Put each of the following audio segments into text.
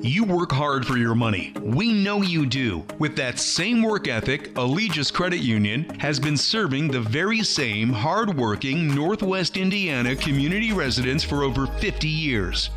You work hard for your money. We know you do. With that same work ethic, Allegis Credit Union has been serving the very same hard-working Northwest Indiana community residents for over 50 years.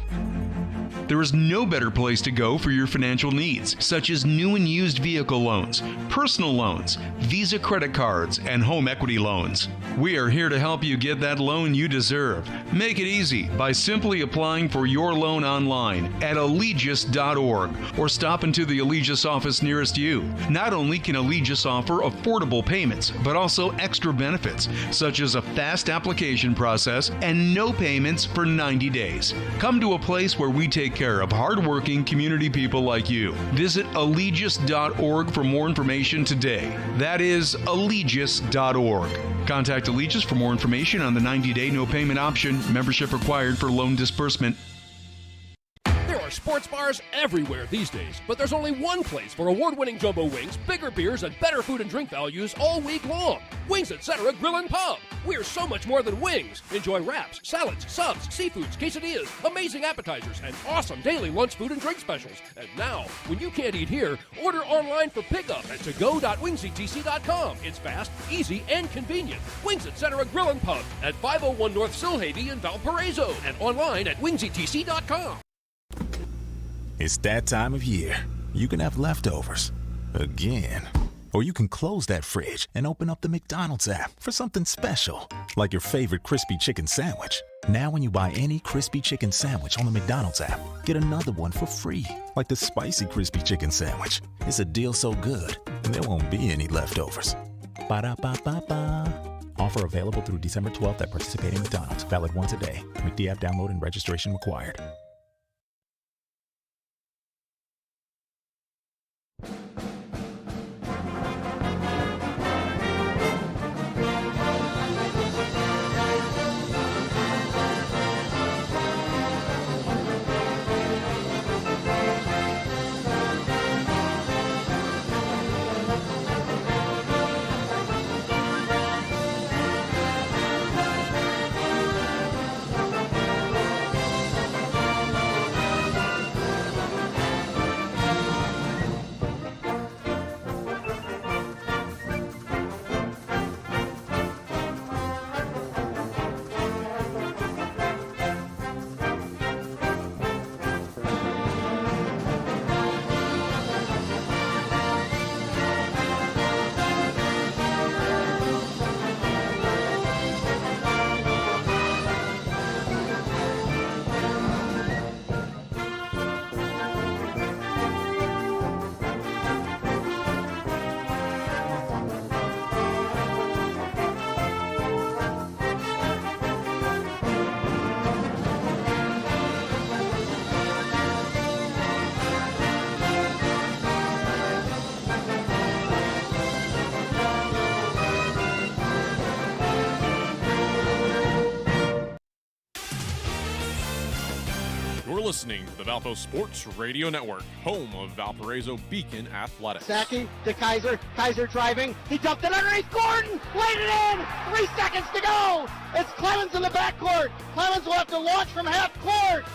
There is no better place to go for your financial needs, such as new and used vehicle loans, personal loans, Visa credit cards, and home equity loans. We are here to help you get that loan you deserve. Make it easy by simply applying for your loan online at allegis.org or stop into the Allegis office nearest you. Not only can Allegis offer affordable payments, but also extra benefits, such as a fast application process and no payments for 90 days. Come to a place where we take care of hardworking community people like you. Visit allegis.org for more information today. That is allegis.org. Contact Allegis for more information on the 90-day no payment option. Membership required for loan disbursement. There are sports bars everywhere these days, but there's only one place for award-winning jumbo wings, bigger beers, and better food and drink values all week long. Wings Etc. Grill and Pub. We're so much more than wings. Enjoy wraps, salads, subs, seafoods, quesadillas, amazing appetizers, and awesome daily lunch food and drink specials. And now, when you can't eat here, order online for pickup at togo.wingsetc.com. It's fast, easy, and convenient. Wings Etc. Grill and Pub at 501 North Silhavy in Valparaiso and online at wingsetc.com. It's that time of year. You can have leftovers. Again. Or you can close that fridge and open up the McDonald's app for something special. Like your favorite crispy chicken sandwich. Now when you buy any crispy chicken sandwich on the McDonald's app, get another one for free. Like the spicy crispy chicken sandwich. It's a deal so good, there won't be any leftovers. Ba-da-ba-ba-ba. Offer available through December 12th at participating McDonald's. Valid once a day. McD app download and registration required. Listening to the Valpo Sports Radio Network, home of Valparaiso Beacon Athletics. Sacking to Kaiser. Kaiser driving. He dumped it underneath. Gordon laid it in. 3 seconds to go. It's Clemens in the backcourt. Clemens will have to launch from half court.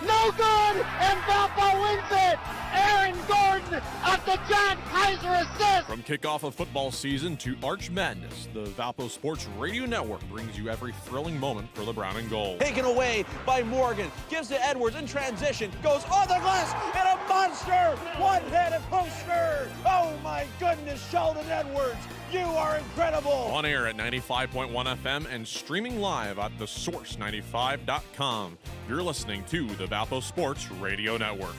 No good, and Valpo wins it. Aaron Gordon at the John Kaiser assist. From kickoff of football season to Arch Madness, the Valpo Sports Radio Network brings you every thrilling moment for the Brown and Gold. Taken away by Morgan, gives to Edwards in transition, goes on the glass, and a monster one-handed poster. Oh my goodness, Sheldon Edwards, you are incredible. On air at 95.1 FM and streaming live at thesource95.com. You're listening to the Valpo Sports Radio Network.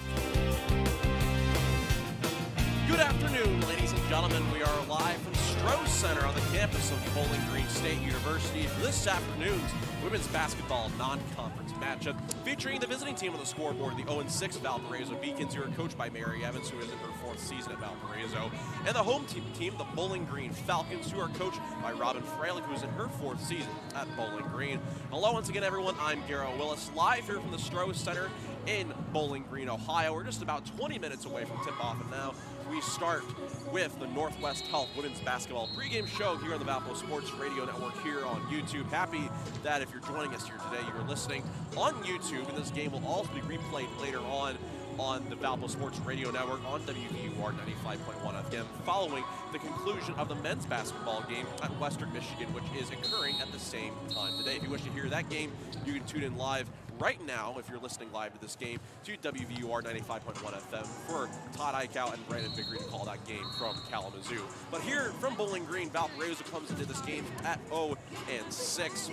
Good afternoon, ladies and gentlemen. We are live from Stroh Center on the campus of Bowling Green State University for this afternoon's women's basketball non-conference matchup featuring the visiting team on the scoreboard, the 0-6 Valparaiso Beacons, who are coached by Mary Evans, who is in her 4th season at Valparaiso, and the home team, the Bowling Green Falcons, who are coached by Robin Freilich, who is in her 4th season at Bowling Green. Hello once again, everyone. I'm Garrett Willis, live here from the Stroh Center in Bowling Green, Ohio. We're just about 20 minutes away from tip-off, and now we start with the Northwest Health Women's Basketball pregame show here on the Valpo Sports Radio Network here on YouTube. Happy that if you're joining us here today, you're listening on YouTube, and this game will also be replayed later on on the Valpo Sports Radio Network on WVUR 95.1 FM following the conclusion of the men's basketball game at Western Michigan, which is occurring at the same time today. If you wish to hear that game, you can tune in live right now, if you're listening live to this game, to WVUR 95.1 FM for Todd Eichout and Brandon Biggery to call that game from Kalamazoo. But here from Bowling Green, Valparaiso comes into this game at 0-6,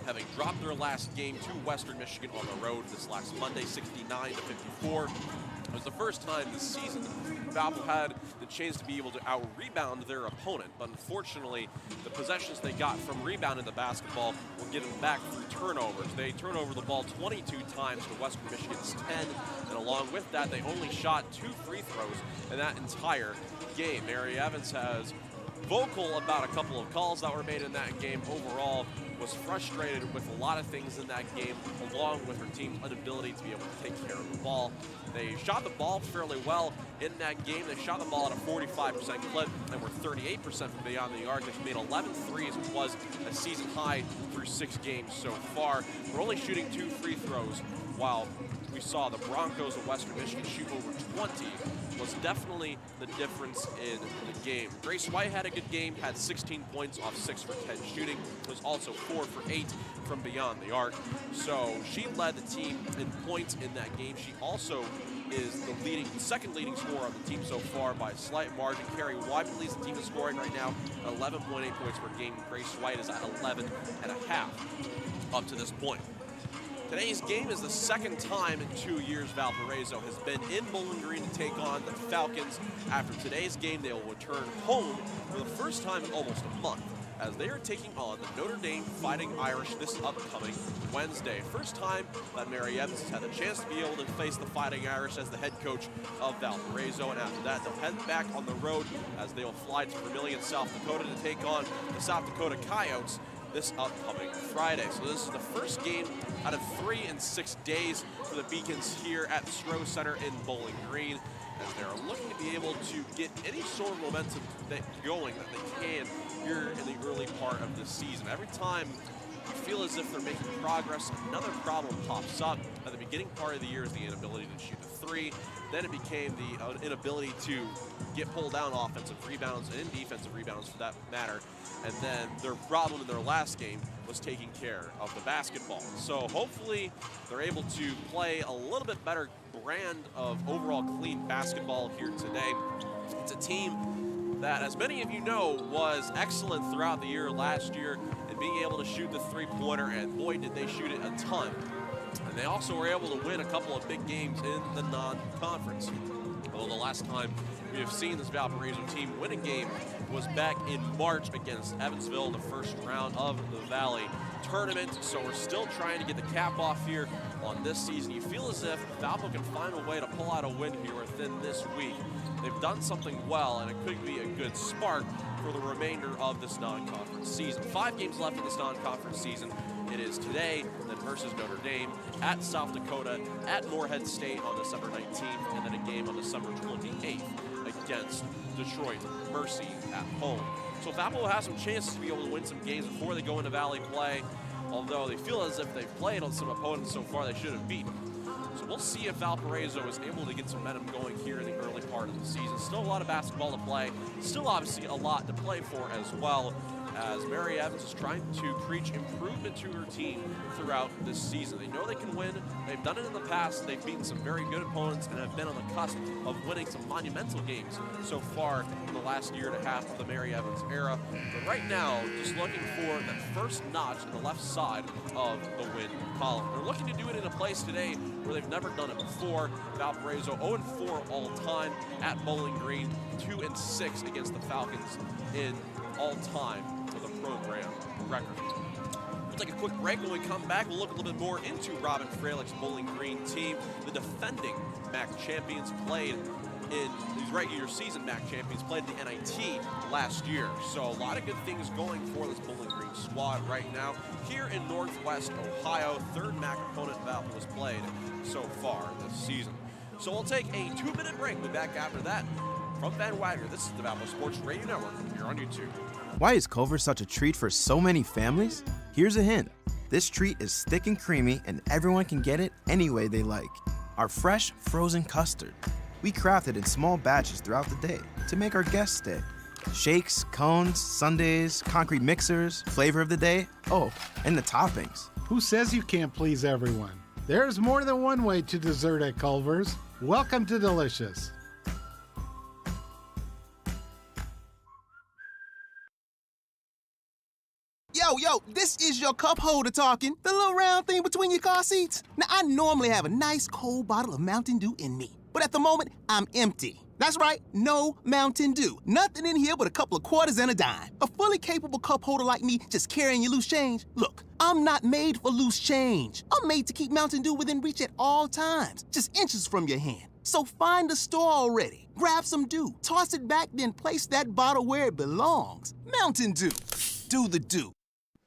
having dropped their last game to Western Michigan on the road this last Monday, 69-54. It was the first time this season Valpo had the chance to be able to out-rebound their opponent, but unfortunately, the possessions they got from rebounding the basketball were given back through turnovers. They turned over the ball 22 times to Western Michigan's 10, and along with that, they only shot 2 free throws in that entire game. Mary Evans has vocal about a couple of calls that were made in that game. Overall, was frustrated with a lot of things in that game, along with her team's inability to be able to take care of the ball. They shot the ball fairly well in that game. They shot the ball at a 45% clip and were 38% from beyond the arc. They've made 11 threes, which was a season high through 6 games so far. We're only shooting 2 free throws, while we saw the Broncos of Western Michigan shoot over 20. Was definitely the difference in the game. Grace White had a good game, had 16 points off 6 for 10 shooting, was also 4 for 8 from beyond the arc. So she led the team in points in that game. She also is the second leading scorer on the team so far by a slight margin. Carrie Wyman leads the team in scoring right now at 11.8 points per game. Grace White is at 11.5 up to this point. Today's game is the second time in 2 years Valparaiso has been in Bowling Green to take on the Falcons. After today's game, they will return home for the first time in almost a month, as they are taking on the Notre Dame Fighting Irish this upcoming Wednesday. First time that Mary Evans has had a chance to be able to face the Fighting Irish as the head coach of Valparaiso, and after that they'll head back on the road as they will fly to Vermillion, South Dakota to take on the South Dakota Coyotes this upcoming Friday. So this is the first game out of 3 in 6 days for the Beacons here at Stroh Center in Bowling Green, as they're looking to be able to get any sort of momentum going that they can here in the early part of the season. Every time you feel as if they're making progress, another problem pops up. At the beginning part of the year is the inability to shoot the 3. Then it became the inability to get pulled down offensive rebounds and defensive rebounds for that matter. And then their problem in their last game was taking care of the basketball. So hopefully they're able to play a little bit better brand of overall clean basketball here today. It's a team that, as many of you know, was excellent throughout the year last year in being able to shoot the 3-pointer, and boy did they shoot it a ton. And they also were able to win a couple of big games in the non-conference. Although the last time we have seen this Valparaiso team win a game was back in March against Evansville, the first round of the Valley tournament. So we're still trying to get the cap off here on this season. You feel as if Valpo can find a way to pull out a win here within this week. They've done something well, and it could be a good spark for the remainder of this non-conference season. 5 games left in this non-conference season. It is today, then versus Notre Dame, at South Dakota, at Morehead State on December 19th, and then a game on December 28th against Detroit Mercy at home. So Valpo has some chances to be able to win some games before they go into Valley play, although they feel as if they've played on some opponents so far they should have beaten. So we'll see if Valparaiso is able to get some momentum going here in the early part of the season. Still a lot of basketball to play. Still obviously a lot to play for as well, as Mary Evans is trying to preach improvement to her team throughout this season. They know they can win. They've done it in the past. They've beaten some very good opponents and have been on the cusp of winning some monumental games so far in the last year and a half of the Mary Evans era. But right now, just looking for that first notch on the left side of the win column. They're looking to do it in a place today where they've never done it before. Valparaiso 0-4 all time at Bowling Green, 2-6 against the Falcons in all time for the program record. We'll take a quick break. When we come back, we'll look a little bit more into Robin Freilic's Bowling Green team. The defending MAC champions played in these regular season MAC champions played the NIT last year. So a lot of good things going for this Bowling Green squad right now. Here in Northwest Ohio, third MAC opponent Valpo has played so far this season. So we'll take a 2-minute break. We'll be back after that. From Van Wagner, this is the Valpo Sports Radio Network. You're on YouTube. Why is Culver such a treat for so many families? Here's a hint. This treat is thick and creamy, and everyone can get it any way they like. our fresh, frozen custard. We craft it in small batches throughout the day to make our guests stay. Shakes, cones, sundaes, concrete mixers, flavor of the day, and the toppings. Who says you can't please everyone? There's more than one way to dessert at Culver's. Welcome to Delicious. Yo, this is your cup holder talking. The little round thing between your car seats. Now, I normally have a nice cold bottle of Mountain Dew in me, but at the moment, I'm empty. That's right, no Mountain Dew. Nothing in here but a couple of quarters and a dime. A fully capable cup holder like me just carrying your loose change? Look, I'm not made for loose change. I'm made to keep Mountain Dew within reach at all times, just inches from your hand. So find a store already, grab some Dew, toss it back, then place that bottle where it belongs. Mountain Dew. Do the Dew.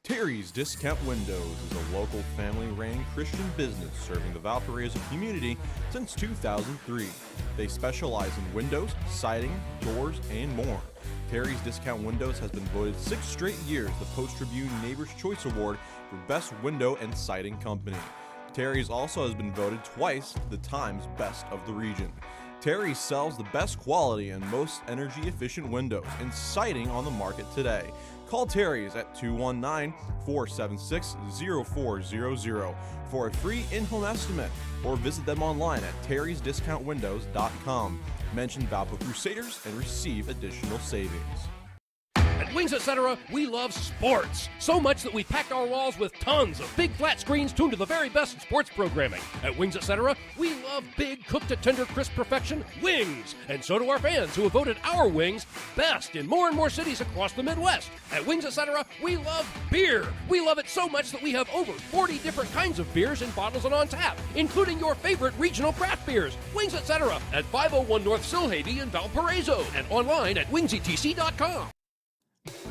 Terry's Discount Windows is a local family-ran Christian business serving the Valparaiso community since 2003. They specialize in windows, siding, doors, and more. Terry's Discount Windows has been voted 6 straight years the Post-Tribune Neighbor's Choice Award for Best Window and Siding Company. Terry's also has been voted twice the Times Best of the Region. Terry's sells the best quality and most energy-efficient windows and siding on the market today. Call Terry's at 219-476-0400 for a free in-home estimate or visit them online at terrysdiscountwindows.com. Mention Valpo Crusaders and receive additional savings. At Wings Etc., we love sports. So much that we packed our walls with tons of big flat screens tuned to the very best sports programming. At Wings Etc., we love big, cooked to tender, crisp perfection wings. And so do our fans who have voted our wings best in more and more cities across the Midwest. At Wings Etc., we love beer. We love it so much that we have over 40 different kinds of beers in bottles and on tap, including your favorite regional craft beers. Wings Etc. at 501 North Silhavy in Valparaiso and online at wingsetc.com.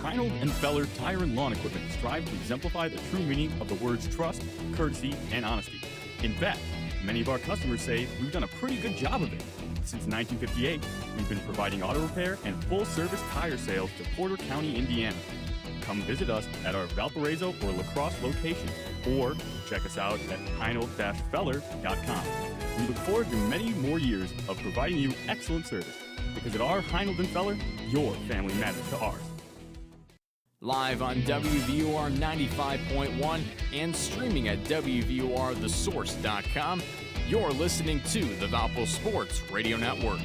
Heinold and Feller Tire and Lawn Equipment strive to exemplify the true meaning of the words trust, courtesy, and honesty. In fact, many of our customers say we've done a pretty good job of it. Since 1958, we've been providing auto repair and full-service tire sales to Porter County, Indiana. Come visit us at our Valparaiso or La Crosse locations, or check us out at heinold-feller.com. We look forward to many more years of providing you excellent service, because at our Heinold and Feller, your family matters to ours. Live on WVOR 95.1 and streaming at WVORthesource.com, you're listening to the Valpo Sports Radio Network.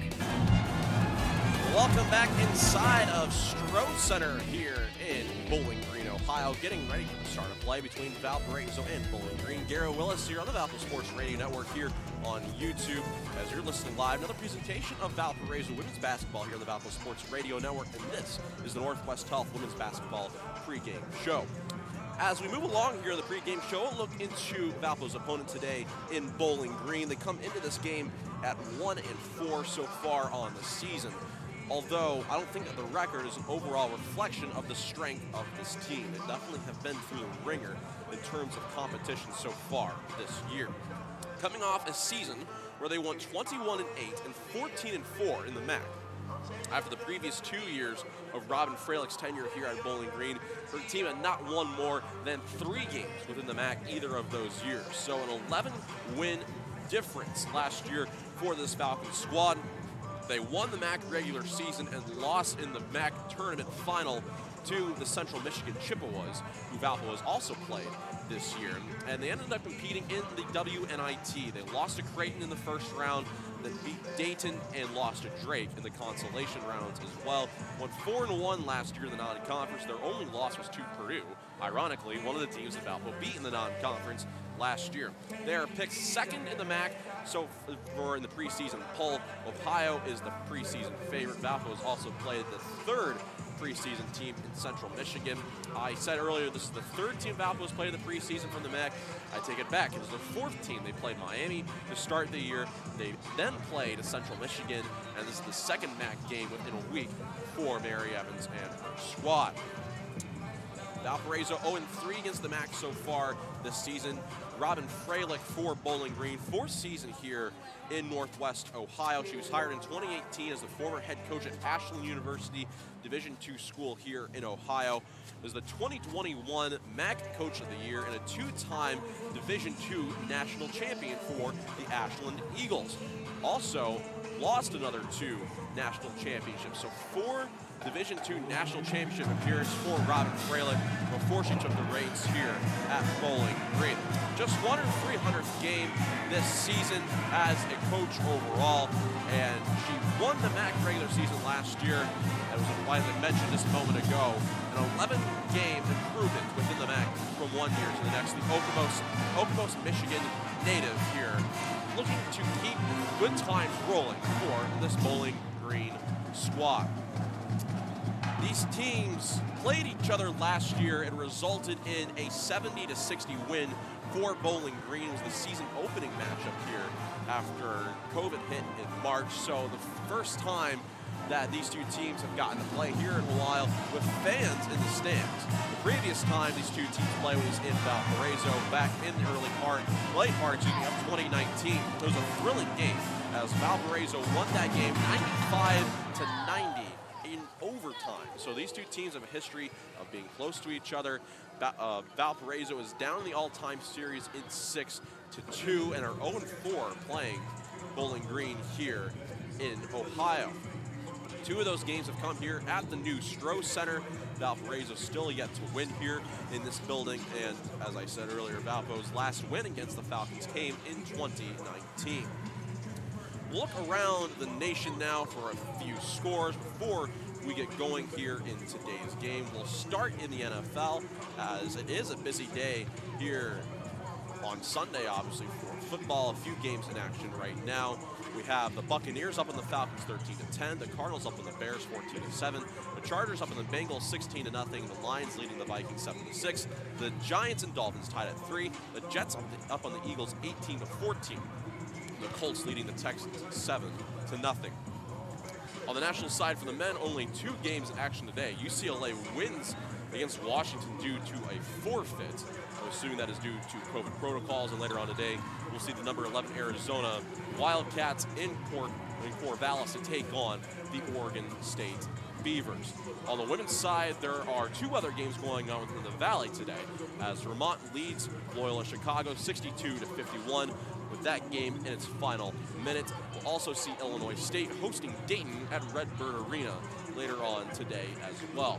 Welcome back inside of Stroh Center here in Bowling Green, Ohio, getting ready for the start of play between Valparaiso and Bowling Green. Garrett Willis here on the Valpo Sports Radio Network here on YouTube. As you're listening live, another presentation of Valparaiso women's basketball here on the Valpo Sports Radio Network, and this is the Northwest Health Women's Basketball pregame show. As we move along here in the pregame show, we'll look into Valpo's opponent today in Bowling Green. They come into this game at 1-4 so far on the season. Although I don't think that the record is an overall reflection of the strength of this team. They definitely have been through the ringer in terms of competition so far this year. Coming off a season where they won 21-8 and 14-4 in the MAC. After the previous 2 years of Robin Freilich's tenure here at Bowling Green, her team had not won more than 3 games within the MAC either of those years. So an 11-win difference last year for this Falcons squad. They won the MAC regular season and lost in the MAC tournament final to the Central Michigan Chippewas, who Valpo has also played this year. And they ended up competing in the WNIT. They lost to Creighton in the first round, then beat Dayton and lost to Drake in the consolation rounds as well. Went 4-1 last year in the non-conference. Their only loss was to Purdue. Ironically, one of the teams that Valpo beat in the non-conference last year. They are picked second in the MAC so for in the preseason poll. Ohio is the preseason favorite. Valpo has also played the 3rd preseason team in Central Michigan. I said earlier this is the 3rd team Valpo has played in the preseason from the MAC. I take it back. It was the 4th team. They played Miami to start the year. They then played Central Michigan, and this is the 2nd MAC game within a week for Mary Evans and her squad. Valparaiso 0-3 against the MAC so far this season. Robin Freilich for Bowling Green, 4th season here in Northwest Ohio. She was hired in 2018 as the former head coach at Ashland University. Division II school here in Ohio. Was the 2021 MAC Coach of the Year and a 2-time Division II national champion for the Ashland Eagles. Also lost another 2 national championships, so 4 Division II National Championship appearance for Robin Fralick before she took the reins here at Bowling Green. Just won her 300th game this season as a coach overall, and she won the MAC regular season last year. That was, as I mentioned just a moment ago, an 11-game improvement within the MAC from one year to the next. The Okemos, Michigan native here, looking to keep good times rolling for this Bowling Green squad. These teams played each other last year and resulted in a 70-60 win for Bowling Green. It was the season opening matchup here after COVID hit in March. So the first time that these two teams have gotten to play here in a while with fans in the stands. The previous time these two teams play was in Valparaiso back in the late part of 2019. It was a thrilling game as Valparaiso won that game 95-90. in overtime. So these two teams have a history of being close to each other. Valparaiso is down in the all-time series in 6-2 and are 0-4 playing Bowling Green here in Ohio. 2 of those games have come here at the new Stroh Center. Valparaiso still yet to win here in this building, and as I said earlier, Valpo's last win against the Falcons came in 2019. We'll look around the nation now for a few scores before we get going here in today's game. We'll start in the NFL, as it is a busy day here on Sunday, obviously, for football. A few games in action right now. We have the Buccaneers up on the Falcons 13-10, the Cardinals up on the Bears 14-7, the Chargers up on the Bengals 16-0, the Lions leading the Vikings 7-6, the Giants and Dolphins tied at 3, the Jets up on the Eagles 18-14, the Colts leading the Texans 7-0. On the national side for the men, only 2 games in action today. UCLA wins against Washington due to a forfeit. I'm assuming that is due to COVID protocols, and later on today, we'll see the number 11 Arizona Wildcats in Corvallis to take on the Oregon State Beavers. On the women's side, there are 2 other games going on within the Valley today, as Vermont leads Loyola Chicago 62-51 with that game in its final minute. We'll also see Illinois State hosting Dayton at Redbird Arena later on today as well.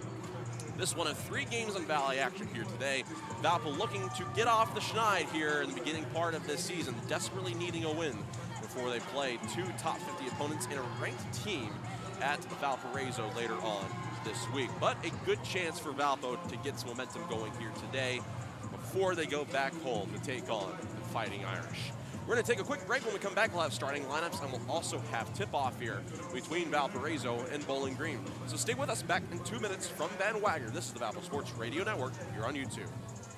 This one of 3 games on Valley action here today. Valpo looking to get off the schneid here in the beginning part of this season, desperately needing a win before they play 2 top 50 opponents in a ranked team at Valparaiso later on this week. But a good chance for Valpo to get some momentum going here today before they go back home to take on the Fighting Irish. We're going to take a quick break. When we come back, we'll have starting lineups, and we'll also have tip-off here between Valparaiso and Bowling Green. So stay with us. Back in 2 minutes from Van Wagner. This is the Valpo Sports Radio Network. You're on YouTube.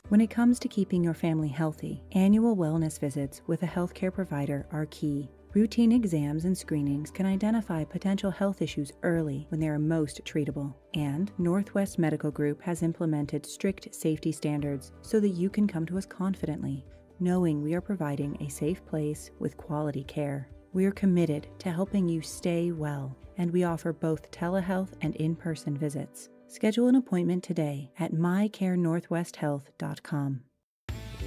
When it comes to keeping your family healthy, annual wellness visits with a healthcare provider are key. Routine exams and screenings can identify potential health issues early when they are most treatable. And Northwest Medical Group has implemented strict safety standards so that you can come to us confidently, knowing we are providing a safe place with quality care. We are committed to helping you stay well, and we offer both telehealth and in-person visits. Schedule an appointment today at mycarenorthwesthealth.com.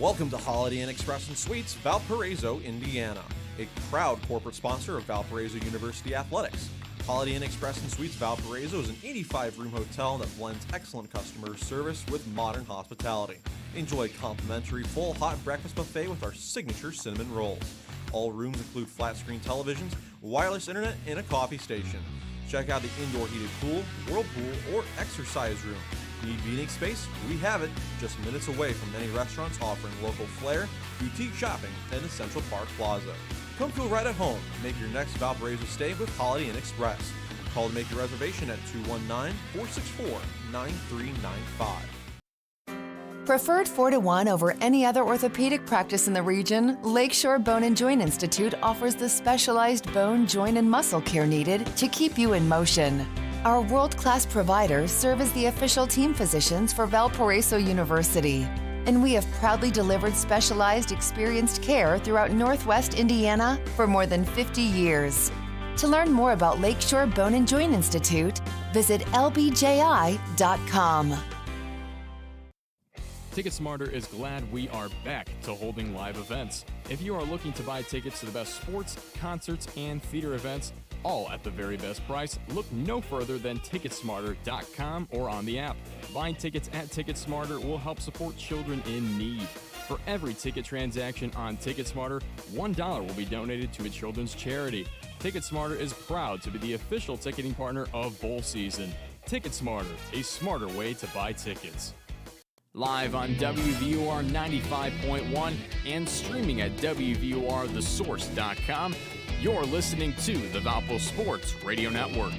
Welcome to Holiday Inn Express and Suites, Valparaiso, Indiana, a proud corporate sponsor of Valparaiso University Athletics. Holiday Inn Express and Suites Valparaiso is an 85-room hotel that blends excellent customer service with modern hospitality. Enjoy complimentary full hot breakfast buffet with our signature cinnamon rolls. All rooms include flat-screen televisions, wireless internet, and a coffee station. Check out the indoor heated pool, whirlpool, or exercise room. Need meeting space? We have it, just minutes away from many restaurants offering local flair, boutique shopping, and the Central Park Plaza. Come feel right at home. Make your next Valparaiso stay with Holiday Inn Express. Call to make your reservation at 219-464-9395. Preferred 4-1 over any other orthopedic practice in the region, Lakeshore Bone and Joint Institute offers the specialized bone, joint, and muscle care needed to keep you in motion. Our world-class providers serve as the official team physicians for Valparaiso University, and we have proudly delivered specialized, experienced care throughout Northwest Indiana for more than 50 years. To learn more about Lakeshore Bone and Joint Institute, visit lbji.com. TicketSmarter is glad we are back to holding live events. If you are looking to buy tickets to the best sports, concerts, and theater events, all at the very best price, look no further than TicketSmarter.com or on the app. Buying tickets at TicketSmarter will help support children in need. For every ticket transaction on TicketSmarter, $1 will be donated to a children's charity. TicketSmarter is proud to be the official ticketing partner of bowl season. TicketSmarter, a smarter way to buy tickets. Live on WVUR 95.1 and streaming at WVURTheSource.com, you're listening to the Valpo Sports Radio Network.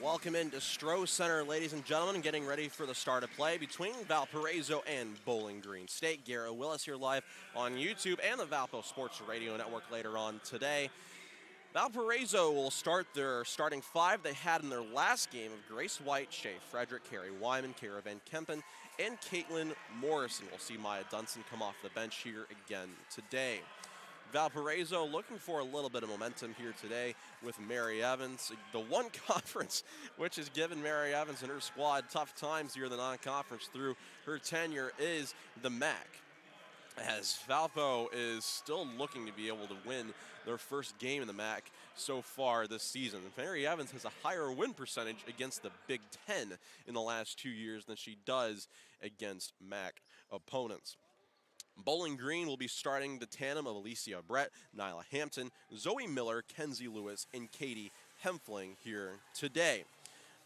Welcome into Stroh Center, ladies and gentlemen, getting ready for the start of play between Valparaiso and Bowling Green State. Garrett Willis here live on YouTube and the Valpo Sports Radio Network later on today. Valparaiso will start their starting five they had in their last game of Grace White, Shea Frederick, Carrie Wyman, Kara Van Kempen, and Caitlin Morrison. We'll see Maya Dunson come off the bench here again today. Valparaiso looking for a little bit of momentum here today with Mary Evans. The one conference which has given Mary Evans and her squad tough times here in the non-conference through her tenure is the MAC, as Valpo is still looking to be able to win their first game in the MAC so far this season. Mary Evans has a higher win percentage against the Big Ten in the last 2 years than she does against MAC opponents. Bowling Green will be starting the tandem of Alicia Brett, Nyla Hampton, Zoe Miller, Kenzie Lewis, and Katie Hempfling here today.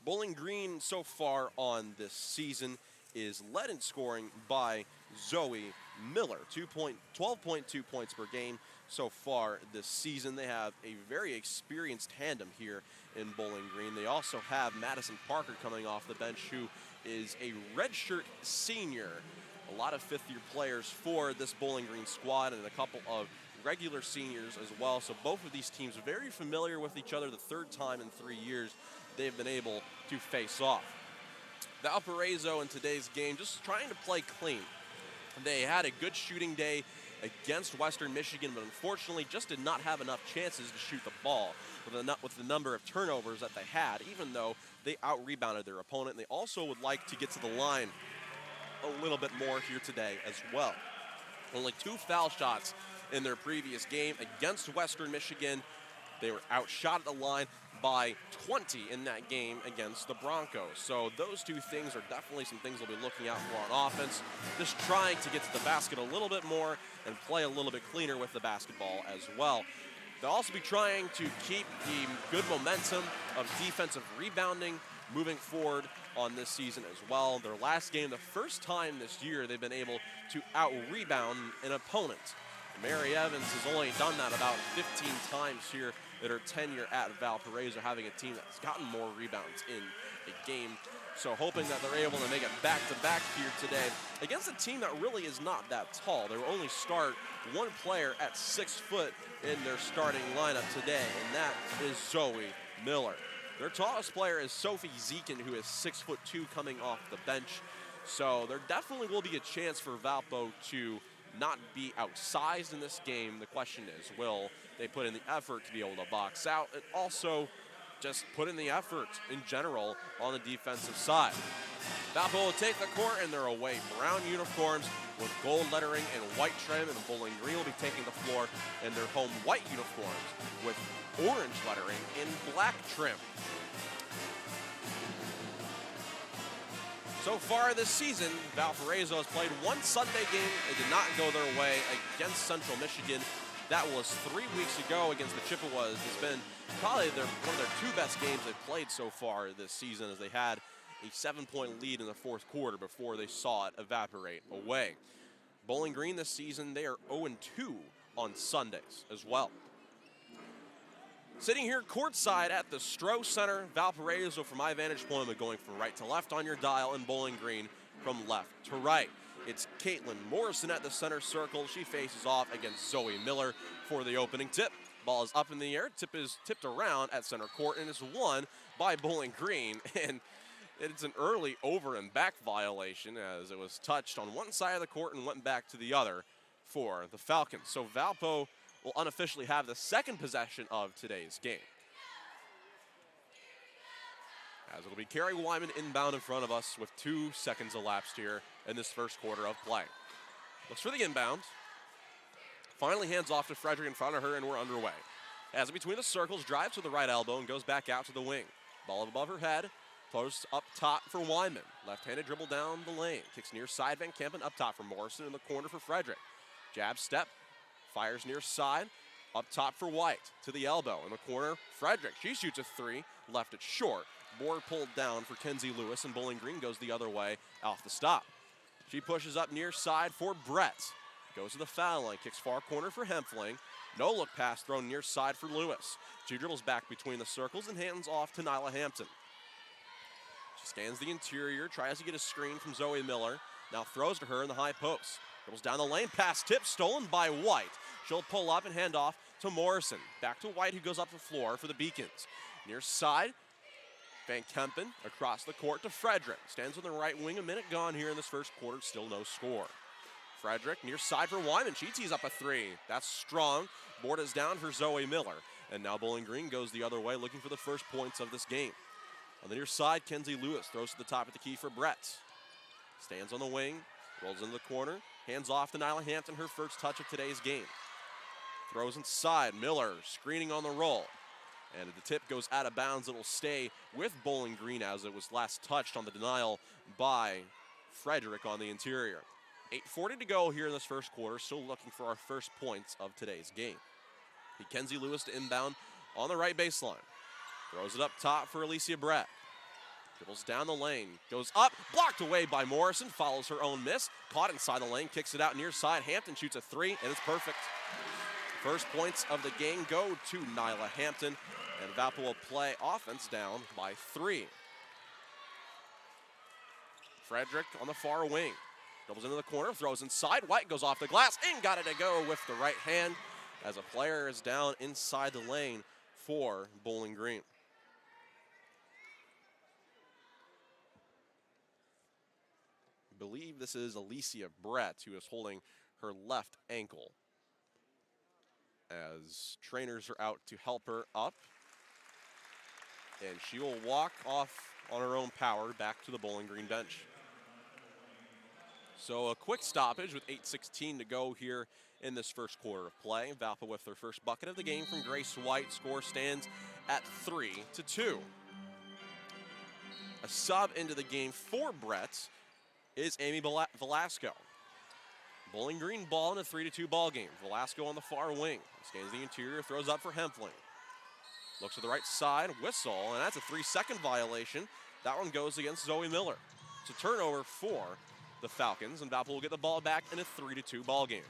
Bowling Green so far on this season is led in scoring by Zoe Miller, 12.2 points per game so far this season. They have a very experienced tandem here in Bowling Green. They also have Madison Parker coming off the bench, who is a redshirt senior. A lot of fifth-year players for this Bowling Green squad and a couple of regular seniors as well. So both of these teams are very familiar with each other. The third time in 3 years they've been able to face off. Valparaiso in today's game just trying to play clean. They had a good shooting day against Western Michigan, but unfortunately just did not have enough chances to shoot the ball with the number of turnovers that they had, even though they out-rebounded their opponent. And they also would like to get to the line a little bit more here today as well. Only 2 foul shots in their previous game against Western Michigan. They were outshot at the line by 20 in that game against the Broncos. So those two things are definitely some things they'll be looking out for on offense. Just trying to get to the basket a little bit more and play a little bit cleaner with the basketball as well. They'll also be trying to keep the good momentum of defensive rebounding moving forward on this season as well. Their last game, the first time this year they've been able to out-rebound an opponent. Mary Evans has only done that about 15 times here in her tenure at Valparaiso, having a team that's gotten more rebounds in a game. So hoping that they're able to make it back-to-back here today against a team that really is not that tall. They will only start one player at 6 foot in their starting lineup today, and that is Zoe Miller. Their tallest player is Sophie Zekin, who is 6'2" coming off the bench. So there definitely will be a chance for Valpo to not be outsized in this game. The question is, will they put in the effort to be able to box out and also just put in the effort in general on the defensive side? Valpo will take the court in their away brown uniforms with gold lettering and white trim, and Bowling Green will be taking the floor in their home white uniforms with orange lettering and black trim. So far this season, Valparaiso has played one Sunday game. It did not go their way against Central Michigan. That was 3 weeks ago against the Chippewas. It's been probably one of their 2 best games they've played so far this season, as they had a 7-point lead in the fourth quarter before they saw it evaporate away. Bowling Green this season, they are 0-2 on Sundays as well. Sitting here courtside at the Stroh Center, Valparaiso from my vantage point, going from right to left on your dial, and Bowling Green from left to right. It's Caitlin Morrison at the center circle. She faces off against Zoe Miller for the opening tip. Ball is up in the air. Tip is tipped around at center court and is won by Bowling Green. And it's an early over and back violation as it was touched on one side of the court and went back to the other for the Falcons. So Valpo will unofficially have the second possession of today's game. As it'll be Carrie Wyman inbound in front of us with 2 seconds elapsed here in this first quarter of play. Looks for the inbound. Finally hands off to Frederick in front of her, and we're underway. Has it between the circles, drives to the right elbow, and goes back out to the wing. Ball above her head, throws up top for Wyman. Left-handed dribble down the lane. Kicks near side, Van Kempen up top for Morrison in the corner for Frederick. Jab step, fires near side, up top for White. To the elbow in the corner, Frederick. She shoots a 3, left it short. Board pulled down for Kenzie Lewis, and Bowling Green goes the other way off the stop. She pushes up near side for Brett. Goes to the foul line, kicks far corner for Hempfling. No look pass thrown near side for Lewis. She dribbles back between the circles and hands off to Nyla Hampton. She scans the interior, tries to get a screen from Zoe Miller. Now throws to her in the high post. Dribbles down the lane, pass tip, stolen by White. She'll pull up and hand off to Morrison. Back to White, who goes up the floor for the Beacons. Near side, Van Kempen across the court to Frederick. Stands on the right wing, a minute gone here in this first quarter, still no score. Frederick near side for Wyman. She tees up a 3. That's strong. Board is down for Zoe Miller. And now Bowling Green goes the other way, looking for the first points of this game. On the near side, Kenzie Lewis throws to the top of the key for Brett. Stands on the wing, rolls into the corner, hands off to Nyla Hampton, her first touch of today's game. Throws inside, Miller screening on the roll. And the tip goes out of bounds. It'll stay with Bowling Green as it was last touched on the denial by Frederick on the interior. 8:40 to go here in this first quarter. Still looking for our first points of today's game. Kenzie Lewis to inbound on the right baseline. Throws it up top for Alicia Brett. Dribbles down the lane. Goes up. Blocked away by Morrison. Follows her own miss. Caught inside the lane. Kicks it out near side. Hampton shoots a 3, and it's perfect. First points of the game go to Nyla Hampton. And Valpo will play offense down by 3. Frederick on the far wing. Dribbles into the corner, throws inside. White goes off the glass and got it to go with the right hand as a player is down inside the lane for Bowling Green. I believe this is Alicia Brett who is holding her left ankle as trainers are out to help her up. And she will walk off on her own power back to the Bowling Green bench. So a quick stoppage with 8:16 to go here in this first quarter of play. Valpo with their first bucket of the game from Grace White. Score stands at 3-2. A sub into the game for Brett is Amy Velasco. Bowling Green ball in a 3-2 ball game. Velasco on the far wing. Scans the interior, throws up for Hempfling. Looks to the right side, whistle, and that's a 3-second violation. That one goes against Zoe Miller. It's a turnover for the Falcons, and Valpo will get the ball back in a 3-2 ball game.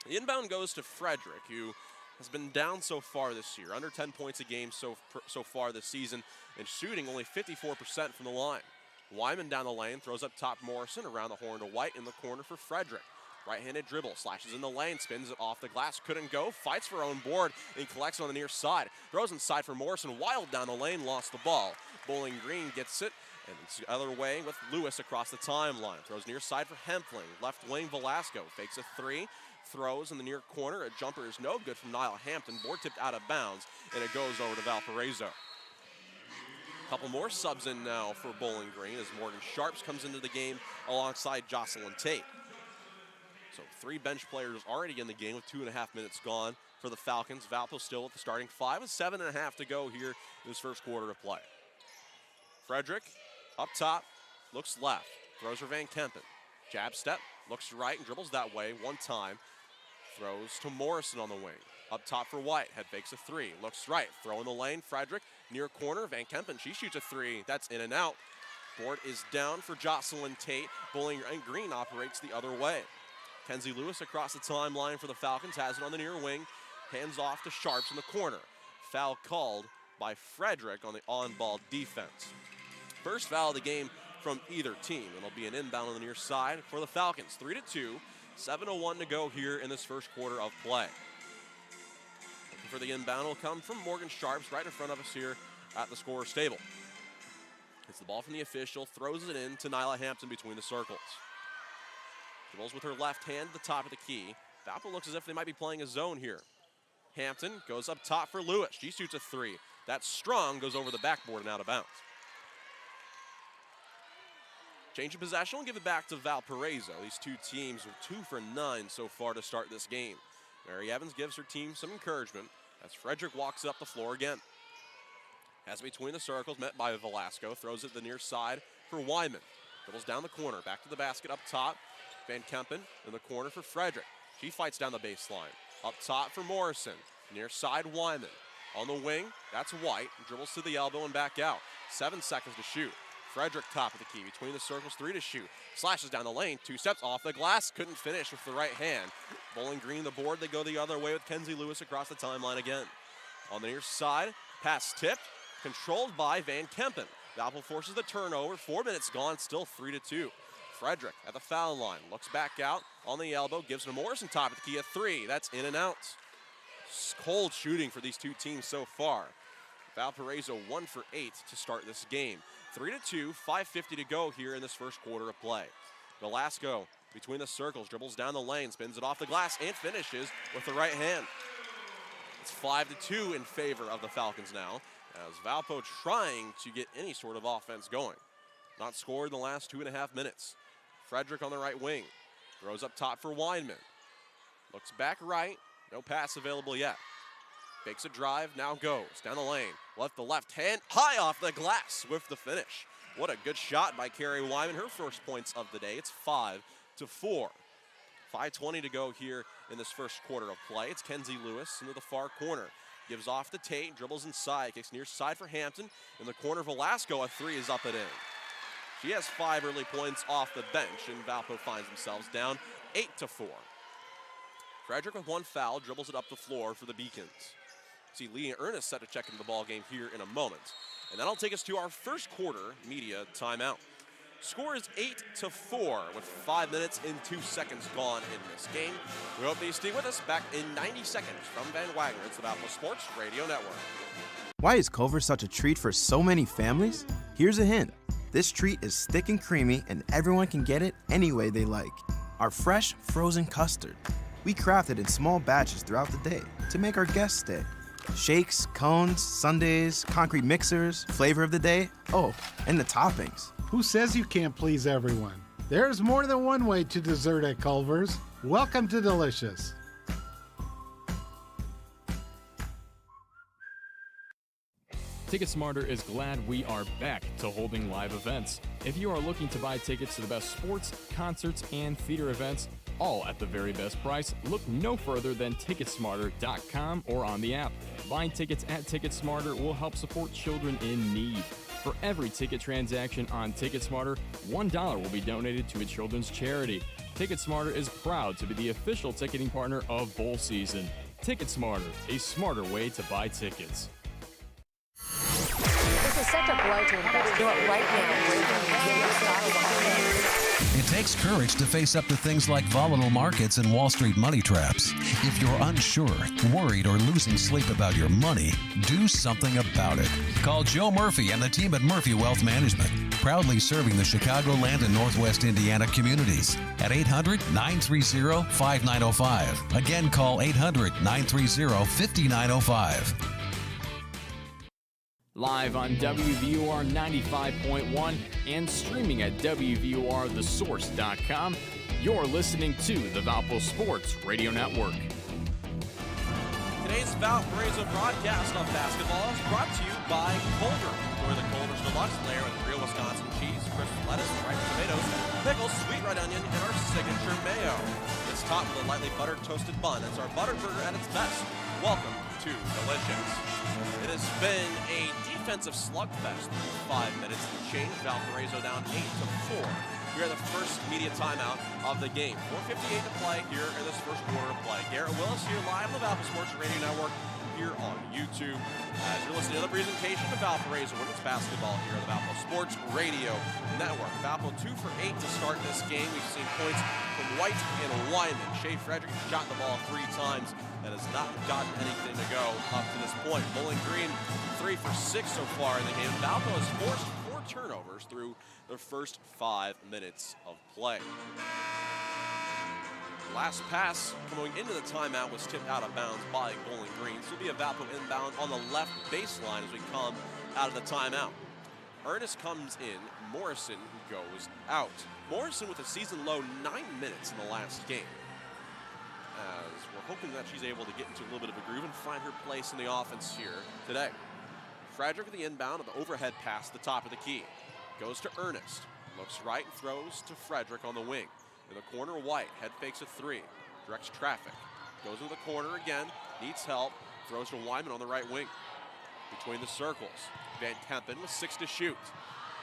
The inbound goes to Frederick, who has been down so far this year, under 10 points a game so far this season, and shooting only 54% from the line. Wyman down the lane, throws up top Morrison, around the horn to White in the corner for Frederick. Right-handed dribble, slashes in the lane, spins it off the glass, couldn't go, fights for her own board, and collects on the near side. Throws inside for Morrison, wild down the lane, lost the ball. Bowling Green gets it, and it's the other way with Lewis across the timeline. Throws near side for Hempfling, left wing Velasco, fakes a 3, throws in the near corner, a jumper is no good from Nyla Hampton, board tipped out of bounds, and it goes over to Valparaiso. Couple more subs in now for Bowling Green as Morgan Sharps comes into the game alongside Jocelyn Tate. So 3 bench players already in the game with 2.5 minutes gone for the Falcons. Valpo still at the starting 5 with 7.5 to go here in this first quarter of play. Frederick up top, looks left, throws for Van Kempen. Jab step, looks right and dribbles that way one time. Throws to Morrison on the wing. Up top for White, head fakes a 3, looks right, throw in the lane, Frederick, near corner, Van Kempen, she shoots a 3, that's in and out. Board is down for Jocelyn Tate. Bowling Green operates the other way. Kenzie Lewis across the timeline for the Falcons, has it on the near wing, hands off to Sharps in the corner. Foul called by Frederick on the on-ball defense. First foul of the game from either team. It'll be an inbound on the near side for the Falcons. 3-2, 7:01 to go here in this first quarter of play. Looking for the inbound will come from Morgan Sharps right in front of us here at the scorer's table. Gets the ball from the official, throws it in to Nyla Hampton between the circles. Dribbles with her left hand at the top of the key. Valpo looks as if they might be playing a zone here. Hampton goes up top for Lewis. She shoots a three. That's strong, goes over the backboard and out of bounds. Change of possession, we'll give it back to Valparaiso. These two teams are 2 for 9 so far to start this game. Mary Evans gives her team some encouragement as Frederick walks up the floor again. Has between the circles, met by Velasco, throws it the near side for Wyman. Dribbles down the corner, back to the basket up top. Van Kempen in the corner for Frederick. She fights down the baseline. Up top for Morrison. Near side Wyman. On the wing, that's White. Dribbles to the elbow and back out. 7 seconds to shoot. Frederick top of the key. Between the circles, 3 to shoot. Slashes down the lane. 2 steps off the glass. Couldn't finish with the right hand. Bowling Green the board. They go the other way with Kenzie Lewis across the timeline again. On the near side, pass tipped. Controlled by Van Kempen. Valpo forces the turnover. 4 minutes gone. Still 3-2. Frederick at the foul line. Looks back out on the elbow. Gives to Morrison top of the key. A 3. That's in and out. Cold shooting for these two teams so far. Valparaiso 1 for 8 to start this game. 3-2, 5:50 to go here in this first quarter of play. Velasco between the circles, dribbles down the lane, spins it off the glass, and finishes with the right hand. It's 5-2 in favor of the Falcons now, as Valpo trying to get any sort of offense going. Not scored in the last 2.5 minutes. Frederick on the right wing. Throws up top for Weinman. Looks back right. No pass available yet. Fakes a drive, now goes down the lane. Left the left hand, high off the glass with the finish. What a good shot by Carrie Wyman. Her first points of the day. It's 5-4. 5:20 to go here in this first quarter of play. It's Kenzie Lewis into the far corner. Gives off to Tate, dribbles inside, kicks near side for Hampton. In the corner, Velasco, a 3 is up and in. She has 5 early points off the bench, and Valpo finds themselves down 8-4. Frederick with 1 foul, dribbles it up the floor for the Beacons. See Lee Ernest set to check into the ball game here in a moment. And that'll take us to our first quarter media timeout. Score is 8-4 with 5 minutes and 2 seconds gone in this game. We hope that you stay with us. Back in 90 seconds from Van Wagner. It's the Valpo Sports Radio Network. Why is Culver such a treat for so many families? Here's a hint. This treat is thick and creamy, and everyone can get it any way they like. Our fresh, frozen custard. We craft it in small batches throughout the day to make our guests stay. Shakes, cones, sundaes, concrete mixers, flavor of the day, oh, and the toppings. Who says you can't please everyone? There's more than one way to dessert at Culver's. Welcome to Delicious. TicketSmarter is glad we are back to holding live events. If you are looking to buy tickets to the best sports, concerts, and theater events, all at the very best price, look no further than TicketSmarter.com or on the app. Buying tickets at TicketSmarter will help support children in need. For every ticket transaction on TicketSmarter, $1 will be donated to a children's charity. TicketSmarter is proud to be the official ticketing partner of bowl season. TicketSmarter, a smarter way to buy tickets. This is such a blow to invest. Do it right now. It takes courage to face up to things like volatile markets and Wall Street money traps. If you're unsure, worried, or losing sleep about your money, do something about it. Call Joe Murphy and the team at Murphy Wealth Management, proudly serving the Chicagoland and Northwest Indiana communities at 800-930-5905. Again, call 800-930-5905. Live on WVUR 95.1 and streaming at WVURTheSource.com, you're listening to the Valpo Sports Radio Network. Today's Valparaiso broadcast of basketball is brought to you by Culver. Enjoy the Culver's Deluxe layer with real Wisconsin cheese, crisp lettuce, ripe tomatoes, pickles, sweet red onion, and our signature mayo. It's topped with a lightly buttered toasted bun. It's our butter burger at its best. Welcome to Delicious. It has been a defensive slugfest for 5 minutes to change. Valparaiso down 8-4. Here are the first media timeout of the game. 4:58 to play here in this first quarter of play. Garrett Willis here live on the Valpo Sports Radio Network. here on YouTube. As you're listening to the presentation of Valparaiso women's basketball here on the Valpo Sports Radio Network. Valpo 2 for 8 to start this game. We've seen points from White and Wyman. Shea Frederick shot the ball 3 times and has not gotten anything to go up to this point. Bowling Green 3 for 6 so far in the game. Valpo has forced 4 turnovers through their first 5 minutes of play. Last pass coming into the timeout was tipped out of bounds by Bowling Green. So it'll be a Valpo inbound on the left baseline as we come out of the timeout. Ernest comes in, Morrison goes out. Morrison with a season low 9 minutes in the last game. As we're hoping that she's able to get into a little bit of a groove and find her place in the offense here today. Frederick with the inbound of the overhead pass at the top of the key. Goes to Ernest, looks right and throws to Frederick on the wing. In the corner, White, head fakes a 3, directs traffic. Goes into the corner again, needs help, throws to Wyman on the right wing. Between the circles, Van Kempen with 6 to shoot.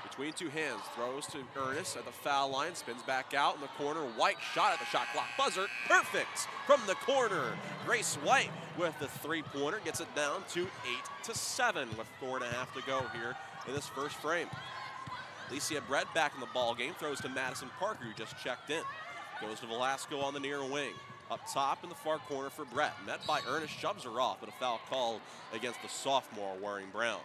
Between 2 hands, throws to Ernest at the foul line, spins back out in the corner. White shot at the shot clock buzzer, perfect from the corner. Grace White with the 3-pointer gets it down to 8-7 with 4.5 to go here in this first frame. Alicia Brett back in the ball game, throws to Madison Parker, who just checked in. Goes to Velasco on the near wing. Up top in the far corner for Brett. Met by Ernest, shoves her off, but a foul called against the sophomore wearing brown.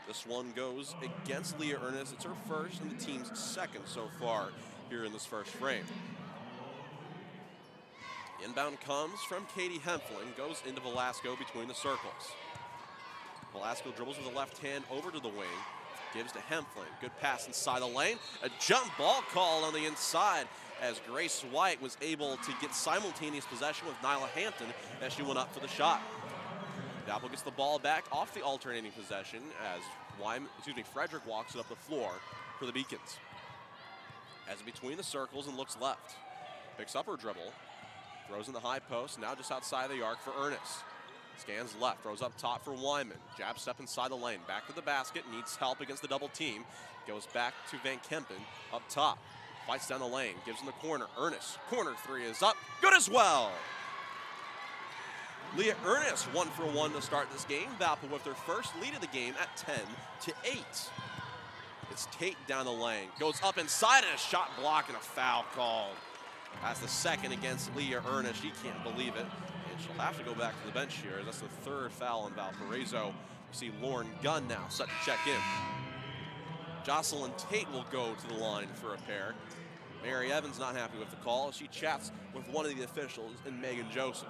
This one goes against Leah Ernest. It's her first and the team's second so far here in this first frame. Inbound comes from Katie Hempfling, goes into Velasco between the circles. Velasco dribbles with the left hand over to the wing. Gives to Hempfling. Good pass inside the lane. A jump ball called on the inside as Grace White was able to get simultaneous possession with Nyla Hampton as she went up for the shot. Valpo gets the ball back off the alternating possession as Frederick walks it up the floor for the Beacons. As between the circles and looks left. Picks up her dribble. Throws in the high post. Now just outside the arc for Ernest. Scans left, throws up top for Wyman. Jab step inside the lane, back to the basket, needs help against the double team. Goes back to Van Kempen, up top. Fights down the lane, gives in the corner. Ernest, corner 3 is up, good as well. Leah Ernest 1 for 1 to start this game. Valpo with their first lead of the game at 10-8. It's Tate down the lane, goes up inside and a shot block and a foul called. That's the second against Leah Ernest, she can't believe it. She'll have to go back to the bench here. That's the 3rd foul on Valparaiso. You see Lauren Gunn now set to check in. Jocelyn Tate will go to the line for a pair. Mary Evans not happy with the call. She chats with one of the officials and Megan Joseph.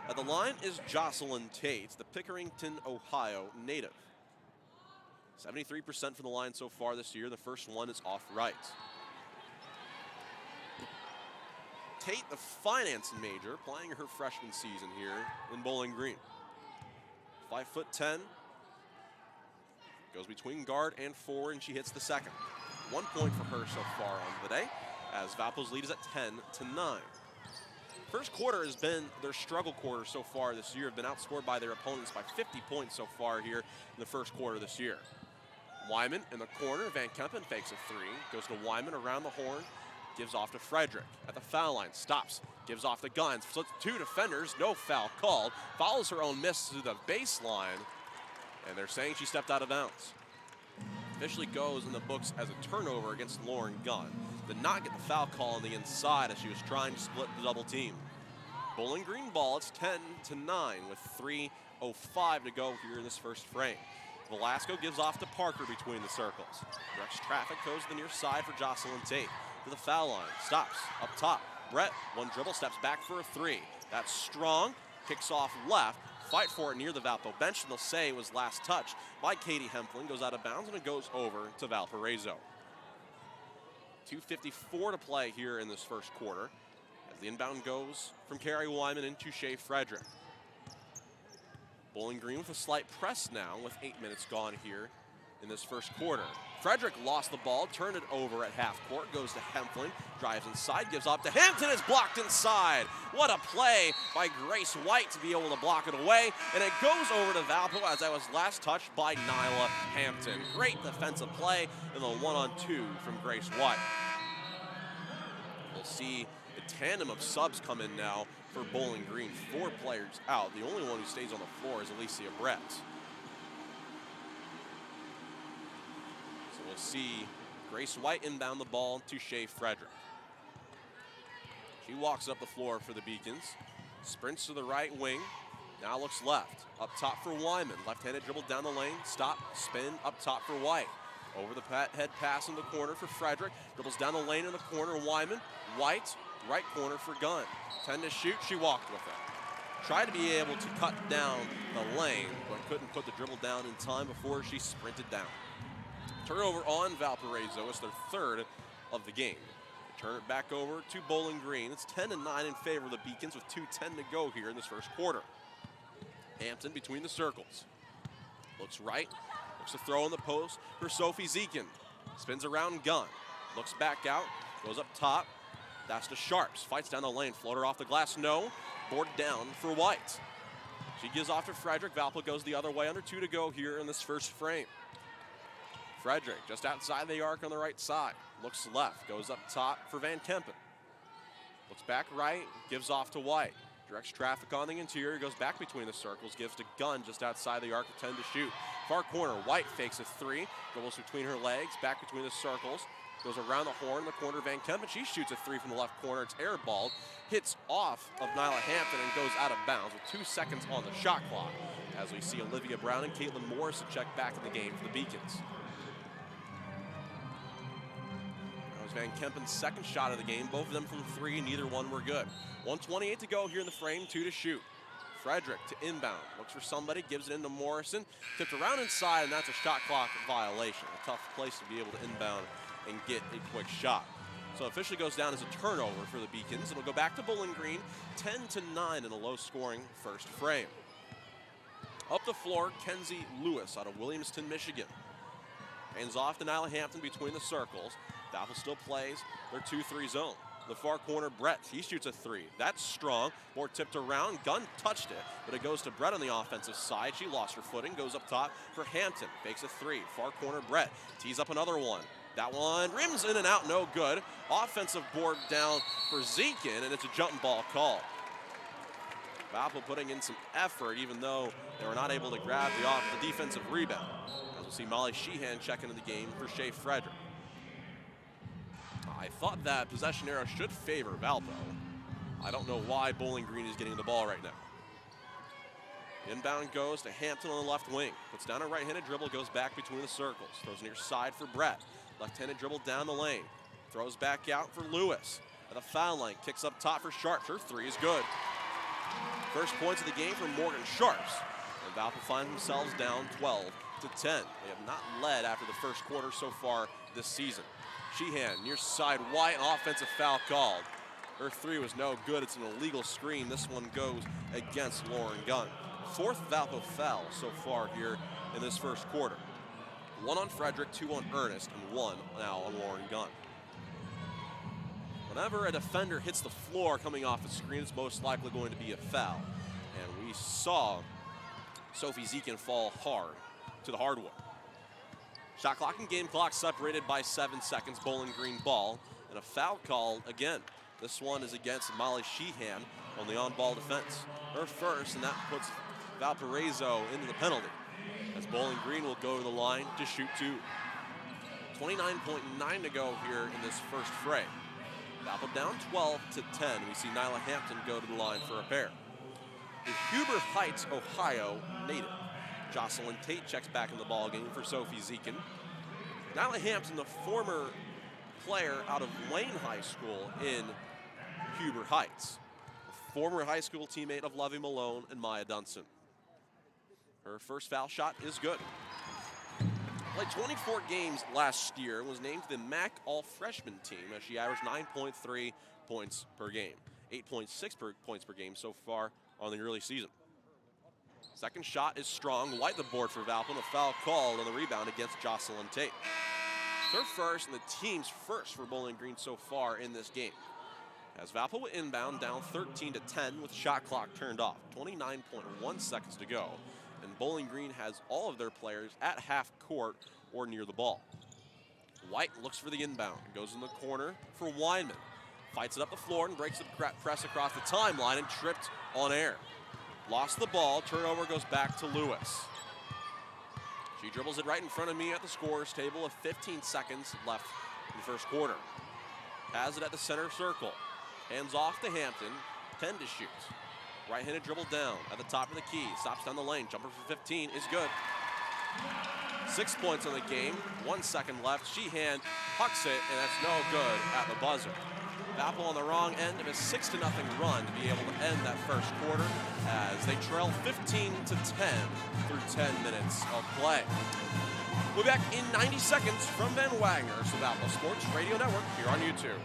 At the line is Jocelyn Tate, the Pickerington, Ohio native. 73% from the line so far this year. The first one is off right. Tate, the finance major, playing her freshman season here in Bowling Green. 5'10", goes between guard and forward, and she hits the second. 1 point for her so far on the day, as Valpo's lead is at 10-9. First quarter has been their struggle quarter so far this year. Have been outscored by their opponents by 50 points so far here in the first quarter this year. Wyman in the corner, Van Kempen fakes a 3, goes to Wyman around the horn, gives off to Frederick at the foul line, stops, gives off the Guns, flips 2 defenders, no foul called, follows her own miss to the baseline, and they're saying she stepped out of bounds. Officially goes in the books as a turnover against Lauren Gunn. Did not get the foul call on the inside as she was trying to split the double team. Bowling Green ball, it's 10-9 with 3:05 to go here in this first frame. Velasco gives off to Parker between the circles. Directs traffic, goes to the near side for Jocelyn Tate. To the foul line, stops, up top. Brett, one dribble, steps back for a 3. That's strong, kicks off left. Fight for it near the Valpo bench, and they'll say it was last touched by Katie Hempfling. Goes out of bounds, and it goes over to Valparaiso. 2:54 to play here in this first quarter, as the inbound goes from Carrie Wyman into Shea Frederick. Bowling Green with a slight press now, with 8 minutes gone here in this first quarter. Frederick lost the ball, turned it over at half court, goes to Hempfling, drives inside, gives up to Hampton, is blocked inside. What a play by Grace White to be able to block it away, and it goes over to Valpo as that was last touched by Nyla Hampton. Great defensive play in the 1-on-2 from Grace White. We'll see A tandem of subs come in now for Bowling Green. 4 players out. The only one who stays on the floor is Alicia Brett. So we'll see Grace White inbound the ball to Shea Frederick. She walks up the floor for the Beacons. Sprints to the right wing. Now looks left. Up top for Wyman. Left-handed dribble down the lane. Stop. Spin up top for White. Over the head pass in the corner for Frederick. Dribbles down the lane in the corner. Wyman. White. Right corner for Gunn. 10 to shoot. She walked with it. Tried to be able to cut down the lane, but couldn't put the dribble down in time before she sprinted down. Turnover on Valparaiso. It's their 3rd of the game. Turn it back over to Bowling Green. It's 10-9 in favor of the Beacons with 2:10 to go here in this first quarter. Hampton between the circles. Looks right. Looks to throw in the post for Sophie Zekin. Spins around Gunn. Looks back out. Goes up top. That's to Sharps. Fights down the lane. Floater off the glass. No. Board down for White. She gives off to Frederick. Valpo goes the other way. Under 2 to go here in this first frame. Frederick just outside the arc on the right side. Looks left. Goes up top for Van Kempen. Looks back right. Gives off to White. Directs traffic on the interior. Goes back between the circles. Gives to Gunn just outside the arc with 10 to shoot. Far corner. White fakes a 3. Dribbles between her legs. Back between the circles. Goes around the horn in the corner. Van Kempen. She shoots a 3 from the left corner. It's airballed. Hits off of Nyla Hampton and goes out of bounds with 2 seconds on the shot clock. As we see Olivia Brown and Caitlin Morrison check back in the game for the Beacons. Van Kempen's second shot of the game, both of them from 3, neither one were good. 1:28 to go here in the frame, 2 to shoot. Frederick to inbound, looks for somebody, gives it into Morrison, tipped around inside, and that's a shot clock violation. A tough place to be able to inbound and get a quick shot. So officially goes down as a turnover for the Beacons. It'll go back to Bowling Green, 10-9 in a low-scoring first frame. Up the floor, Kenzie Lewis out of Williamston, Michigan. Hands off to Nyla Hampton between the circles. Valpo still plays their 2-3 zone. The far corner, Brett, he shoots a 3. That's strong. More tipped around. Gunn touched it, but it goes to Brett on the offensive side. She lost her footing. Goes up top for Hampton. Fakes a 3. Far corner, Brett. Tees up another one. That one rims in and out, no good. Offensive board down for Zekin, and it's a jump ball call. Valpo putting in some effort, even though they were not able to grab the defensive rebound. As we'll see Molly Sheehan check into the game for Shea Frederick. I thought that possession arrow should favor Valpo. I don't know why Bowling Green is getting the ball right now. Inbound goes to Hampton on the left wing. Puts down a right-handed dribble, goes back between the circles. Throws near side for Brett. Left-handed dribble down the lane. Throws back out for Lewis. At the foul line, kicks up top for Sharps. Her 3 is good. First points of the game for Morgan Sharps. And Valpo find themselves down 12-10. They have not led after the first quarter so far this season. Sheehan near side, White, an offensive foul called. Her 3 was no good. It's an illegal screen. This one goes against Lauren Gunn. 4th Valpo foul so far here in this first quarter. 1 on Frederick, 2 on Ernest, and 1 now on Lauren Gunn. Whenever a defender hits the floor coming off the screen, it's most likely going to be a foul. And we saw Sophie Zekin fall hard to the hardwood. Shot clock and game clock separated by 7 seconds. Bowling Green ball, and a foul call again. This one is against Molly Sheehan on the on-ball defense. Her first, and that puts Valparaiso into the penalty, as Bowling Green will go to the line to shoot 2. 29.9 to go here in this first frame. Valpo down 12-10. We see Nyla Hampton go to the line for a pair. The Huber Heights, Ohio native Jocelyn Tate checks back in the ball game for Sophie Zekin. Nyla Hampton, the former player out of Wayne High School in Huber Heights, a former high school teammate of Lovie Malone and Maya Dunson. Her first foul shot is good. Played 24 games last year and was named to the MAC All-Freshman team as she averaged 9.3 points per game. 8.6 points per game so far on the early season. Second shot is strong. White the board for Valpo, and a foul called on the rebound against Jocelyn Tate. It's her first and the team's first for Bowling Green so far in this game. As Valpo will inbound down 13-10 with shot clock turned off. 29.1 seconds to go. And Bowling Green has all of their players at half court or near the ball. White looks for the inbound. Goes in the corner for Weinman. Fights it up the floor and breaks the press across the timeline and tripped on air. Lost the ball. Turnover goes back to Lewis. She dribbles it right in front of me at the scorer's table with 15 seconds left in the first quarter. Has it at the center circle. Hands off to Hampton. 10 to shoot. Right-handed dribble down at the top of the key. Stops down the lane. Jumper for 15 is good. 6 points on the game. 1 second left. Sheehan hucks it, and that's no good at the buzzer. Valpo on the wrong end of a 6-0 run to be able to end that first quarter as they trail 15-10 through 10 minutes of play. We'll be back in 90 seconds from Ben Wagner's the Valpo Sports Radio Network here on YouTube.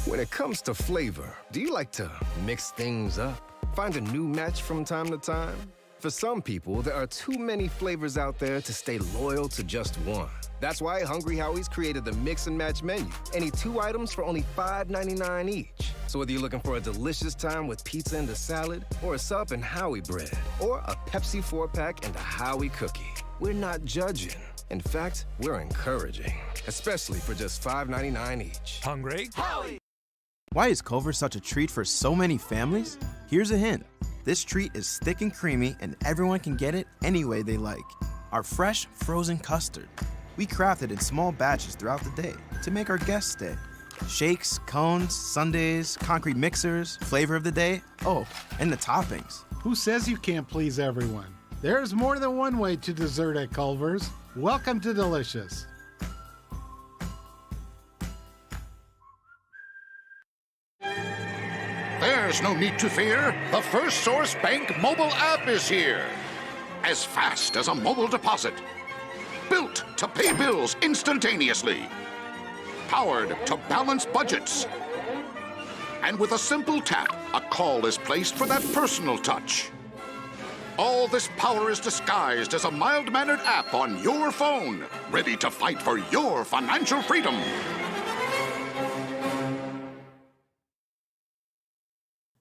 When it comes to flavor, do you like to mix things up? Find a new match from time to time? For some people, there are too many flavors out there to stay loyal to just one. That's why Hungry Howie's created the Mix and Match menu. Any 2 items for only $5.99 each. So whether you're looking for a delicious time with pizza and a salad, or a sub and Howie bread, or a Pepsi 4-pack and a Howie cookie, we're not judging. In fact, we're encouraging, especially for just $5.99 each. Hungry? Howie! Why is Culver's such a treat for so many families? Here's a hint. This treat is thick and creamy, and everyone can get it any way they like. Our fresh, frozen custard. We craft it in small batches throughout the day to make our guests stay. Shakes, cones, sundaes, concrete mixers, flavor of the day, oh, and the toppings. Who says you can't please everyone? There's more than one way to dessert at Culver's. Welcome to Delicious. There's no need to fear. The First Source Bank mobile app is here. As fast as a mobile deposit. Built to pay bills instantaneously. Powered to balance budgets. And with a simple tap, a call is placed for that personal touch. All this power is disguised as a mild-mannered app on your phone, ready to fight for your financial freedom.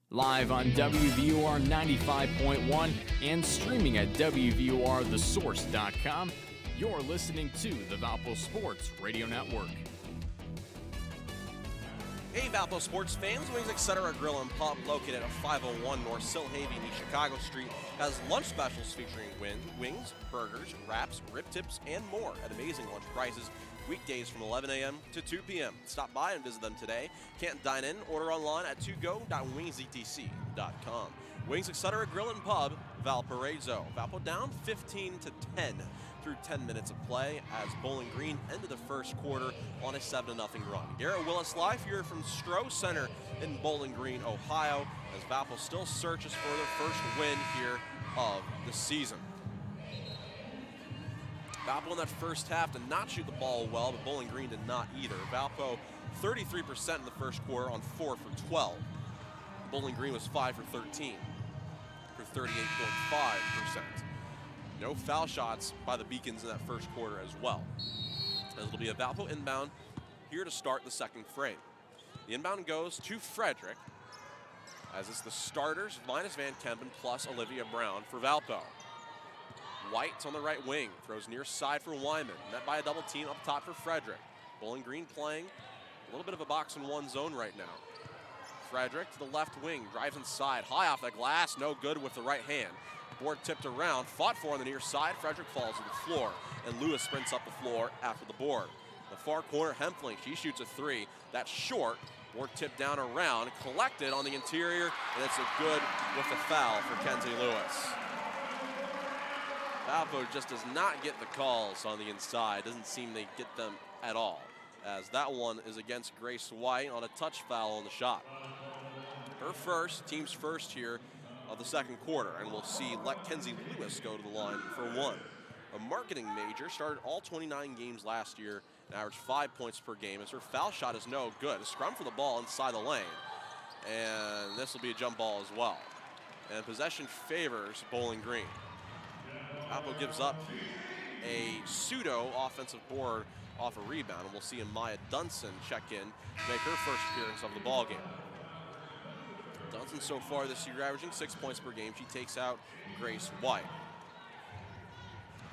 Live on WVUR 95.1 and streaming at WVURTheSource.com, you're listening to the Valpo Sports Radio Network. Hey, Valpo sports fans, Wings Etc. Grill and Pub, located at 501 North Silhaven, East Chicago Street, has lunch specials featuring wings, burgers, wraps, rib tips, and more at amazing lunch prices. Weekdays from 11 a.m. to 2 p.m. Stop by and visit them today. Can't dine in? Order online at togo.wingsetc.com. Wings Etc. Grill and Pub, Valparaiso. Valpo down 15-10 through 10 minutes of play as Bowling Green ended the first quarter on a 7-0 run. Garrett Willis live here from Stroh Center in Bowling Green, Ohio, as Valpo still searches for their first win here of the season. Valpo in that first half did not shoot the ball well, but Bowling Green did not either. Valpo 33% in the first quarter on 4 for 12. Bowling Green was 5 for 13 for 38.5%. No foul shots by the Beacons in that first quarter as well. As it'll be a Valpo inbound here to start the second frame. The inbound goes to Frederick, as it's the starters minus Van Kempen plus Olivia Brown for Valpo. White's on the right wing, throws near side for Wyman, met by a double team up top for Frederick. Bowling Green playing a little bit of a box and one zone right now. Frederick to the left wing, drives inside, high off the glass, no good with the right hand. Board tipped around, fought for on the near side. Frederick falls to the floor, and Lewis sprints up the floor after the board. The far corner, Hempling, she shoots a 3. That's short. Board tipped down around, collected on the interior, and it's a good with the foul for Kenzie Lewis. Valpo just does not get the calls on the inside. Doesn't seem they get them at all, as that one is against Grace White on a touch foul on the shot. Her first, team's first here of the second quarter, and we'll see Kenzie Lewis go to the line for one. A marketing major, started all 29 games last year and averaged 5 points per game, as her foul shot is no good. A scrum for the ball inside the lane, and this will be a jump ball as well. And possession favors Bowling Green. Valpo gives up a pseudo offensive board off a rebound, and we'll see Maya Dunson check in to make her first appearance of the ball game. Dunson so far this year averaging 6 points per game. She takes out Grace White.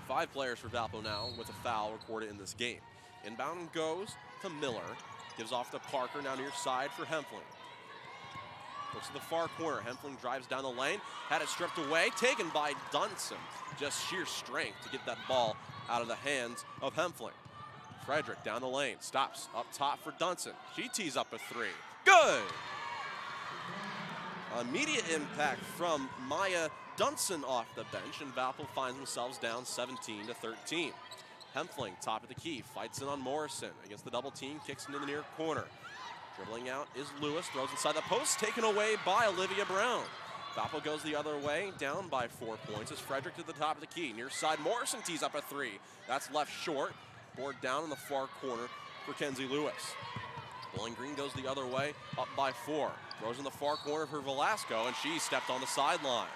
5 players for Valpo now with a foul recorded in this game. Inbound goes to Miller. Gives off to Parker, now near side for Hempling. Looks to the far corner. Hempfling drives down the lane. Had it stripped away. Taken by Dunson. Just sheer strength to get that ball out of the hands of Hempfling. Frederick down the lane. Stops up top for Dunson. She tees up a three. Good! Immediate impact from Maya Dunson off the bench, and Valpo finds themselves down 17-13. Hempfling, top of the key, fights in on Morrison against the double team, kicks into the near corner. Dribbling out is Lewis, throws inside the post, taken away by Olivia Brown. Valpo goes the other way, down by 4 points as Frederick to the top of the key. Near side, Morrison tees up a three. That's left short. Board down in the far corner for Kenzie Lewis. Bowling Green goes the other way, up by 4. Throws in the far corner for Velasco, and she stepped on the sideline.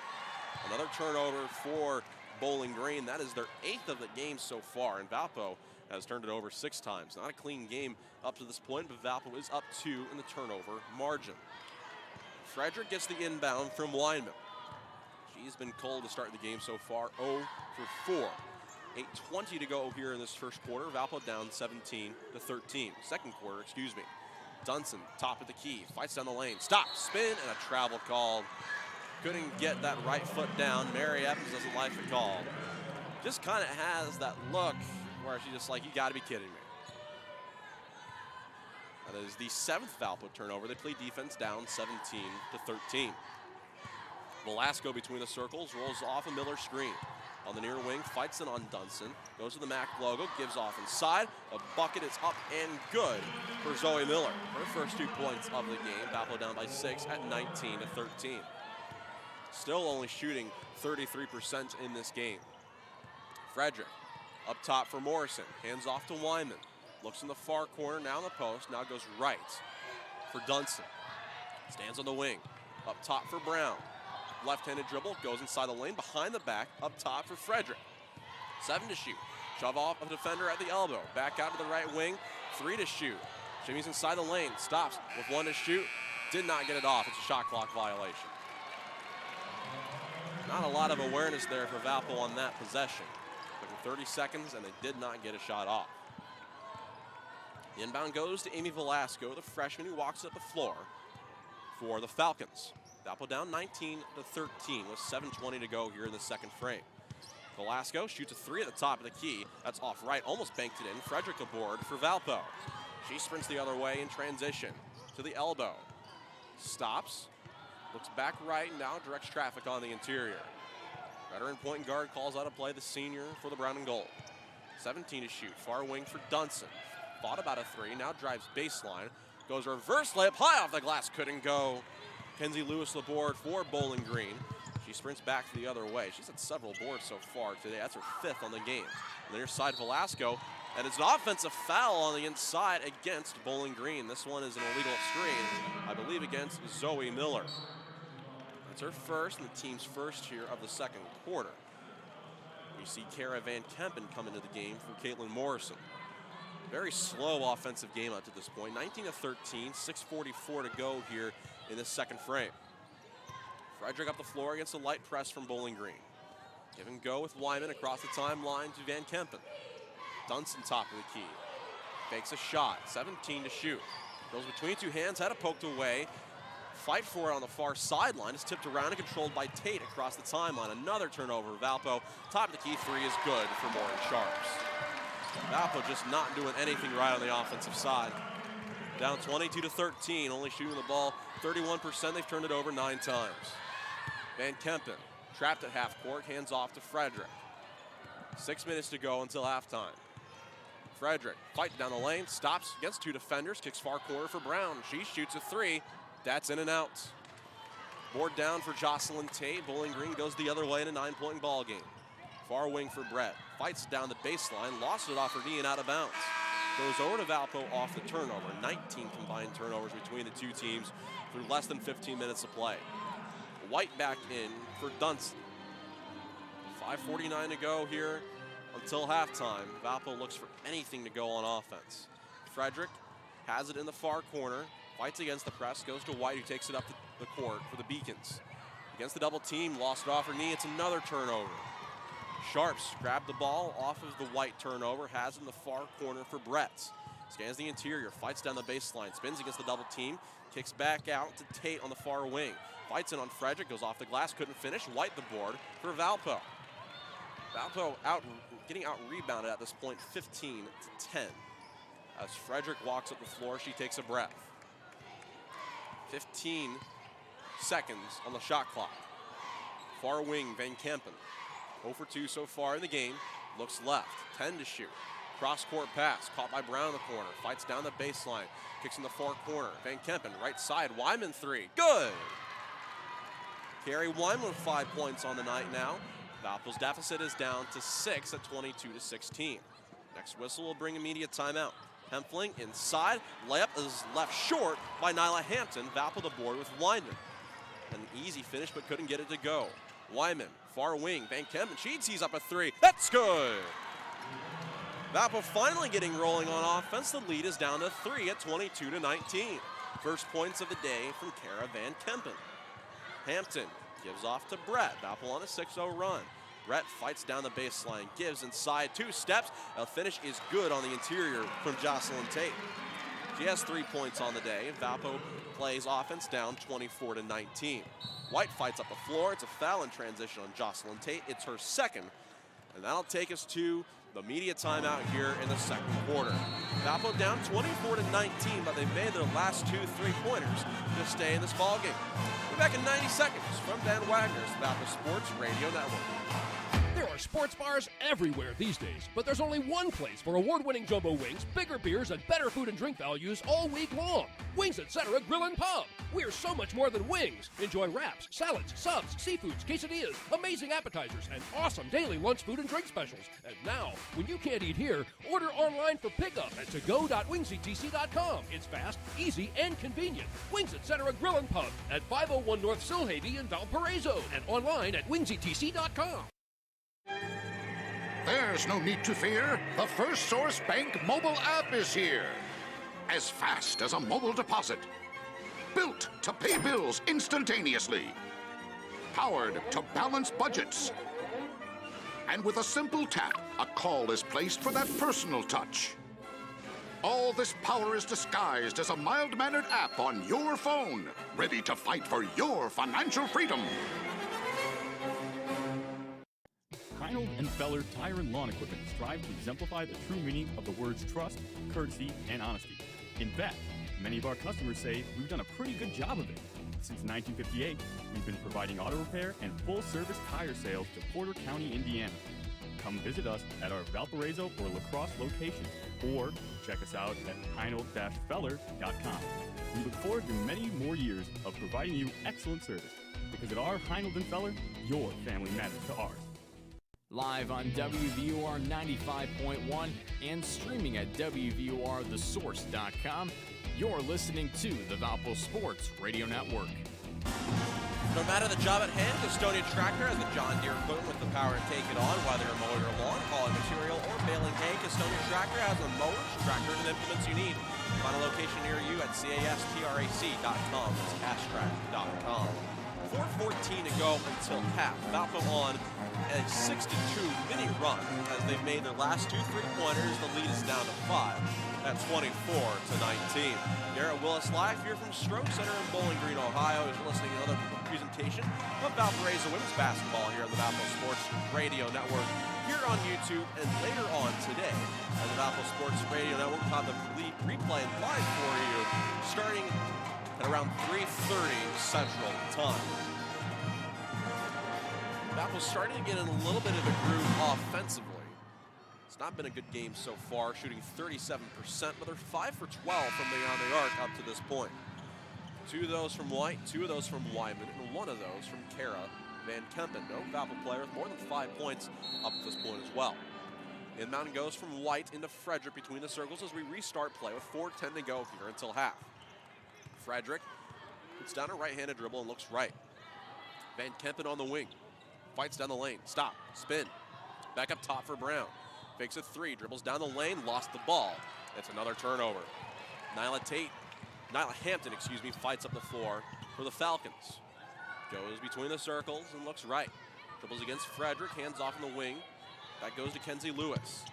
Another turnover for Bowling Green. That is their 8th of the game so far, and Valpo has turned it over 6 times. Not a clean game up to this point, but Valpo is up 2 in the turnover margin. Frederick gets the inbound from Weinman. She's been cold to start the game so far, 0 for 4. 8:20 to go here in this first quarter. Valpo down 17-13. Second quarter, excuse me. Dunson, top of the key, fights down the lane, stop, spin, and a travel called. Couldn't get that right foot down. Mary Evans doesn't like the call. Just kind of has that look where she's just like, you got to be kidding me. That is the 7th Valpo turnover. They play defense down 17-13. Velasco between the circles, rolls off a Miller screen. On the near wing, fights in on Dunson. Goes to the MAC logo, gives off inside. A bucket is up and good for Zoe Miller. Her first 2 points of the game. Valpo down by 6 at 19-13. Still only shooting 33% in this game. Frederick up top for Morrison. Hands off to Wyman. Looks in the far corner, now in the post. Now goes right for Dunson. Stands on the wing. Up top for Brown. Left-handed dribble, goes inside the lane, behind the back, up top for Frederick. 7 to shoot. Shove off a defender at the elbow. Back out to the right wing, 3 to shoot. Jimmy's inside the lane, stops with 1 to shoot. Did not get it off. It's a shot clock violation. Not a lot of awareness there for Valpo on that possession. Took 30 seconds, and they did not get a shot off. The inbound goes to Amy Velasco, the freshman who walks up the floor for the Falcons. Valpo down 19-13 with 7:20 to go here in the second frame. Velasco shoots a 3 at the top of the key. That's off right, almost banked it in. Frederick aboard for Valpo. She sprints the other way in transition to the elbow. Stops, looks back right, and now directs traffic on the interior. Veteran point guard calls out a play, the senior for the brown and gold. 17 to shoot, far wing for Dunson. Thought about a 3, now drives baseline. Goes reverse layup, high off the glass, couldn't go. Kenzie Lewis the board for Bowling Green. She sprints back the other way. She's had several boards so far today. That's her 5th on the game. On the near side, Velasco. And it's an offensive foul on the inside against Bowling Green. This one is an illegal screen, I believe, against Zoe Miller. That's her first and the team's first here of the second quarter. We see Kara Van Kempen come into the game for Caitlin Morrison. Very slow offensive game up to this point. 19-13, 6:44 to go here in this second frame. Frederick up the floor against a light press from Bowling Green. Give and go with Wyman across the timeline to Van Kempen. Dunson top of the key. Fakes a shot, 17 to shoot. Goes between 2 hands, had it poked away. Fight for it on the far sideline. It's tipped around and controlled by Tate across the timeline. Another turnover. Valpo, top of the key 3 is good for Maureen Sharps. Valpo just not doing anything right on the offensive side. Down 22-13, only shooting the ball 31%. They've turned it over 9 times. Van Kempen trapped at half court, hands off to Frederick. 6 minutes to go until halftime. Frederick fights down the lane, stops against 2 defenders, kicks far corner for Brown. She shoots a 3. That's in and out. Board down for Jocelyn Tate. Bowling Green goes the other way in a 9-point ball game. Far wing for Brett. Fights down the baseline, lost it off her knee and out of bounds. Goes over to Valpo off the turnover. 19 combined turnovers between the 2 teams through less than 15 minutes of play. White back in for Dunson. 5:49 to go here until halftime. Valpo looks for anything to go on offense. Frederick has it in the far corner. Fights against the press, goes to White, who takes it up the court for the Beacons. Against the double team, lost it off her knee. It's another turnover. Sharps grabbed the ball off of the White turnover, has it in the far corner for Brett. Scans the interior, fights down the baseline, spins against the double team, kicks back out to Tate on the far wing. Fights in on Frederick, goes off the glass, couldn't finish. White the board for Valpo. Valpo getting out rebounded at this point, 15-10. As Frederick walks up the floor, she takes a breath. 15 seconds on the shot clock. Far wing, Van Kempen. 0 for 2 so far in the game. Looks left, 10 to shoot. Cross-court pass, caught by Brown in the corner. Fights down the baseline, kicks in the far corner. Van Kempen, right side, Wyman 3, good! Carrie Wyman with 5 points on the night now. Valpo's deficit is down to 6 at 22-16. Next whistle will bring immediate timeout. Hempfling inside, layup is left short by Nyla Hampton. Valpo the board with Wyman. An easy finish, but couldn't get it to go. Wyman, far wing, Van Kempen, she tees up a 3, that's good! Valpo finally getting rolling on offense. The lead is down to 3 at 22-19. First points of the day from Kara Van Kempen. Hampton gives off to Brett. Valpo on a 6-0 run. Brett fights down the baseline, gives inside, 2 steps. A finish is good on the interior from Jocelyn Tate. She has 3 points on the day. Valpo plays offense down 24-19. White fights up the floor. It's a foul in transition on Jocelyn Tate. It's her second. And that'll take us to the media timeout here in the second quarter. Valpo down 24-19, but they've made their last 2 3-pointers to stay in this ballgame. We're back in 90 seconds from Dan Wagner's Valpo Sports Radio Network. There are sports bars everywhere these days, but there's only one place for award-winning jumbo wings, bigger beers, and better food and drink values all week long. Wings Etc. Grill and Pub. We're so much more than wings. Enjoy wraps, salads, subs, seafoods, quesadillas, amazing appetizers, and awesome daily lunch food and drink specials. And now, when you can't eat here, order online for pickup at togo.wingsetc.com. It's fast, easy, and convenient. Wings Etc. Grill and Pub at 501 North Silhavy in Valparaiso and online at wingsetc.com. There's no need to fear. The First Source Bank mobile app is here. As fast as a mobile deposit. Built to pay bills instantaneously. Powered to balance budgets. And with a simple tap, a call is placed for that personal touch. All this power is disguised as a mild-mannered app on your phone, ready to fight for your financial freedom. Reynolds and Feller Tire and Lawn Equipment strive to exemplify the true meaning of the words trust, courtesy, and honesty. In fact, many of our customers say we've done a pretty good job of it. Since 1958, we've been providing auto repair and full-service tire sales to Porter County, Indiana. Come visit us at our Valparaiso or La Crosse locations, or check us out at heinold-feller.com. We look forward to many more years of providing you excellent service, because at our Heinold and Feller, your family matters to ours. Live on WVOR 95.1 and streaming at WVORthesource.com, you're listening to the Valpo Sports Radio Network. No matter the job at hand, Gastonia Tractor has the John Deere equipment with the power to take it on, whether you're mowing your lawn, hauling material, or baling hay. Gastonia Tractor has the mowers, tractors, and implements you need. Find a location near you at castrac.com. That's castrac.com. 4:14 to go until half. Valpo on a 6-2 mini run as they've made their last 2 3-pointers. The lead is down to 5 at 24-19. Garrett Willis live here from Stroke Center in Bowling Green, Ohio. Is listening to another presentation of Valparaiso women's basketball here on the Valpo Sports Radio Network here on YouTube, and later on today on the Valpo Sports Radio Network. We'll have the replay live for you starting at around 3:30 Central Time. Valpo's starting to get in a little bit of a groove offensively. It's not been a good game so far, shooting 37%, but they're 5 for 12 from beyond the arc up to this point. 2 of those from White, 2 of those from Wyman, and 1 of those from Kara Van Kempen. No Valpo player with more than 5 points up to this point as well. Inbound goes from White into Frederick between the circles as we restart play with 4:10 to go here until half. Frederick puts down a right-handed dribble and looks right. Van Kempen on the wing. Fights down the lane. Stop. Spin. Back up top for Brown. Fakes a 3. Dribbles down the lane. Lost the ball. It's another turnover. Nyla Hampton, fights up the floor for the Falcons. Goes between the circles and looks right. Dribbles against Frederick. Hands off in the wing. That goes to Kenzie Lewis.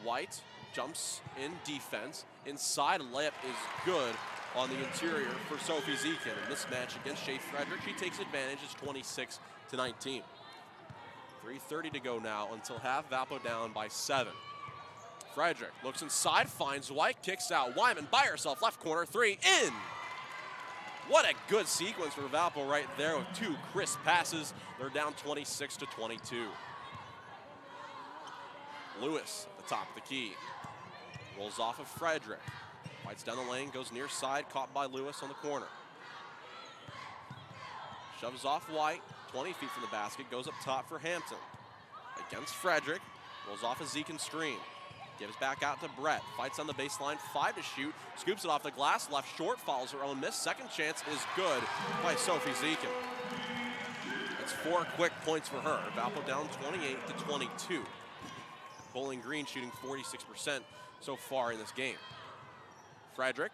White jumps in defense. Inside, layup is good on the interior for Sophie Zekin. In this match against Shea Frederick, she takes advantage. It's 26-19. 3:30 to go now until half. Valpo down by 7. Frederick looks inside, finds White, kicks out. Wyman by herself, left corner, 3, in! What a good sequence for Valpo right there with 2 crisp passes. They're down 26-22. Lewis at the top of the key. Rolls off of Frederick. Fights down the lane, goes near side, caught by Lewis on the corner. Shoves off White, 20 feet from the basket, goes up top for Hampton. Against Frederick, rolls off a Zekin screen. Gives back out to Brett, fights on the baseline, 5 to shoot, scoops it off the glass, left short, follows her own miss. Second chance is good by Sophie Zekin. It's 4 quick points for her. Valpo down 28-22. Bowling Green shooting 46% so far in this game. Frederick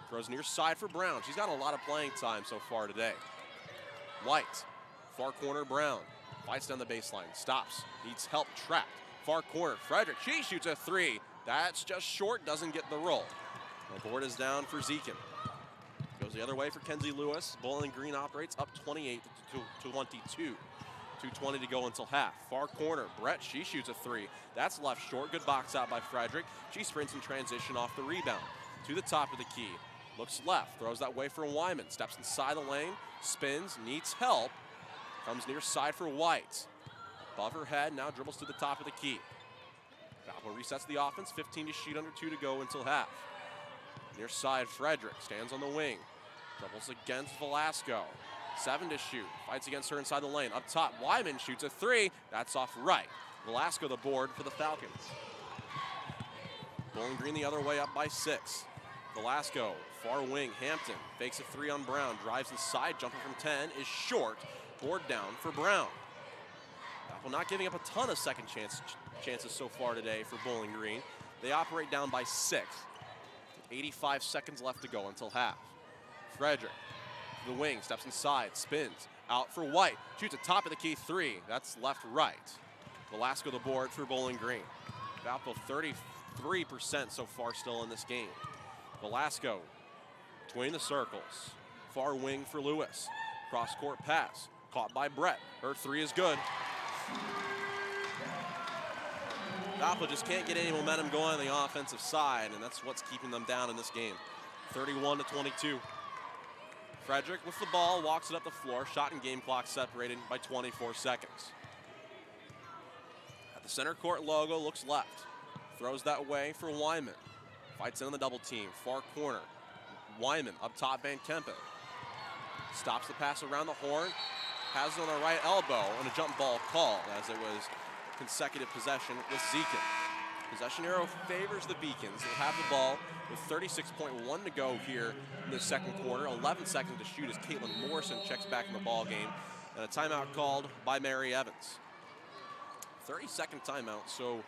throws near side for Brown. She's got a lot of playing time so far today. White, far corner Brown, fights down the baseline, stops, needs help, trapped. Far corner, Frederick, she shoots a 3. That's just short, doesn't get the roll. The board is down for Zekin. Goes the other way for Kenzie Lewis. Bowling Green operates up 28-22. 2:20 to go until half. Far corner, Brett, she shoots a 3. That's left short, good box out by Frederick. She sprints in transition off the rebound. To the top of the key, looks left, throws that way for Wyman. Steps inside the lane, spins, needs help. Comes near side for White. Above her head, now dribbles to the top of the key. Valpo resets the offense, 15 to shoot, under 2 to go until half. Near side, Frederick stands on the wing. Dribbles against Velasco. 7 to shoot, fights against her inside the lane. Up top, Wyman shoots a 3. That's off right. Velasco the board for the Falcons. Bowling Green the other way up by 6. Velasco, far wing, Hampton, fakes a 3 on Brown, drives inside, jumper from 10, is short. Board down for Brown. Valpo not giving up a ton of second chances so far today for Bowling Green. They operate down by 6. 85 seconds left to go until half. Frederick, the wing, steps inside, spins, out for White, shoots a top of the key 3. That's left-right. Velasco the board for Bowling Green. Valpo 33% so far still in this game. Velasco between the circles. Far wing for Lewis. Cross-court pass, caught by Brett. Her 3 is good. Valpo just can't get any momentum going on the offensive side, and that's what's keeping them down in this game. 31-22. Frederick with the ball, walks it up the floor. Shot and game clock separated by 24 seconds. At the center court logo, looks left. Throws that way for Wyman. Fights in on the double team, far corner. Wyman up top, Van Kempen. Stops the pass around the horn. Has it on the right elbow, and a jump ball called as it was consecutive possession with Zekin. Possession arrow favors the Beacons. They'll have the ball with 36.1 to go here in the second quarter. 11 seconds to shoot as Caitlin Morrison checks back in the ball game. And a timeout called by Mary Evans. 30-second timeout, so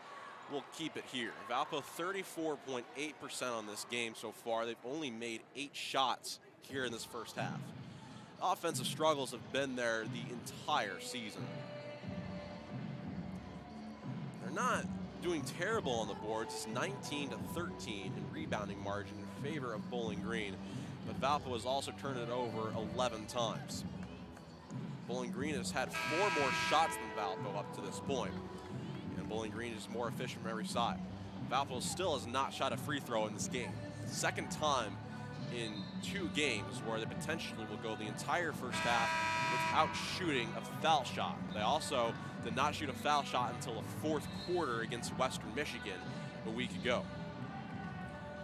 we'll keep it here. Valpo 34.8% on this game so far. They've only made 8 shots here in this first half. Offensive struggles have been there the entire season. They're not doing terrible on the boards. It's 19-13 in rebounding margin in favor of Bowling Green, but Valpo has also turned it over 11 times. Bowling Green has had 4 more shots than Valpo up to this point, and Bowling Green is more efficient from every side. Valpo still has not shot a free throw in this game. Second time in 2 games where they potentially will go the entire first half without shooting a foul shot. They also did not shoot a foul shot until the fourth quarter against Western Michigan a week ago.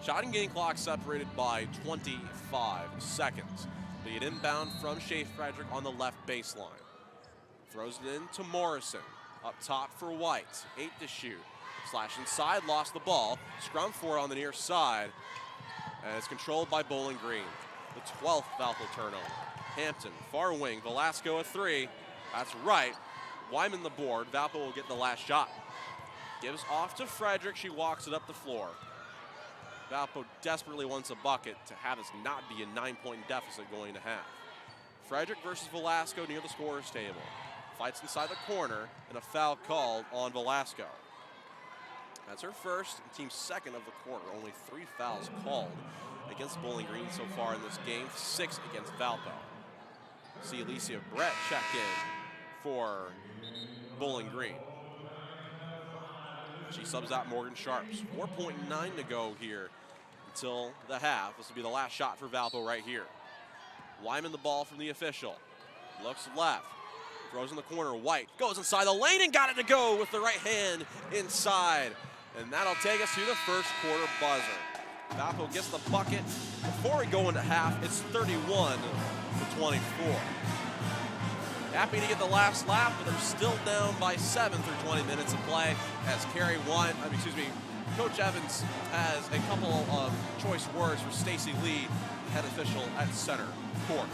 Shot and game clock separated by 25 seconds. Lead inbound from Shea Frederick on the left baseline. Throws it in to Morrison. Up top for White. 8 to shoot. Slash inside, lost the ball. Scrum for it on the near side. And it's controlled by Bowling Green. The 12th Valpo turnover. Hampton, far wing, Velasco a 3. That's right. Wyman the board. Valpo will get the last shot. Gives off to Frederick. She walks it up the floor. Valpo desperately wants a bucket to have us not be a 9-point deficit going to half. Frederick versus Velasco near the scorer's table. Fights inside the corner, and a foul called on Velasco. That's her first and team second of the quarter. Only 3 fouls called against Bowling Green so far in this game, 6 against Valpo. See Alicia Brett check in for Bowling Green. She subs out Morgan Sharps. 4.9 to go here until the half. This will be the last shot for Valpo right here. Wyman the ball from the official. Looks left. Throws in the corner. White goes inside the lane and got it to go with the right hand inside. And that'll take us to the first quarter buzzer. Valpo gets the bucket. Before we go into half, it's 31-24. Happy to get the last lap, but they're still down by 7 through 20 minutes of play as Coach Evans has a couple of choice words for Stacy Lee, head official at center court.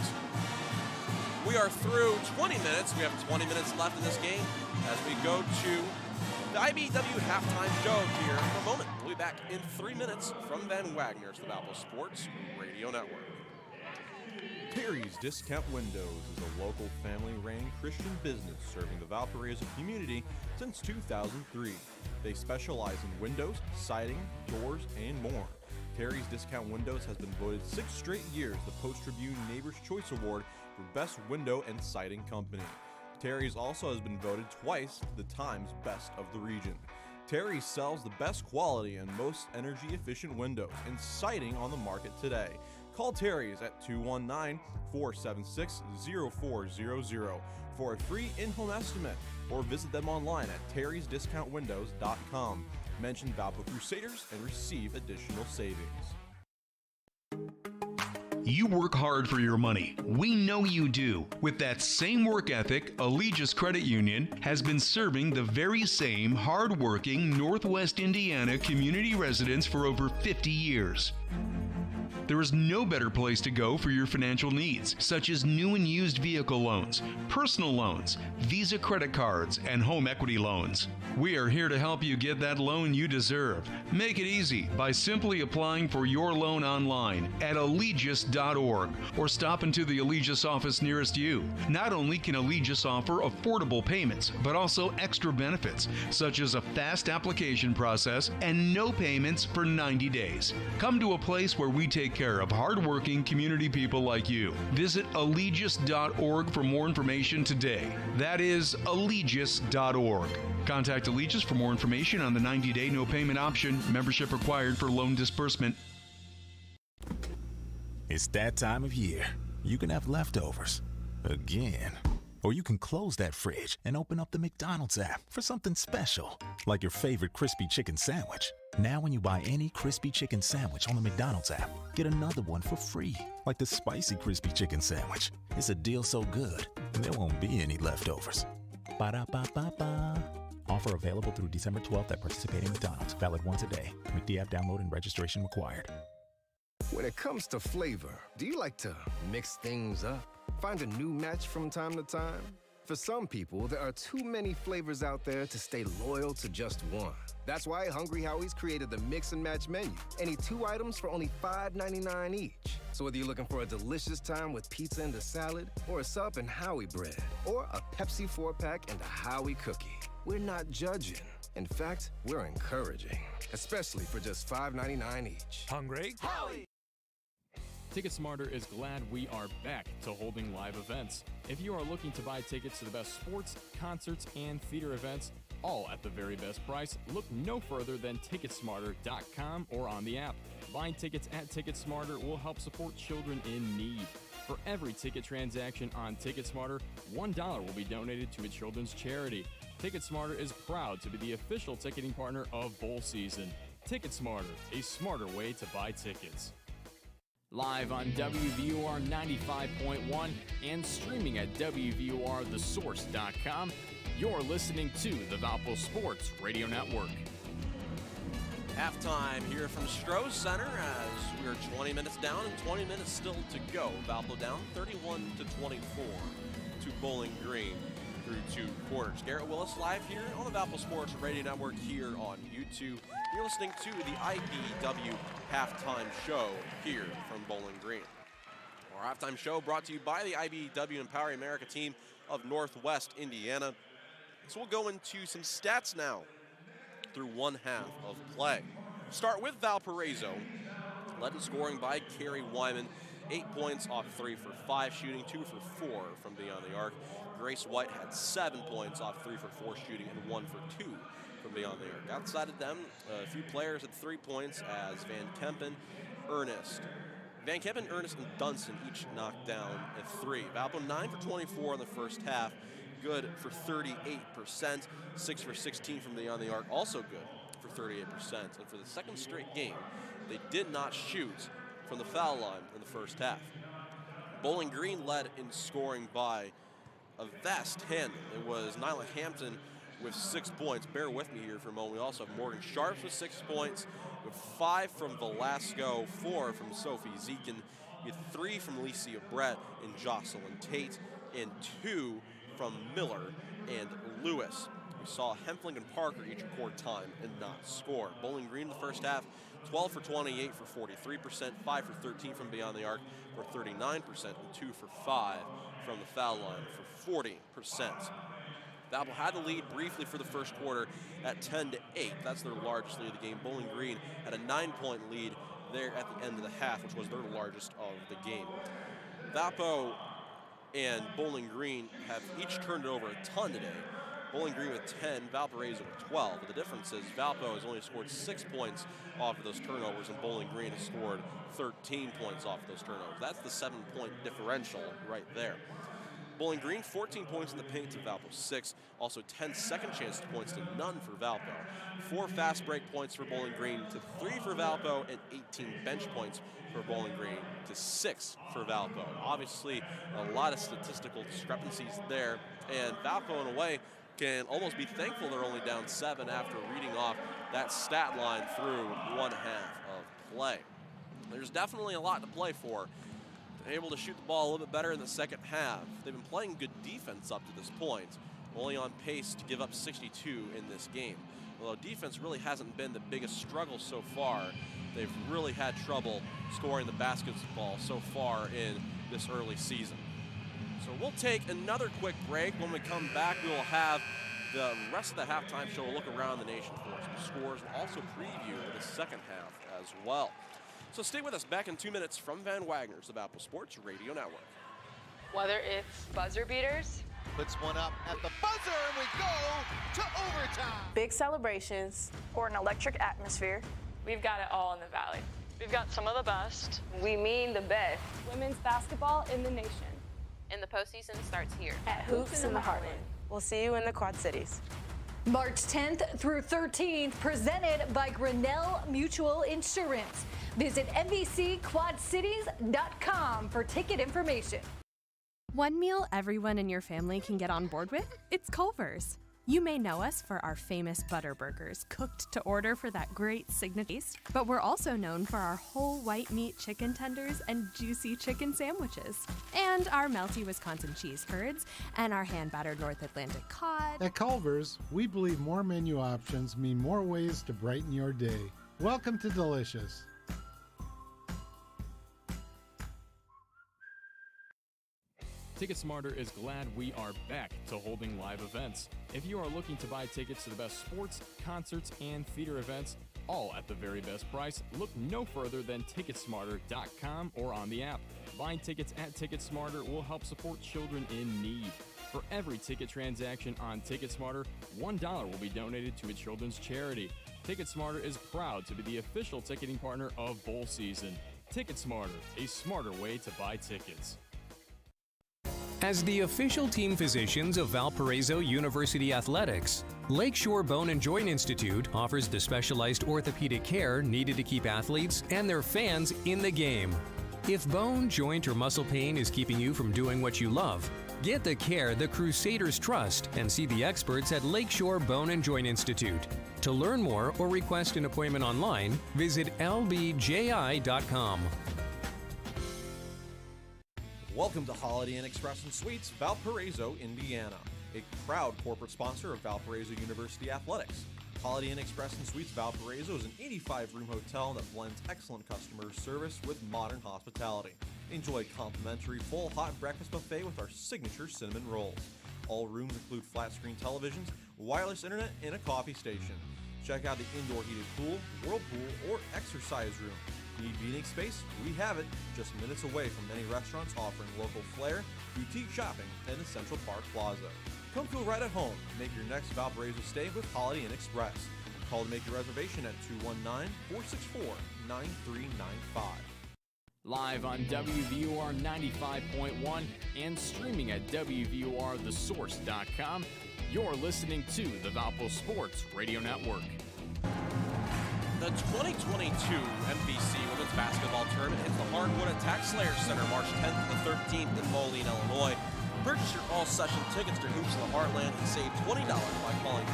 We are through 20 minutes. We have 20 minutes left in this game as we go to the IBEW halftime show here in a moment. We'll be back in 3 minutes from Van Wagner's the Valpo Sports Radio Network. Terry's Discount Windows is a local family-ran Christian business serving the Valparaiso community since 2003. They specialize in windows, siding, doors, and more. Terry's Discount Windows has been voted 6 straight years the Post-Tribune Neighbor's Choice Award for Best Window and Siding Company. Terry's also has been voted twice the Times Best of the Region. Terry's sells the best quality and most energy-efficient windows and siding on the market today. Call Terry's at 219-476-0400 for a free in-home estimate or visit them online at terrysdiscountwindows.com. Mention Valpo Crusaders and receive additional savings. You work hard for your money. We know you do. With that same work ethic, Allegis Credit Union has been serving the very same hard-working Northwest Indiana community residents for over 50 years. There is no better place to go for your financial needs, such as new and used vehicle loans, personal loans, Visa credit cards, and home equity loans. We are here to help you get that loan you deserve. Make it easy by simply applying for your loan online at allegis.org or stop into the Allegis office nearest you. Not only can Allegis offer affordable payments, but also extra benefits, such as a fast application process and no payments for 90 days. Come to a place where we take care of hardworking community people like you. Visit allegis.org for more information today. That is allegis.org. Contact Allegis for more information on the 90-day no payment option. Membership required for loan disbursement. It's that time of year. You can have leftovers. Again. Or you can close that fridge and open up the McDonald's app for something special, like your favorite crispy chicken sandwich. Now when you buy any crispy chicken sandwich on the McDonald's app, get another one for free, like the spicy crispy chicken sandwich. It's a deal so good, there won't be any leftovers. Ba-da-ba-ba-ba. Offer available through December 12th at participating McDonald's. Valid once a day. McD app download and registration required. When it comes to flavor, do you like to mix things up? Find a new match from time to time? For some people, there are too many flavors out there to stay loyal to just one. That's why Hungry Howie's created the Mix and Match menu. Any 2 items for only $5.99 each. So whether you're looking for a delicious time with pizza and a salad, or a sub and Howie bread, or a Pepsi 4-pack and a Howie cookie, we're not judging. In fact, we're encouraging, especially for just $5.99 each. Hungry? Howie! TicketSmarter is glad we are back to holding live events. If you are looking to buy tickets to the best sports, concerts, and theater events, all at the very best price, look no further than TicketSmarter.com or on the app. Buying tickets at TicketSmarter will help support children in need. For every ticket transaction on TicketSmarter, $1 will be donated to a children's charity. TicketSmarter is proud to be the official ticketing partner of bowl season. TicketSmarter, a smarter way to buy tickets. Live on WVUR 95.1 and streaming at WVURTheSource.com, you're listening to the Valpo Sports Radio Network. Halftime here from Stroh Center as we're 20 minutes down and 20 minutes still to go. Valpo down 31-24 to Bowling Green through 2 quarters. Garrett Willis live here on the Valpo Sports Radio Network here on YouTube. You're listening to the IBEW halftime show here from Bowling Green. Our halftime show brought to you by the IBEW Empowering America team of Northwest Indiana. So we'll go into some stats now through one half of play. Start with Valparaiso, led in scoring by Carrie Wyman. 8 points off 3 for 5 shooting, 2 for 4 from beyond the arc. Grace White had 7 points off 3 for 4 shooting and 1 for 2 from beyond the arc. Outside of them, a few players at 3 points as Van Kempen, Ernest, and Dunstan each knocked down at 3. Valpo 9 for 24 in the first half, good for 38%. 6 for 16 from beyond the arc, also good for 38%. And for the second straight game, they did not shoot from the foul line in the first half. Bowling Green led in scoring by a vast hand. It was Nyla Hampton with 6 points. Bear with me here for a moment. We also have Morgan Sharps with 6 points, with 5 from Velasco, 4 from Sophie Zekin, with 3 from Licia Brett and Jocelyn Tate, and 2 from Miller and Lewis. We saw Hempling and Parker each record time and not score. Bowling Green in the first half, 12 for 28 for 43%, 5 for 13 from beyond the arc for 39%, and 2 for 5 from the foul line for 40%. Valpo had the lead briefly for the first quarter at 10-8. That's their largest lead of the game. Bowling Green had a 9-point lead there at the end of the half, which was their largest of the game. Valpo and Bowling Green have each turned it over a ton today. Bowling Green with 10, Valparaiso with 12. But the difference is Valpo has only scored 6 points off of those turnovers, and Bowling Green has scored 13 points off of those turnovers. That's the 7-point differential right there. Bowling Green, 14 points in the paint to Valpo 6. Also 10 second chance points to none for Valpo. 4 fast break points for Bowling Green to 3 for Valpo, and 18 bench points for Bowling Green to 6 for Valpo. Obviously, a lot of statistical discrepancies there, and Valpo, in a way, can almost be thankful they're only down 7 after reading off that stat line through one half of play. There's definitely a lot to play for. They're able to shoot the ball a little bit better in the second half. They've been playing good defense up to this point, only on pace to give up 62 in this game. Although defense really hasn't been the biggest struggle so far, they've really had trouble scoring the basketball so far in this early season. So we'll take another quick break. When we come back, we will have the rest of the halftime show. We'll look around the nation for some scores and also preview the second half as well. So stay with us. Back in 2 minutes from Van Wagner's, the Valpo Sports Radio Network. Whether it's buzzer beaters, Puts one up at the buzzer, and we go to overtime. big celebrations, or an electric atmosphere, we've got it all in the Valley. We've got some of the best. We mean the best. Women's basketball in the nation. And the postseason starts here At Hoops in the Heartland. We'll see you in the Quad Cities. March 10th through 13th, presented by Grinnell Mutual Insurance. Visit MVCQuadCities.com for ticket information. One meal everyone in your family can get on board with? It's Culver's. You may know us for our famous butter burgers, cooked to order for that great signature taste, but we're also known for our whole white meat chicken tenders and juicy chicken sandwiches, and our melty Wisconsin cheese curds, and our hand-battered North Atlantic cod. At Culver's, we believe more menu options mean more ways to brighten your day. Welcome to Delicious. TicketSmarter is glad we are back to holding live events. If you are looking to buy tickets to the best sports, concerts, and theater events, all at the very best price, look no further than TicketSmarter.com or on the app. Buying tickets at TicketSmarter will help support children in need. For every ticket transaction on TicketSmarter, $1 will be donated to a children's charity. TicketSmarter is proud to be the official ticketing partner of bowl season. TicketSmarter, a smarter way to buy tickets. As the official team physicians of Valparaiso University Athletics, Lakeshore Bone and Joint Institute offers the specialized orthopedic care needed to keep athletes and their fans in the game. If bone, joint, or muscle pain is keeping you from doing what you love, get the care the Crusaders trust and see the experts at Lakeshore Bone and Joint Institute. To learn more or request an appointment online, visit lbji.com. Welcome to Holiday Inn Express and Suites, Valparaiso, Indiana, a proud corporate sponsor of Valparaiso University Athletics. Holiday Inn Express and Suites Valparaiso is an 85-room hotel that blends excellent customer service with modern hospitality. Enjoy a complimentary full hot breakfast buffet with our signature cinnamon rolls. All rooms include flat-screen televisions, wireless internet, and a coffee station. Check out the indoor heated pool, whirlpool, or exercise room. Need meeting space? We have it, just minutes away from many restaurants offering local flair, boutique shopping, and the Central Park Plaza. Come feel right at home. Make your next Valparaiso stay with Holiday Inn Express. Call to make your reservation at 219-464-9395. Live on WVOR 95.1 and streaming at WVORTheSource.com, you're listening to the Valpo Sports Radio Network. The 2022 MVC Women's Basketball Tournament hits the Hardwood at Tax Slayer Center March 10th to the 13th in Moline, Illinois. Purchase your all-session tickets to Hoops in the Heartland and save $20 by calling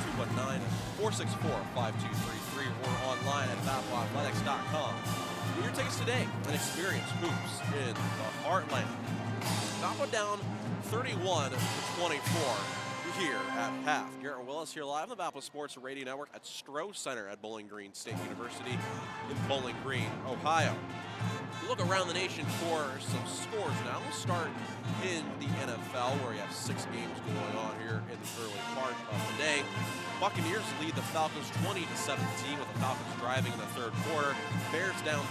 219-464-5233 or online at ValpoAthletics.com. Get your tickets today and experience Hoops in the Heartland. Valpo down 31-24. Here at half. Garrett Willis here live on the Valpo Sports Radio Network at Stroh Center at Bowling Green State University in Bowling Green, Ohio. We look around the nation for some scores now. We'll start in the NFL where we have 6 games going on here in the early part of the day. Buccaneers lead the Falcons 20-17 with the Falcons driving in the third quarter. Bears down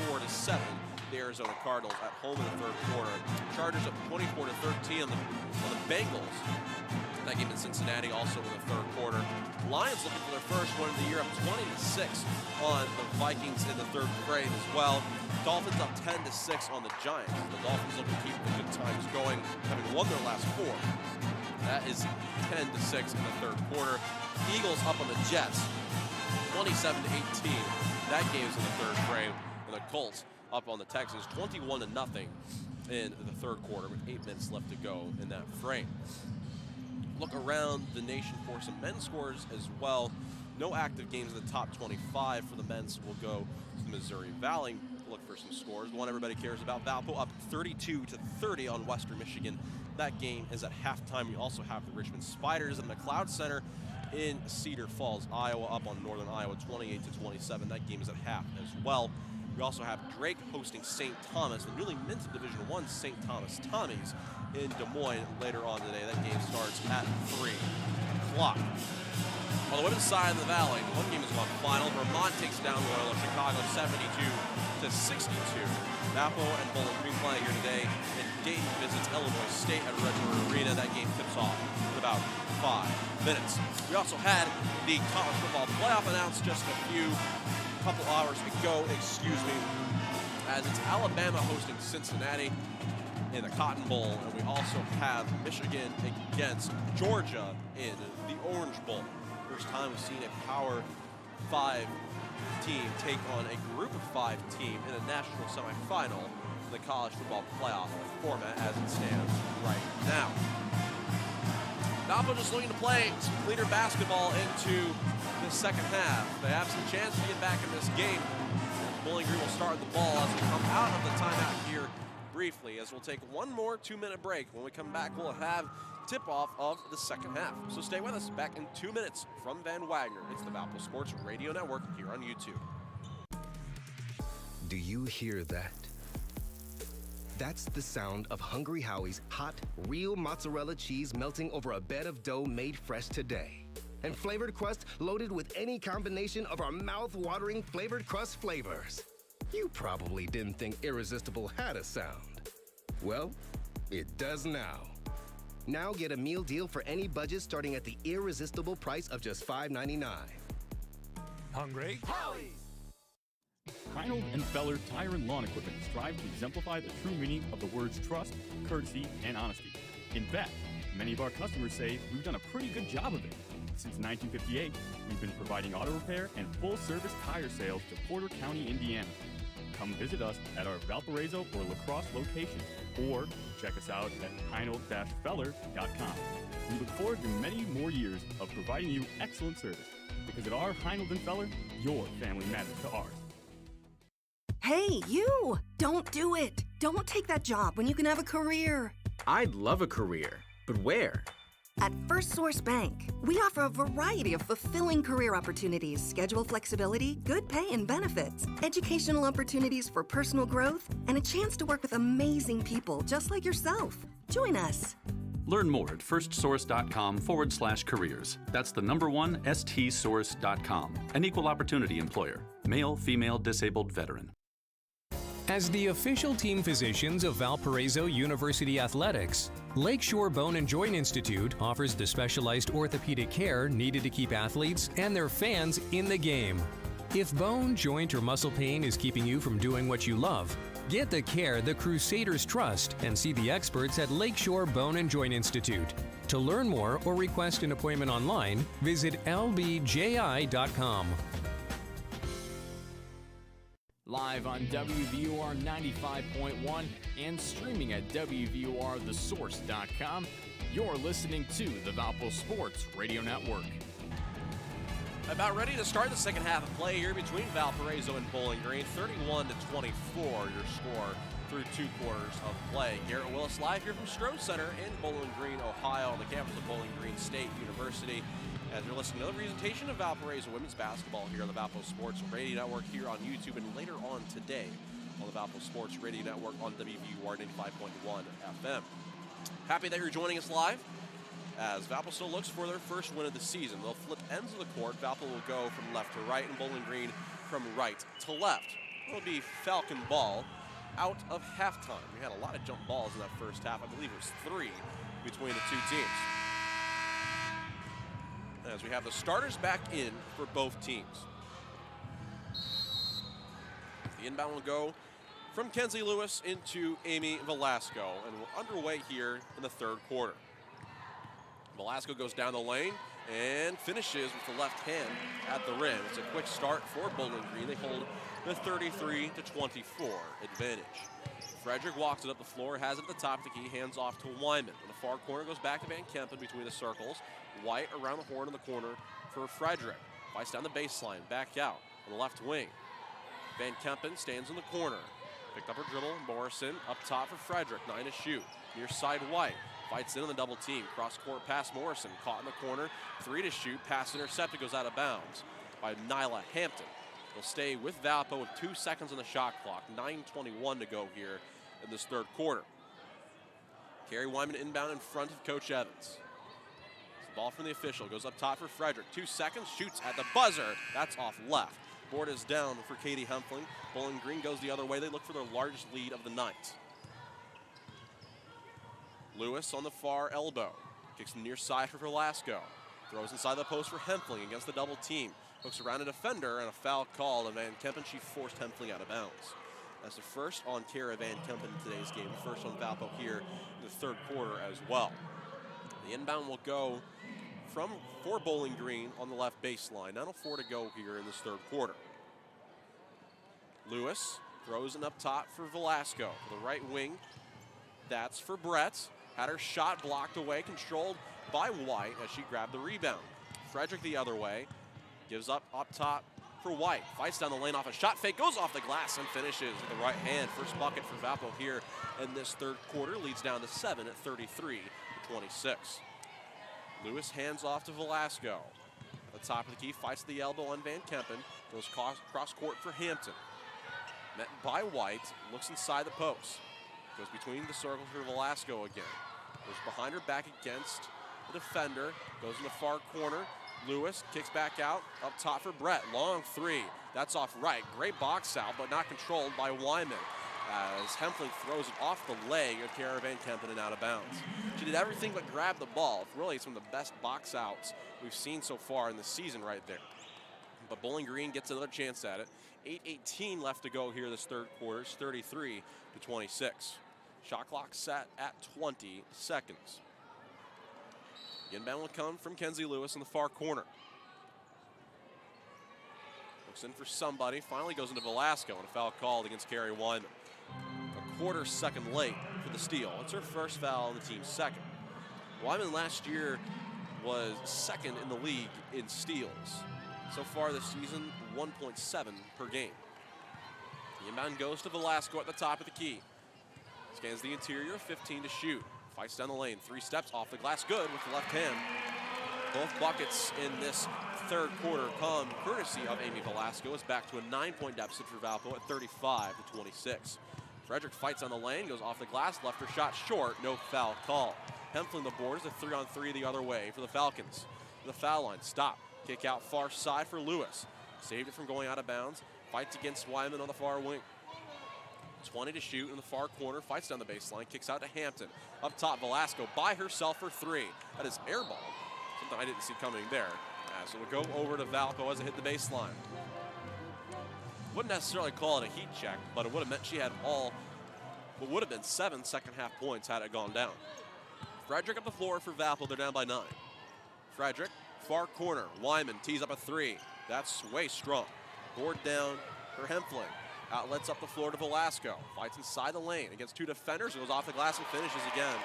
24-7. The Arizona Cardinals at home in the third quarter. Chargers up 24-13 on the Bengals. That game in Cincinnati also in the third quarter. Lions looking for their first win of the year, up 20-6 on the Vikings in the third frame as well. Dolphins up 10-6 on the Giants. The Dolphins looking to keep the good times going, having won their last 4. That is 10-6 in the third quarter. Eagles up on the Jets, 27-18. That game's in the third frame. And the Colts up on the Texans, 21-0 in the third quarter with 8 minutes left to go in that frame. Look around the nation for some men's scores as well. No active games in the top 25 for the men's. We'll go to the Missouri Valley. Look for some scores. The one everybody cares about, Valpo up 32-30 on Western Michigan. That game is at halftime. We also have the Richmond Spiders in the McLeod Center in Cedar Falls, Iowa, up on Northern Iowa, 28-27. That game is at half as well. We also have Drake hosting St. Thomas, the newly minted Division I St. Thomas Tommies in Des Moines later on today. That game starts at 3 o'clock. On the women's side of the Valley, the one game is one final. Vermont takes down Loyola Chicago 72-62. Valpo and Bowling Green play here today, and Dayton visits Illinois State at Red River Arena. That game tips off in about 5 minutes. We also had the college football playoff announced just a couple hours ago, as it's Alabama hosting Cincinnati in the Cotton Bowl, and we also have Michigan against Georgia in the Orange Bowl. First time we've seen a Power 5 team take on a Group of 5 team in a national semifinal in the college football playoff format as it stands right now. Valpo just looking to play some cleaner basketball into the second half. They have some chance to get back in this game. Bowling Green will start the ball as we come out of the timeout here briefly, as we'll take one more 2-minute break. When we come back, we'll have tip-off of the second half. So stay with us. Back in 2 minutes from Van Wagner. It's the Valpo Sports Radio Network here on YouTube. Do you hear that? That's the sound of Hungry Howie's hot, real mozzarella cheese melting over a bed of dough made fresh today. And flavored crust loaded with any combination of our mouth-watering flavored crust flavors. You probably didn't think Irresistible had a sound. Well, it does now. Now get a meal deal for any budget starting at the irresistible price of just $5.99. Hungry? Howie's! Reinold and Feller Tire and Lawn Equipment strive to exemplify the true meaning of the words trust, courtesy, and honesty. In fact, many of our customers say we've done a pretty good job of it. Since 1958, we've been providing auto repair and full-service tire sales to Porter County, Indiana. Come visit us at our Valparaiso or La Crosse locations, or check us out at heinold-feller.com. We look forward to many more years of providing you excellent service, because at our Heinold & Feller, your family matters to ours. Hey, you! Don't do it! Don't take that job when you can have a career. I'd love a career, but where? At First Source Bank, we offer a variety of fulfilling career opportunities, schedule flexibility, good pay and benefits, educational opportunities for personal growth, and a chance to work with amazing people just like yourself. Join us. Learn more at firstsource.com/careers. That's the number one stsource.com. An equal opportunity employer. Male, female, disabled, veteran. As the official team physicians of Valparaiso University Athletics, Lakeshore Bone and Joint Institute offers the specialized orthopedic care needed to keep athletes and their fans in the game. If bone, joint, or muscle pain is keeping you from doing what you love, get the care the Crusaders trust and see the experts at Lakeshore Bone and Joint Institute. To learn more or request an appointment online, visit lbji.com. Live on WVUR 95.1 and streaming at WVURTheSource.com, you're listening to the Valpo Sports Radio Network. About ready to start the second half of play here between Valparaiso and Bowling Green. 31-24 your score through 2 quarters of play. Garrett Willis live here from Stroh Center in Bowling Green, Ohio, on the campus of Bowling Green State University. As you're listening to the presentation of Valparaiso women's basketball here on the Valpo Sports Radio Network here on YouTube, and later on today on the Valpo Sports Radio Network on WVUR 95.1 FM. Happy that you're joining us live as Valpo still looks for their first win of the season. They'll flip ends of the court. Valpo will go from left to right, and Bowling Green from right to left. It'll be Falcon ball out of halftime. We had a lot of jump balls in that first half. I believe it was 3 between the two teams. As we have the starters back in for both teams. The inbound will go from Kenzie Lewis into Amy Velasco, and we're underway here in the third quarter. Velasco goes down the lane and finishes with the left hand at the rim. It's a quick start for Bowling Green. They hold the 33-24 advantage. Frederick walks it up the floor, has it at the top of the key, hands off to Wyman. In the far corner, goes back to Van Kempen between the circles. White around the horn in the corner for Frederick. Fights down the baseline, back out on the left wing. Van Kempen stands in the corner. Picked up her dribble, Morrison up top for Frederick, 9 to shoot. Near side White, fights in on the double team. Cross court pass Morrison, caught in the corner, 3 to shoot, pass intercepted, goes out of bounds by Nyla Hampton. They'll stay with Valpo with 2 seconds on the shot clock, 9:21 to go here in this third quarter. Carrie Wyman inbound in front of Coach Evans. Ball from the official, goes up top for Frederick. 2 seconds, shoots at the buzzer. That's off left. Board is down for Katie Hempfling. Bowling Green goes the other way. They look for their largest lead of the night. Lewis on the far elbow. Kicks near side for Velasco. Throws inside the post for Hempfling against the double team. Hooks around a defender and a foul call. And Van Kempen, she forced Hempfling out of bounds. That's the first on Kara Van Kempen in today's game. The first on Valpo here in the third quarter as well. The inbound will go for Bowling Green on the left baseline. 9:04 to go here in this third quarter. Lewis throws it up top for Velasco. For the right wing, that's for Brett. Had her shot blocked away, controlled by White as she grabbed the rebound. Frederick the other way, gives up top for White. Fights down the lane off a shot fake, goes off the glass and finishes with the right hand. First bucket for Valpo here in this third quarter. Leads down to 7 at 33-26. Lewis hands off to Velasco. At the top of the key, fights the elbow on Van Kempen. Goes cross court for Hampton. Met by White, looks inside the post. Goes between the circles for Velasco again. Goes behind her back against the defender. Goes in the far corner. Lewis kicks back out, up top for Brett. Long 3, that's off right. Great box out, but not controlled by Wyman. As Hempfling throws it off the leg of Kara Van Kempen and out of bounds. She did everything but grab the ball. Really, some of the best box outs we've seen so far in the season right there. But Bowling Green gets another chance at it. 8:18 left to go here this third quarter. It's 33-26. Shot clock set at 20 seconds. The inbound will come from Kenzie Lewis in the far corner. Looks in for somebody. Finally goes into Velasco and a foul called against Carrie Wyman. A quarter second late for the steal. It's her first foul on the team's second. Wyman last year was second in the league in steals. So far this season, 1.7 per game. The inbound goes to Velasco at the top of the key. Scans the interior, 15 to shoot. Fights down the lane, 3 steps off the glass, good with the left hand. Both buckets in this third quarter come courtesy of Amy Velasco. It's back to a 9-point deficit for Valpo at 35-26. Frederick fights on the lane, goes off the glass, left her shot short, no foul call. Hempling the board is a 3-on-3 the other way for the Falcons. The foul line, stop. Kick out far side for Lewis. Saved it from going out of bounds. Fights against Wyman on the far wing. 20 to shoot in the far corner. Fights down the baseline. Kicks out to Hampton. Up top, Velasco by herself for 3. That is air ball. Something I didn't see coming there. So it'll go over to Valpo as it hit the baseline. Wouldn't necessarily call it a heat check, but it would have meant she had all what would have been 7 second-half points had it gone down. Frederick up the floor for Valpo. They're down by 9. Frederick, far corner. Wyman tees up a 3. That's way strong. Board down for Hempling. Outlets up the floor to Velasco. Fights inside the lane against 2 defenders. Goes off the glass and finishes again.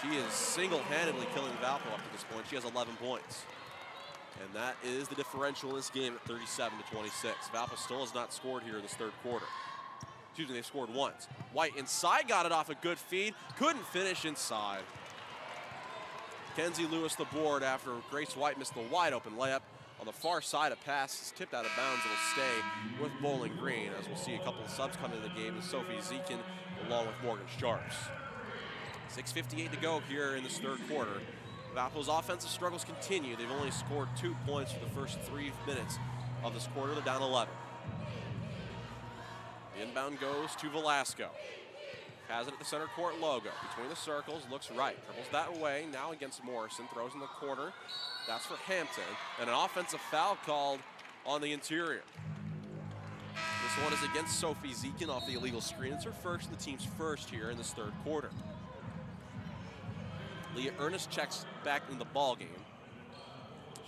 She is single-handedly killing Valpo up to this point. She has 11 points. And that is the differential in this game at 37-26. Valpo still has not scored here in this third quarter. Excuse me, they've scored once. White inside, got it off a good feed. Couldn't finish inside. Kenzie Lewis the board after Grace White missed the wide open layup. On the far side, a pass is tipped out of bounds. It'll stay with Bowling Green, as we'll see a couple of subs come into the game with Sophie Zekin along with Morgan Sharps. 6:58 to go here in this third quarter. Valpo's offensive struggles continue. They've only scored 2 points for the first 3 minutes of this quarter. They're down 11. The inbound goes to Velasco. Has it at the center court logo. Between the circles, looks right. Dribbles that way, now against Morrison. Throws in the corner. That's for Hampton. And an offensive foul called on the interior. This one is against Sophie Zekin off the illegal screen. It's her first, the team's first here in this third quarter. Leah Ernest checks back in the ball game.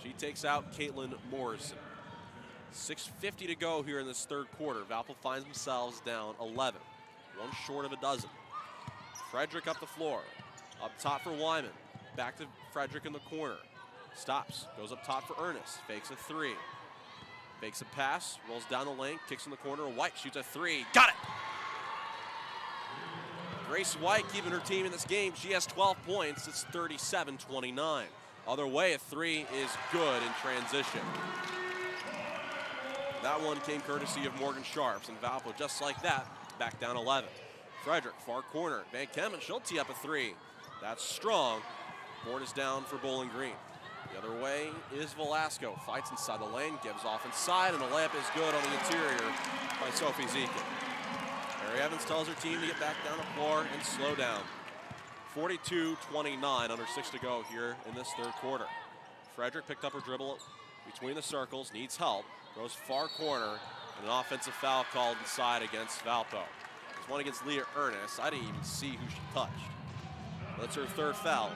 She takes out Caitlin Morrison. 6:50 to go here in this third quarter. Valpo finds themselves down 11. One short of a dozen. Frederick up the floor. Up top for Wyman. Back to Frederick in the corner. Stops. Goes up top for Ernest. Fakes a 3. Fakes a pass. Rolls down the lane. Kicks in the corner. White shoots a 3. Got it! Grace White keeping her team in this game. She has 12 points. It's 37-29. Other way, a 3 is good in transition. That one came courtesy of Morgan Sharps, and Valpo, just like that, back down 11. Frederick, far corner. Van Kemen, she'll tee up a 3. That's strong. Board is down for Bowling Green. The other way is Velasco. Fights inside the lane, gives off inside, and the layup is good on the interior by Sophie Zekin. Mary Evans tells her team to get back down the floor and slow down. 42-29, under 6 to go here in this third quarter. Frederick picked up her dribble between the circles, needs help, goes far corner, and an offensive foul called inside against Valpo. There's one against Leah Ernest. I didn't even see who she touched. That's her third foul.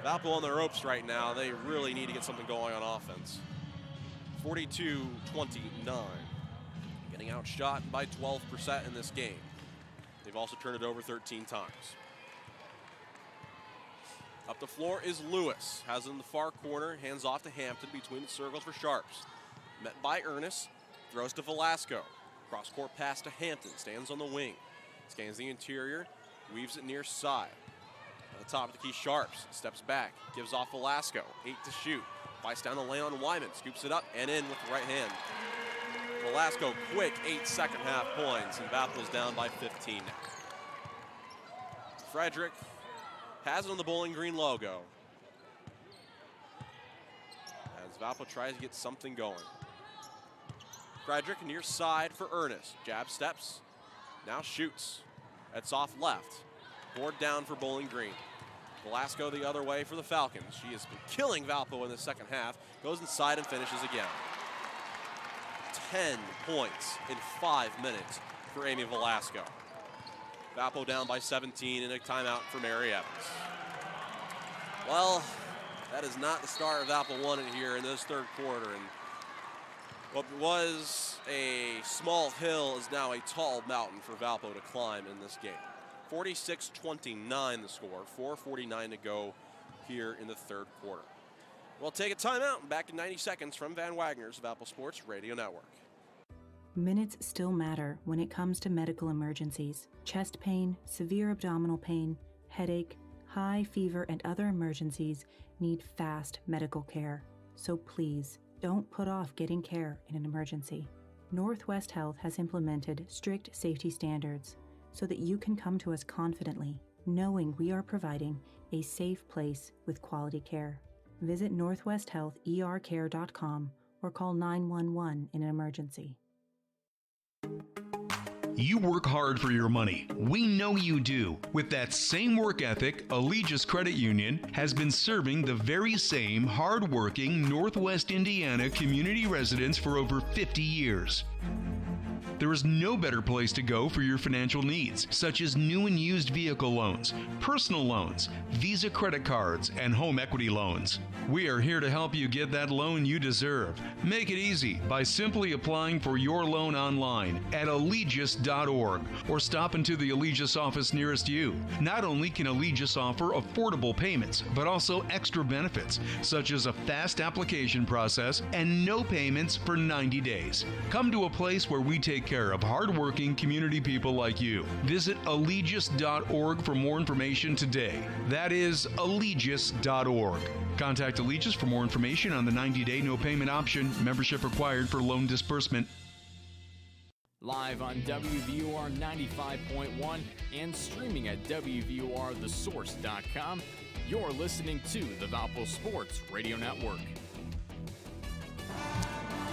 Valpo on the ropes right now. They really need to get something going on offense. 42-29. Getting outshot by 12% in this game. They've also turned it over 13 times. Up the floor is Lewis. Has it in the far corner. Hands off to Hampton between the circles for Sharps. Met by Ernest. Throws to Velasco. Cross-court pass to Hampton. Stands on the wing. Scans the interior. Weaves it near side. At the top of the key, Sharps. Steps back. Gives off Velasco. 8 to shoot. Fights down the lane on Wyman. Scoops it up and in with the right hand. Velasco, quick 8 second half points, and Valpo's down by 15 now. Frederick has it on the Bowling Green logo as Valpo tries to get something going. Frederick near side for Ernest. Jab steps, now shoots. That's off left. Board down for Bowling Green. Velasco the other way for the Falcons. She has been killing Valpo in the second half. Goes inside and finishes again. 10 points in 5 minutes for Amy Velasco. Valpo down by 17 and a timeout for Mary Evans. Well, that is not the start Valpo wanted here in this third quarter. And what was a small hill is now a tall mountain for Valpo to climb in this game. 46-29 the score, 4:49 to go here in the third quarter. We'll take a timeout and back in 90 seconds from Van Wagner's Valpo Sports Radio Network. Minutes still matter when it comes to medical emergencies. Chest pain, severe abdominal pain, headache, high fever, and other emergencies need fast medical care. So please, don't put off getting care in an emergency. Northwest Health has implemented strict safety standards so that you can come to us confidently, knowing we are providing a safe place with quality care. Visit northwesthealthercare.com or call 911 in an emergency. You work hard for your money. We know you do. With that same work ethic, Allegiance Credit Union has been serving the very same hard-working Northwest Indiana community residents for over 50 years. There is no better place to go for your financial needs, such as new and used vehicle loans, personal loans, Visa credit cards, and home equity loans. We are here to help you get that loan you deserve. Make it easy by simply applying for your loan online at allegius.org or stop into the Allegius office nearest you. Not only can Allegius offer affordable payments, but also extra benefits, such as a fast application process and no payments for 90 days. Come to a place where we take care of hardworking community people like you. Visit allegius.org for more information today. That is allegius.org. Contact Allegius for more information on the 90-day no payment option. Membership required for loan disbursement. Live on WVUR 95.1 and streaming at WVURTheSource.com, you're listening to the Valpo Sports Radio Network.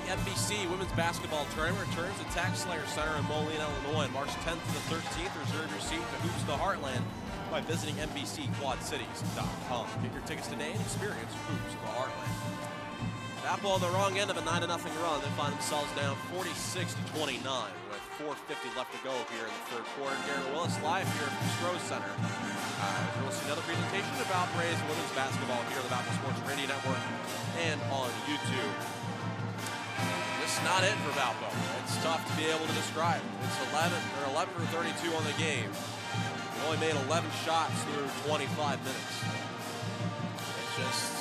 The NBC Women's Basketball Tournament returns to Tax Slayer Center in Moline, Illinois, March 10th to the 13th. Reserve your seat to Hoops to Heartland by visiting NBCQuadCities.com. Get your tickets today and experience Hoops to Heartland. Valpo on the wrong end of a 9-0 run. They find themselves down 46-29 with 4:50 left to go here in the third quarter. Gary Willis live here from Stroh Center. We'll see another presentation of Valparaiso Women's Basketball here on the Valpo Sports Radio Network and on YouTube. Just not it for Valpo. It's tough to be able to describe. It's 11 for 32 on the game. They only made 11 shots through 25 minutes. It's just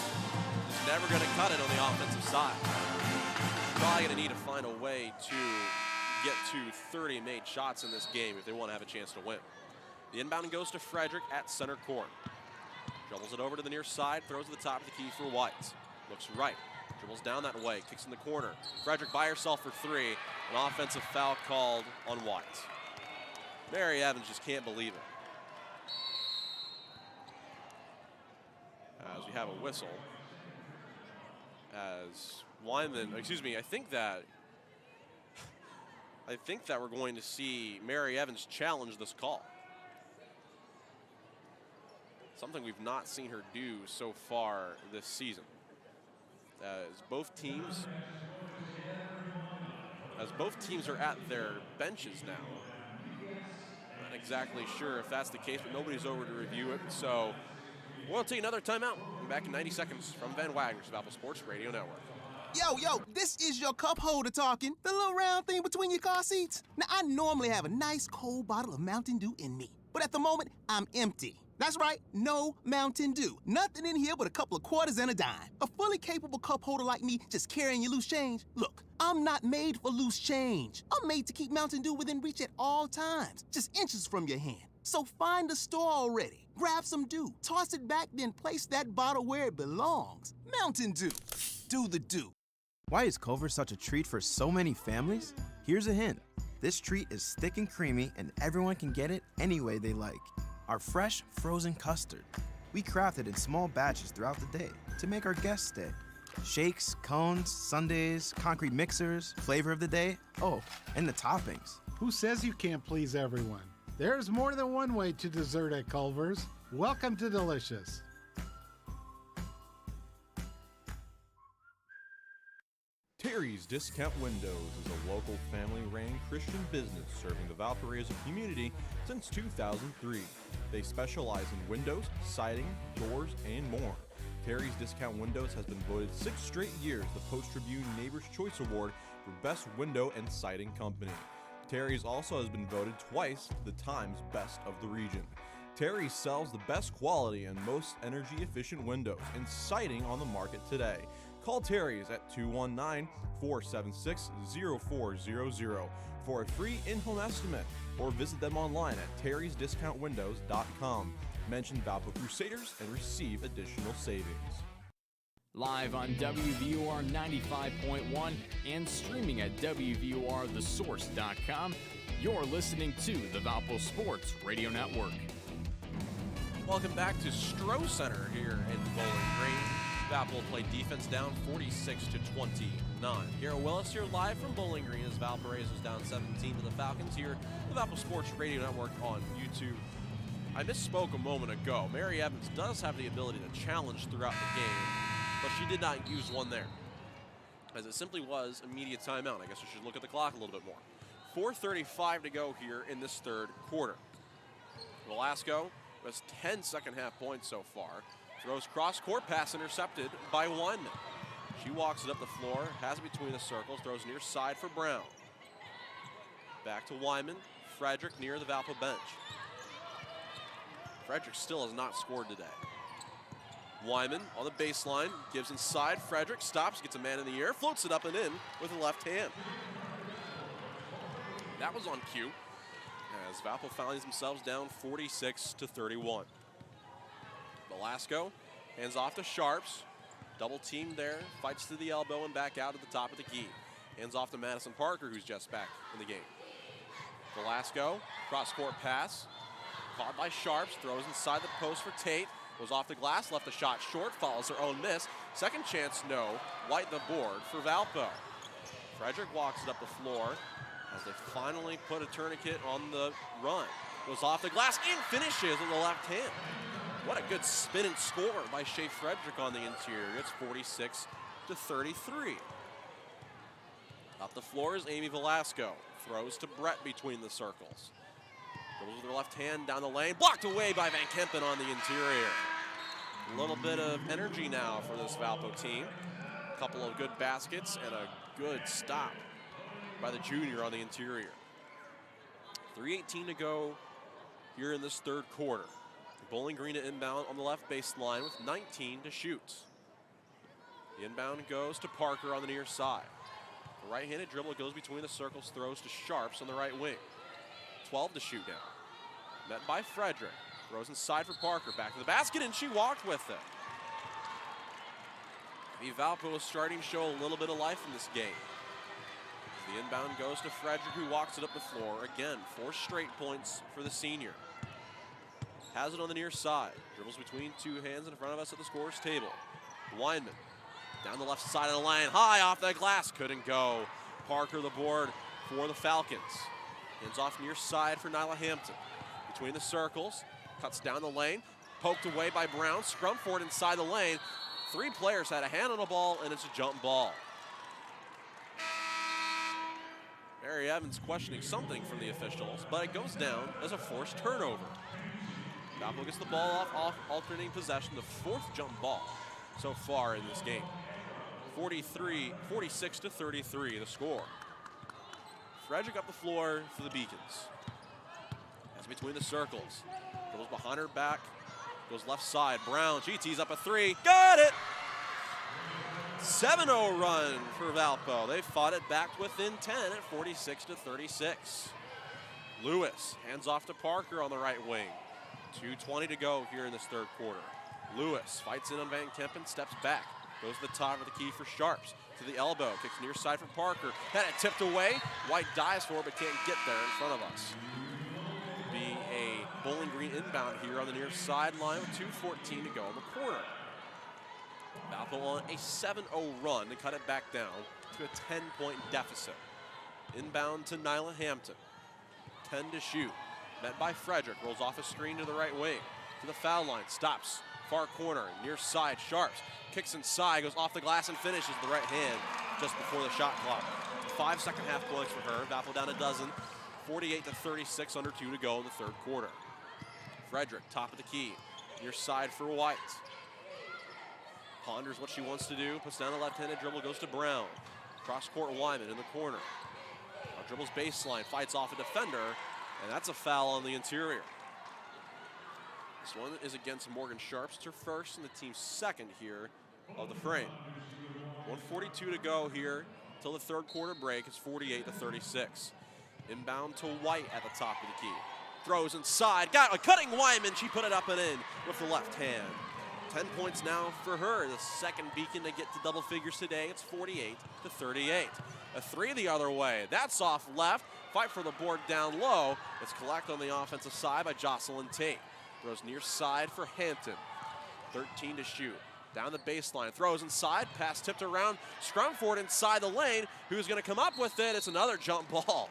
never going to cut it on the offensive side. Probably going to need to find a way to get to 30 made shots in this game if they want to have a chance to win. The inbound goes to Frederick at center court. Dribbles it over to the near side, throws to the top of the key for White. Looks right. Dribbles down that way, kicks in the corner. Frederick by herself for three. An offensive foul called on White. Mary Evans just can't believe it. As we have a whistle. As Wyman, I think that we're going to see Mary Evans challenge this call. Something we've not seen her do so far this season. As both teams are at their benches now. Not exactly sure if that's the case, but nobody's over to review it. So we'll take another timeout. We'll be back in 90 seconds from Van Wagner's Valpo Sports Radio Network. Yo, this is your cup holder talking. The little round thing between your car seats. Now, I normally have a nice cold bottle of Mountain Dew in me, but at the moment, I'm empty. That's right, no Mountain Dew. Nothing in here but a couple of quarters and a dime. A fully capable cup holder like me just carrying your loose change? Look, I'm not made for loose change. I'm made to keep Mountain Dew within reach at all times, just inches from your hand. So find a store already, grab some Dew, toss it back, then place that bottle where it belongs. Mountain Dew. Do the Dew. Why is Culver such a treat for so many families? Here's a hint. This treat is thick and creamy, and everyone can get it any way they like. Our fresh, frozen custard. We craft it in small batches throughout the day to make our guests stay. Shakes, cones, sundaes, concrete mixers, flavor of the day, oh, and the toppings. Who says you can't please everyone? There's more than one way to dessert at Culver's. Welcome to Delicious. Terry's Discount Windows is a local family-ran Christian business serving the Valparaiso community since 2003. They specialize in windows, siding, doors, and more. Terry's Discount Windows has been voted 6 straight years the Post-Tribune Neighbor's Choice Award for Best Window and Siding Company. Terry's also has been voted twice the Times Best of the Region. Terry's sells the best quality and most energy-efficient windows and siding on the market today. Call Terry's at 219-476-0400 for a free in-home estimate or visit them online at terrysdiscountwindows.com. Mention Valpo Crusaders and receive additional savings. Live on WVUR 95.1 and streaming at WVURTheSource.com, you're listening to the Valpo Sports Radio Network. Welcome back to Stroh Center here in Bowling Green. Valpo play defense down 46-29. Garrett Willis here live from Bowling Green as Valparaiso is down 17 to the Falcons here on the Valpo Sports Radio Network on YouTube. I misspoke a moment ago. Mary Evans does have the ability to challenge throughout the game, but she did not use one there, as it simply was immediate timeout. I guess we should look at the clock a little bit more. 4:35 to go here in this third quarter. Velasco has 10 second-half points so far. Throws cross-court pass intercepted by Wyman. She walks it up the floor, has it between the circles, throws near side for Brown. Back to Wyman. Frederick near the Valpo bench. Frederick still has not scored today. Wyman on the baseline, gives inside. Frederick stops, gets a man in the air, floats it up and in with the left hand. That was on cue, as Valpo finds themselves down 46-31. Velasco hands off to Sharps. Double team there, fights to the elbow and back out at the top of the key. Hands off to Madison Parker, who's just back in the game. Velasco, cross-court pass. Caught by Sharps, throws inside the post for Tate. Goes off the glass, left the shot short, follows her own miss. Second chance, no. White the board for Valpo. Frederick walks it up the floor as they finally put a tourniquet on the run. Goes off the glass and finishes with the left hand. What a good spin and score by Shea Frederick on the interior. It's 46-33. Up the floor is Amy Velasco. Throws to Brett between the circles. Goes with her left hand down the lane. Blocked away by Van Kempen on the interior. A little bit of energy now for this Valpo team. A couple of good baskets and a good stop by the junior on the interior. 3:18 to go here in this third quarter. Bowling Green to inbound on the left baseline with 19 to shoot. The inbound goes to Parker on the near side. The right-handed dribble goes between the circles, throws to Sharps on the right wing. 12 to shoot now. Met by Frederick. Throws inside for Parker. Back to the basket, and she walked with it. Valpo is starting to show a little bit of life in this game. The inbound goes to Frederick, who walks it up the floor. Again, 4 straight points for the senior. Has it on the near side. Dribbles between two hands in front of us at the scorer's table. Weinman down the left side of the lane. High off the glass. Couldn't go. Parker the board for the Falcons. Hands off near side for Nyla Hampton. Between the circles. Cuts down the lane. Poked away by Brown. Scrum for it inside the lane. 3 players had a hand on the ball, and it's a jump ball. Mary Evans questioning something from the officials, but it goes down as a forced turnover. Valpo gets the ball off alternating possession, the 4th jump ball so far in this game. 46-33 the score. Frederick up the floor for the Beacons. That's between the circles. Goes behind her back, goes left side. Brown, she tees up a 3. Got it! 7-0 run for Valpo. They fought it back within 10 at 46-36. Lewis hands off to Parker on the right wing. 2:20 to go here in this third quarter. Lewis fights in on Van Kempen, steps back. Goes to the top of the key for Sharps. To the elbow, kicks near side for Parker. Had it tipped away. White dives for it, but can't get there in front of us. Be a Bowling Green inbound here on the near sideline with 2:14 to go in the quarter. Valpo on a 7-0 run to cut it back down to a 10-point deficit. Inbound to Nyla Hampton. 10 to shoot. Met by Frederick. Rolls off a screen to the right wing. To the foul line. Stops. Far corner. Near side. Sharps. Kicks inside. Goes off the glass and finishes with the right hand just before the shot clock. 5 second half points for her. Valpo down a dozen. 48-36, under 2 to go in the third quarter. Frederick, top of the key. Near side for White. Ponders what she wants to do. Puts down a left-handed dribble. Goes to Brown. Cross-court Wyman in the corner. Now dribbles baseline. Fights off a defender. And that's a foul on the interior. This one is against Morgan Sharps. It's her first and the team's second here of the frame. 1:42 to go here till the third quarter break. It's 48-36. Inbound to White at the top of the key. Throws inside. Got a cutting Wyman. She put it up and in with the left hand. 10 points now for her. The second Beacon to get to double figures today. It's 48-38. A 3 the other way. That's off left. Fight for the board down low. It's collected on the offensive side by Jocelyn Tate. Throws near side for Hampton. 13 to shoot. Down the baseline, throws inside, pass tipped around, scrum for it inside the lane. Who's going to come up with it? It's another jump ball.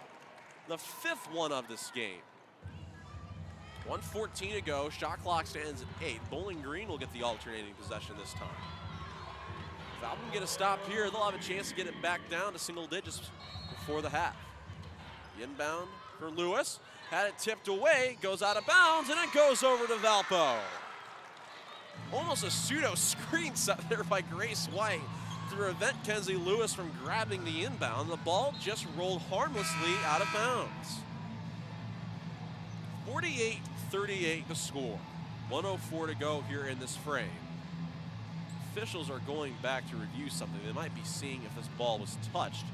The 5th one of this game. 1:14 to go, shot clock stands at 8. Bowling Green will get the alternating possession this time. If Valpo can get a stop here, they'll have a chance to get it back down to single digits before the half. The inbound for Lewis, had it tipped away, goes out of bounds, and it goes over to Valpo. Almost a pseudo screen set there by Grace White to prevent Kenzie Lewis from grabbing the inbound. The ball just rolled harmlessly out of bounds. 48-38 the score. 1:04 to go here in this frame. Officials are going back to review something. They might be seeing if this ball was touched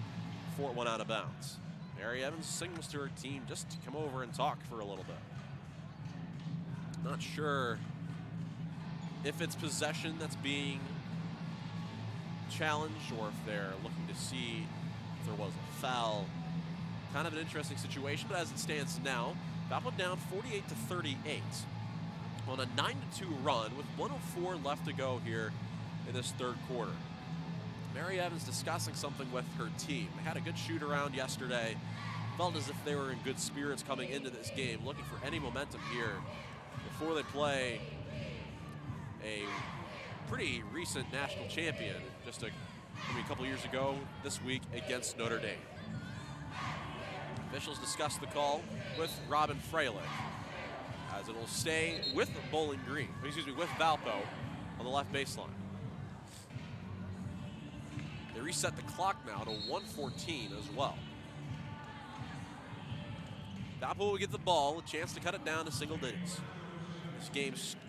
before it went out of bounds. Mary Evans signals to her team just to come over and talk for a little bit. Not sure if it's possession that's being challenged or if they're looking to see if there was a foul. Kind of an interesting situation, but as it stands now, Valpo down 48-38 on a 9-2 run with 1:04 left to go here in this third quarter. Mary Evans discussing something with her team. They had a good shoot around yesterday. Felt as if they were in good spirits coming into this game, looking for any momentum here before they play a pretty recent national champion just a couple years ago this week against Notre Dame. Officials discussed the call with Robin Freilich as it'll stay with Bowling Green, with Valpo on the left baseline. They reset the clock now to 1:14 as well. Valpo will get the ball, a chance to cut it down to single digits.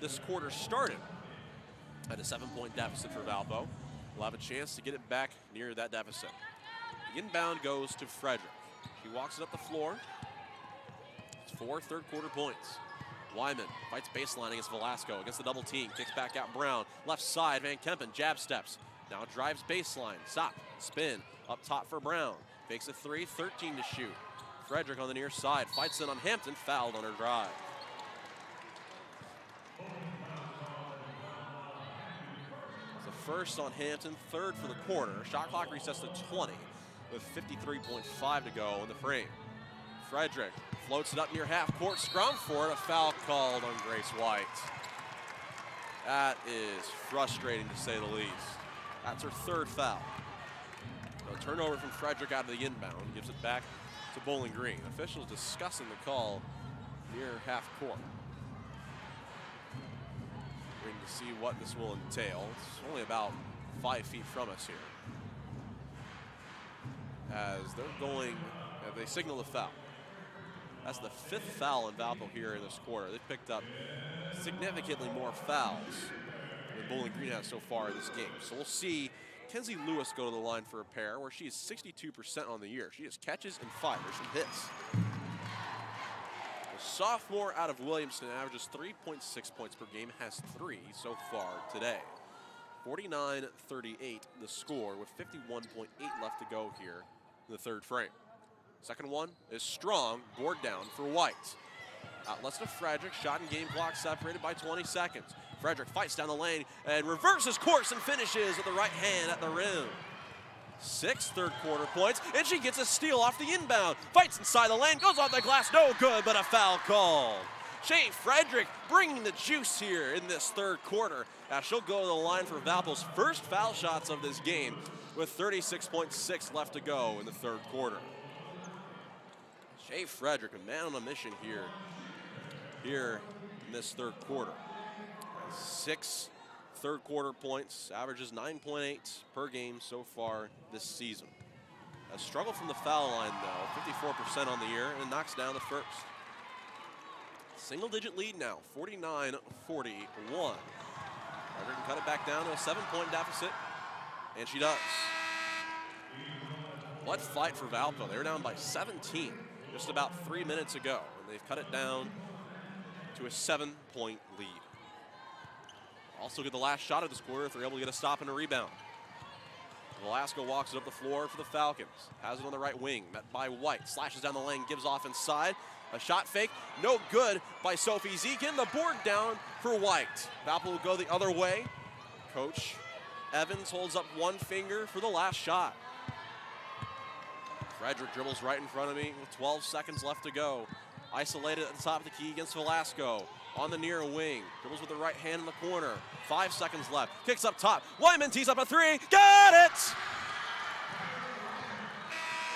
This quarter started at a 7-point deficit for Valpo. We'll have a chance to get it back near that deficit. The inbound goes to Frederick. She walks it up the floor. It's 4 third quarter points. Wyman fights baseline against Velasco, against the double team, kicks back out Brown. Left side, Van Kempen, jab steps. Now drives baseline, stop, spin, up top for Brown. Fakes a 3, 13 to shoot. Frederick on the near side, fights in on Hampton, fouled on her drive. So first on Hampton, third for the quarter. Shot clock resets to 20 with 53.5 to go in the frame. Frederick floats it up near half court, scrum for it, a foul called on Grace White. That is frustrating to say the least. That's her third foul. A turnover from Frederick out of the inbound, gives it back to Bowling Green. Officials discussing the call near half court. Waiting to see what this will entail. It's only about 5 feet from us here. As they're going, they signal the foul. That's the 5th foul in Valpo here in this quarter. They've picked up significantly more fouls than Bowling Green has so far in this game. So we'll see Kenzie Lewis go to the line for a pair where she is 62% on the year. She just catches and fires and hits. The sophomore out of Williamston averages 3.6 points per game, has 3 so far today. 49-38 the score with 51.8 left to go here in the third frame. Second one is strong, board down for White. Outlets to Frederick, shot and game clock separated by 20 seconds. Frederick fights down the lane and reverses course and finishes with the right hand at the rim. 6 third quarter points, and she gets a steal off the inbound. Fights inside the lane, goes off the glass, no good, but a foul called. Shea Frederick bringing the juice here in this third quarter as she'll go to the line for Valpo's first foul shots of this game with 36.6 left to go in the third quarter. Shea Frederick, a man on a mission here in this third quarter. 6 third quarter points, averages 9.8 per game so far this season. A struggle from the foul line though, 54% on the year, and knocks down the first. Single digit lead now, 49-41. Frederick can cut it back down to a 7-point deficit, and she does. What fight for Valpo. They were down by 17 just about 3 minutes ago, and they've cut it down to a 7-point lead. Also get the last shot of this quarter if they're able to get a stop and a rebound. Velasco walks it up the floor for the Falcons. Has it on the right wing, met by White. Slashes down the lane, gives off inside. A shot fake, no good by Sophie Zekin. The board down for White. Valpo will go the other way. Coach Evans holds up one finger for the last shot. Frederick dribbles right in front of me with 12 seconds left to go. Isolated at the top of the key against Velasco. On the near wing, dribbles with the right hand in the corner. 5 seconds left, kicks up top. Wyman tees up a three, got it!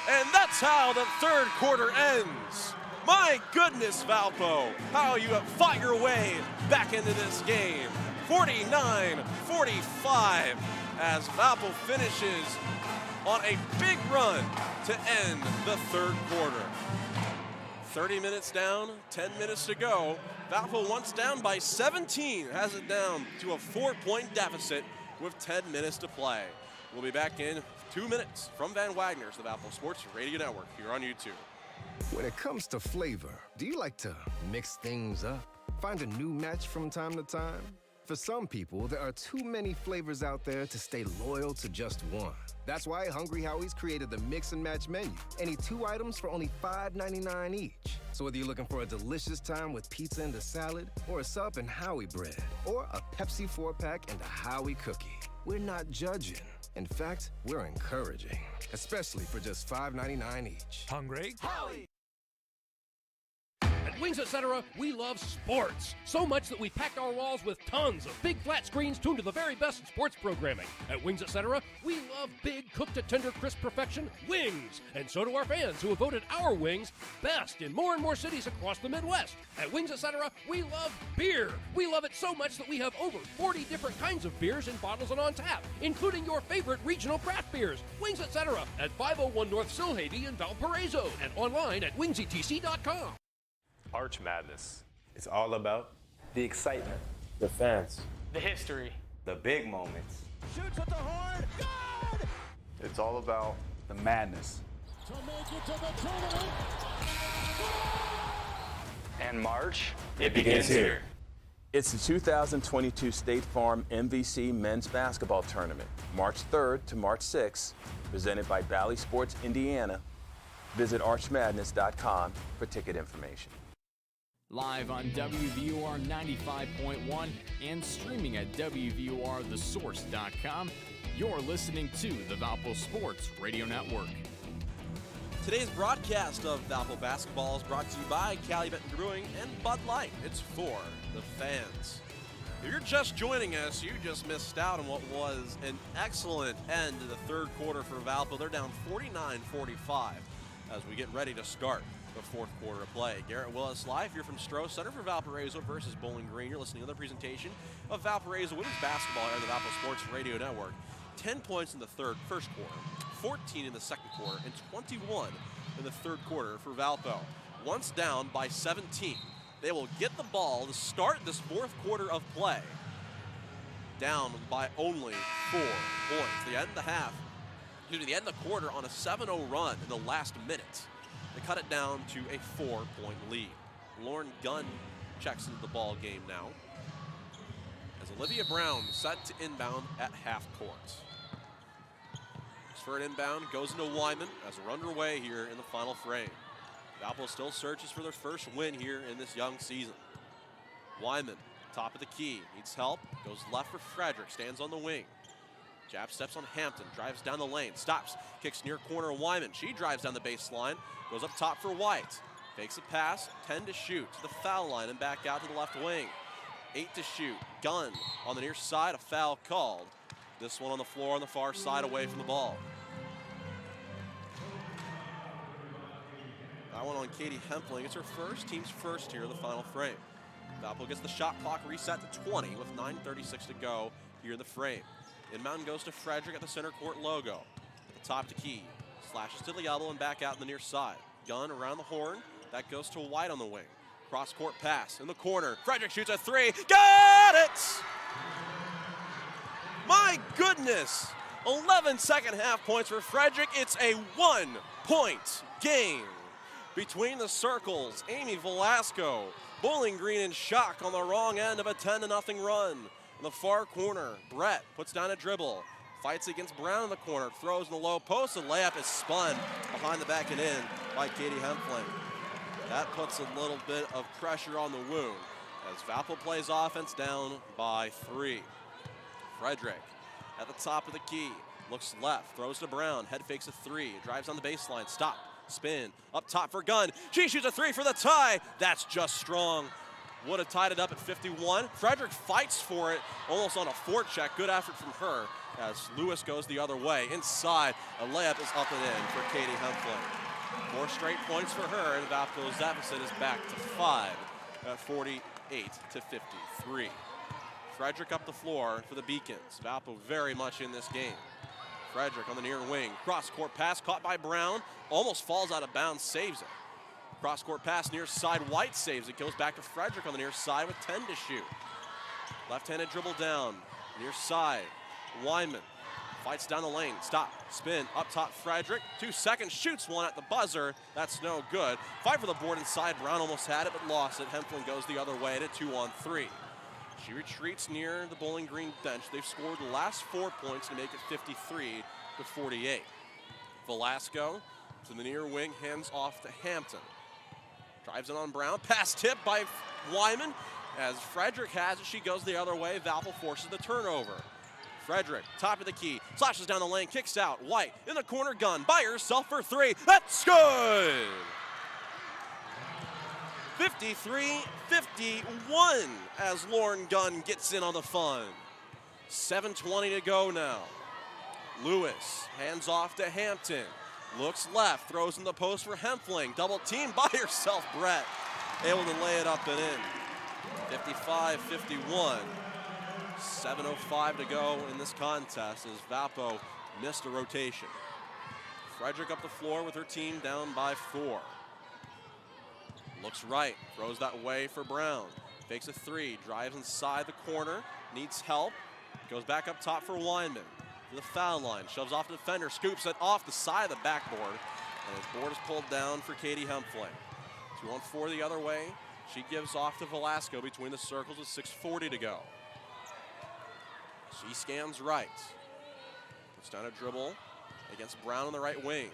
And that's how the third quarter ends. My goodness, Valpo, how you have fought your way back into this game. 49-45 as Valpo finishes on a big run to end the third quarter. 30 minutes down, 10 minutes to go. Valpo, once down by 17, has it down to a 4-point deficit with 10 minutes to play. We'll be back in 2 minutes from Van Wagner's, the Valpo Sports Radio Network, here on YouTube. When it comes to flavor, do you like to mix things up? Find a new match from time to time? For some people, there are too many flavors out there to stay loyal to just one. That's why Hungry Howie's created the Mix and Match menu. Any 2 items for only $5.99 each. So whether you're looking for a delicious time with pizza and a salad, or a sub and Howie bread, or a Pepsi 4-pack and a Howie cookie, we're not judging. In fact, we're encouraging, especially for just $5.99 each. Hungry? Howie! At Wings Etc., we love sports. So much that we packed our walls with tons of big flat screens tuned to the very best in sports programming. At Wings Etc., we love big, cooked to tender, crisp perfection wings. And so do our fans who have voted our wings best in more and more cities across the Midwest. At Wings Etc., we love beer. We love it so much that we have over 40 different kinds of beers in bottles and on tap, including your favorite regional craft beers. Wings Etc. at 501 North Silhavy in Valparaiso and online at wingsetc.com. Arch Madness. It's all about the excitement, the fans, the history, the big moments. Shoots at the horn, good! It's all about the madness. To make it to the tournament. And March, it begins here. It's the 2022 State Farm MVC Men's Basketball Tournament, March 3rd to March 6th, presented by Valley Sports Indiana. Visit archmadness.com for ticket information. Live on WVUR 95.1 and streaming at WVURTheSource.com, you're listening to the Valpo Sports Radio Network. Today's broadcast of Valpo Basketball is brought to you by Calumet Brewing and Bud Light. It's for the fans. If you're just joining us, you just missed out on what was an excellent end to the third quarter for Valpo. They're down 49-45 as we get ready to start the fourth quarter of play. Garrett Willis live here from Stroh Center for Valparaiso versus Bowling Green. You're listening to the presentation of Valparaiso women's basketball here on the Valpo Sports Radio Network. 10 points in the first quarter, 14 in the second quarter, and 21 in the third quarter for Valpo. Once down by 17, they will get the ball to start this fourth quarter of play. Down by only 4 points. The end of the the end of the quarter on a 7-0 run in the last minute. They cut it down to a 4-point lead. Lauren Gunn checks into the ball game now as Olivia Brown set to inbound at half court. For an inbound goes into Wyman as we're underway here in the final frame. Valpo still searches for their first win here in this young season. Wyman, top of the key, needs help, goes left for Frederick, stands on the wing. Jab steps on Hampton, drives down the lane, stops, kicks near corner Wyman. She drives down the baseline, goes up top for White. Fakes a pass, 10 to shoot to the foul line and back out to the left wing. 8 to shoot, Gunn on the near side, a foul called. This one on the floor on the far side away from the ball. That one on Katie Hempling. It's her team's first here in the final frame. Valpo gets the shot clock reset to 20 with 9:36 to go here in the frame. Inbound goes to Frederick at the center court logo. At the top to Key. Slashes to the elbow and back out in the near side. Gunn around the horn. That goes to White on the wing. Cross court pass in the corner. Frederick shoots a three. Got it! My goodness! 11 second half points for Frederick. It's a 1-point game. Between the circles, Amy Velasco. Bowling Green in shock on the wrong end of a 10-0 run. In the far corner, Brett puts down a dribble. Fights against Brown in the corner. Throws in the low post. The layup is spun behind the back and in by Katie Hempling. That puts a little bit of pressure on the wound as Valpo plays offense down by 3. Frederick at the top of the key, looks left, throws to Brown, head fakes a 3, drives on the baseline, stop, spin, up top for Gunn. She shoots a 3 for the tie. That's just strong. Would have tied it up at 51. Frederick fights for it, almost on a forecheck. Good effort from her as Lewis goes the other way. Inside, a layup is up and in for Katie Hempfling. 4 straight points for her, and Valpo's deficit is back to 5 at 48-53. Frederick up the floor for the Beacons. Valpo very much in this game. Frederick on the near wing. Cross-court pass caught by Brown. Almost falls out of bounds, saves it. Cross-court pass near side. White saves it. Goes back to Frederick on the near side with 10 to shoot. Left-handed dribble down. Near side. Weinman fights down the lane. Stop. Spin. Up top Frederick. 2 seconds. Shoots one at the buzzer. That's no good. Fight for the board inside. Brown almost had it but lost it. Hempfling goes the other way to 2-on-3. She retreats near the Bowling Green bench. They've scored the last 4 points to make it 53-48. Velasco to the near wing, hands off to Hampton. Drives in on Brown. Pass tip by Wyman. As Frederick has it, she goes the other way. Valpo forces the turnover. Frederick, top of the key, slashes down the lane, kicks out. White in the corner, Gunn by herself for 3. That's good! 53-51 as Lauren Gunn gets in on the fun. 7:20 to go now. Lewis hands off to Hampton. Looks left, throws in the post for Hempfling. Double team by herself, Brett. Able to lay it up and in. 55-51. 7:05 to go in this contest as Valpo missed a rotation. Frederick up the floor with her team down by 4. Looks right, throws that way for Brown. Fakes a 3, drives inside the corner, needs help. Goes back up top for Weinman. To the foul line, shoves off the defender, scoops it off the side of the backboard. And his board is pulled down for Katie Hempfling. 2-on-4 the other way. She gives off to Velasco between the circles with 6:40 to go. She scans right. Puts down a dribble against Brown on the right wing.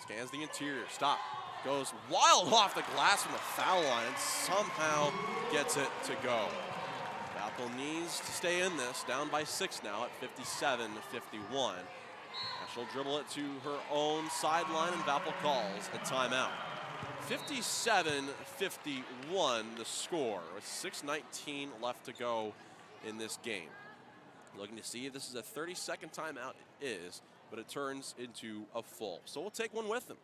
Scans the interior, stop. Goes wild off the glass from the foul line and somehow gets it to go. Valpo needs to stay in this, down by 6 now at 57-51. She'll dribble it to her own sideline and Valpo calls a timeout. 57-51 the score with 6:19 left to go in this game. Looking to see if this is a 30-second timeout. It is, but it turns into a full. So we'll take one with them.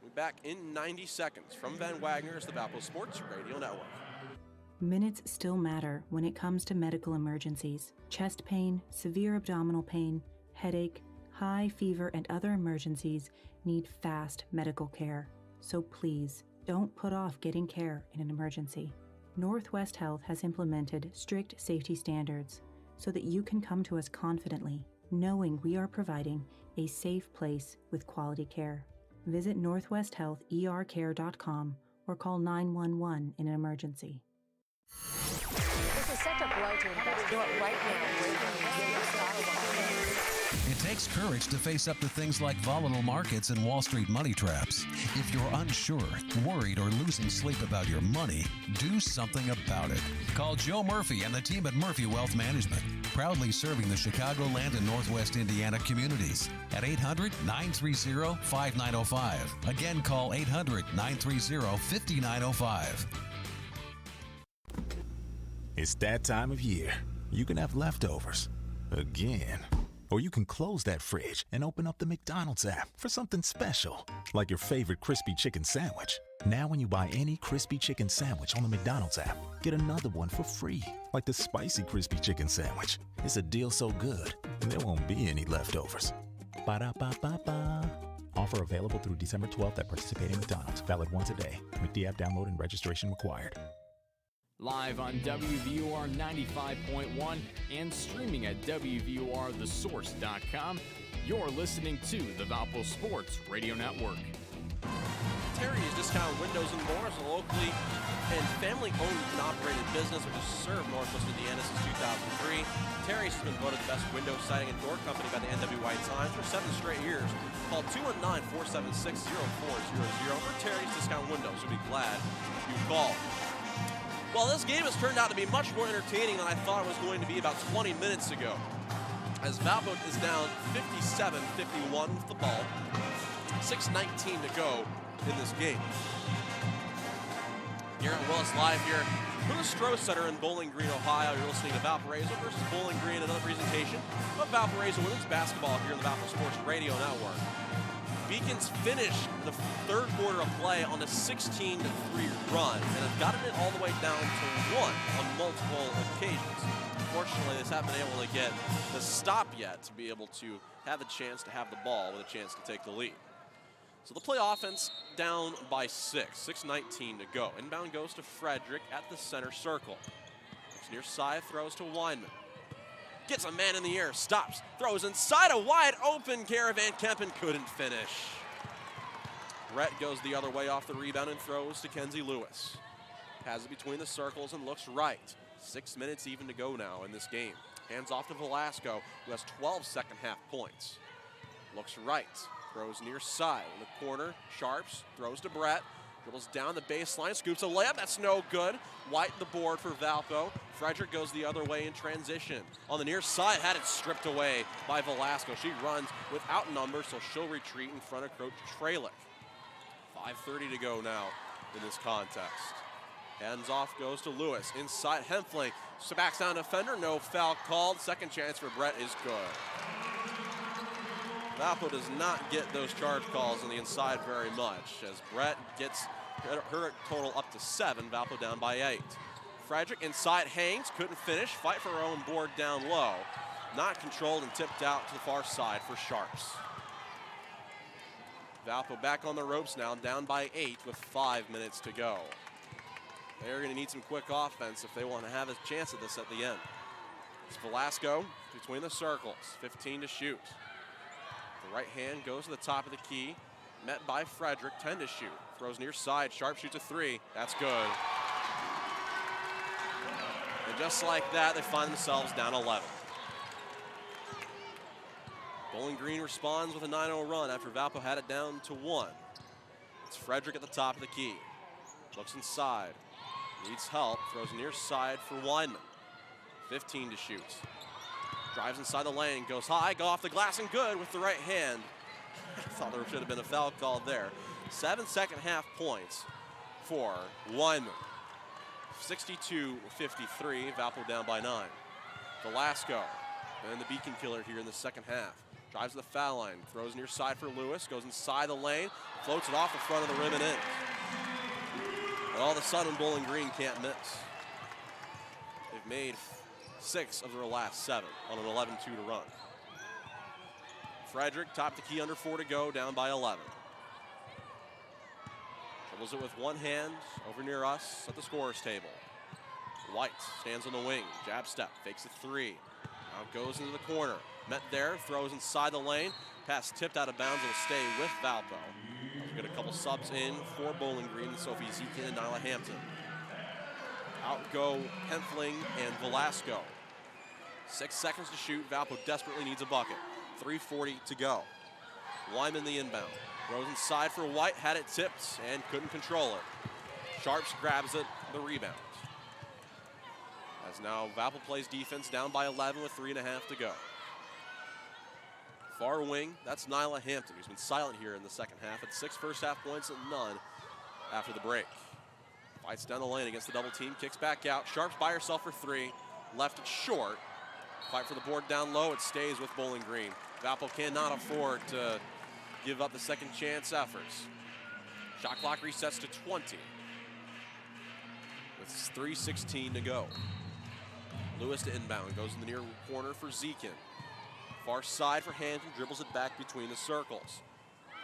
We'll be back in 90 seconds from Van Wagner's the Valpo Sports Radio Network. Minutes still matter when it comes to medical emergencies. Chest pain, severe abdominal pain, headache, high fever, and other emergencies need fast medical care. So please, don't put off getting care in an emergency. Northwest Health has implemented strict safety standards so that you can come to us confidently, knowing we are providing a safe place with quality care. Visit northwesthealthercare.com or call 911 in an emergency. This is set up well to invest. Do it right now. It takes courage to face up to things like volatile markets and Wall Street money traps. If you're unsure, worried, or losing sleep about your money, do something about it. Call Joe Murphy and the team at Murphy Wealth Management, proudly serving the Chicagoland and Northwest Indiana communities at 800-930-5905. Again, call 800-930-5905. It's that time of year. You can have leftovers. Again. Or you can close that fridge and open up the McDonald's app for something special, like your favorite crispy chicken sandwich. Now when you buy any crispy chicken sandwich on the McDonald's app, get another one for free, like the spicy crispy chicken sandwich. It's a deal so good, there won't be any leftovers. Ba-da-ba-ba-ba. Offer available through December 12th at participating McDonald's. Valid once a day. McD app download and registration required. Live on WVOR 95.1 and streaming at WVORthesource.com, you're listening to the Valpo Sports Radio Network. Terry's Discount Windows and More is a locally and family-owned and operated business which has served Northwest Indiana since 2003. Terry's has been voted the best window siding and door company by the NWI Times for 7 straight years. Call 219-476-0400 for Terry's Discount Windows. We'll be glad you called. Well, this game has turned out to be much more entertaining than I thought it was going to be about 20 minutes ago, as Valpo is down 57-51 with the ball. 6:19 to go in this game. Garrett Willis live here from the Stroh Center in Bowling Green, Ohio. You're listening to Valparaiso versus Bowling Green, another presentation of Valparaiso women's basketball here on the Valpo Sports Radio Network. Beacons finished the third quarter of play on a 16-3 run and have gotten it all the way down to 1 on multiple occasions. Unfortunately, they haven't been able to get the stop yet to be able to have the chance to have the ball with a chance to take the lead. So the play offense down by 6:19 to go. Inbound goes to Frederick at the center circle. It's near side, throws to Weinman. Gets a man in the air, stops, throws inside a wide open Caravan Kempen, couldn't finish. Brett goes the other way off the rebound and throws to Kenzie Lewis. Has it between the circles and looks right. 6 minutes even to go now in this game. Hands off to Velasco, who has 12 second half points. Looks right. Throws near side in the corner. Sharps throws to Brett. Dribbles down the baseline. Scoops a layup. That's no good. White the board for Valpo. Frederick goes the other way in transition. On the near side, had it stripped away by Velasco. She runs without numbers, so she'll retreat in front of Coach Tralick. 5:30 to go now in this contest. Hands off goes to Lewis. Inside Hempfling. Backs down defender. No foul called. Second chance for Brett is good. Valpo does not get those charge calls on the inside very much, as Brett gets her total up to 7, Valpo down by 8. Frederick inside hangs, couldn't finish, fight for her own board down low. Not controlled and tipped out to the far side for Sharps. Valpo back on the ropes now, down by 8 with 5 minutes to go. They're going to need some quick offense if they want to have a chance at this at the end. It's Velasco between the circles, 15 to shoot. The right hand goes to the top of the key, met by Frederick, 10 to shoot. Throws near side, Sharp shoots a 3, that's good. And just like that, they find themselves down 11. Bowling Green responds with a 9-0 run after Valpo had it down to 1. It's Frederick at the top of the key. Looks inside, needs help, throws near side for Weinman. 15 to shoot. Drives inside the lane, goes high, go off the glass and good with the right hand. I thought there should have been a foul called there. 7 second half points for Weinman. 62-53, Valpo down by 9. Velasco, and the beacon killer here in the second half. Drives to the foul line, throws near side for Lewis, goes inside the lane, floats it off the front of the rim and in. And all of a sudden, Bowling Green can't miss. They've made 6 of their last 7 on an 11-2 to run. Frederick, top the key, under 4 to go, down by 11. Dribbles it with one hand over near us at the scorer's table. White stands on the wing, jab step, fakes a 3. Now goes into the corner. Met there, throws inside the lane. Pass tipped out of bounds, it'll stay with Valpo. We've got a couple subs in for Bowling Green, Sophie Zekin and Nyla Hampton. Out go Hempfling and Velasco. 6 seconds to shoot, Valpo desperately needs a bucket. 3:40 to go. Wyman the inbound. Throws inside for White, had it tipped and couldn't control it. Sharps grabs it, the rebound. As now Valpo plays defense, down by 11 with 3.5 to go. Far wing, that's Nyla Hampton, who's been silent here in the second half. At 6 first half points and none after the break. Fights down the lane against the double team, kicks back out. Sharps by herself for 3, left it short. Fight for the board down low, it stays with Bowling Green. Valpo cannot afford to give up the second chance efforts. Shot clock resets to 20. With 3:16 to go. Lewis to inbound, goes in the near corner for Zekin. Far side for Hampton, dribbles it back between the circles.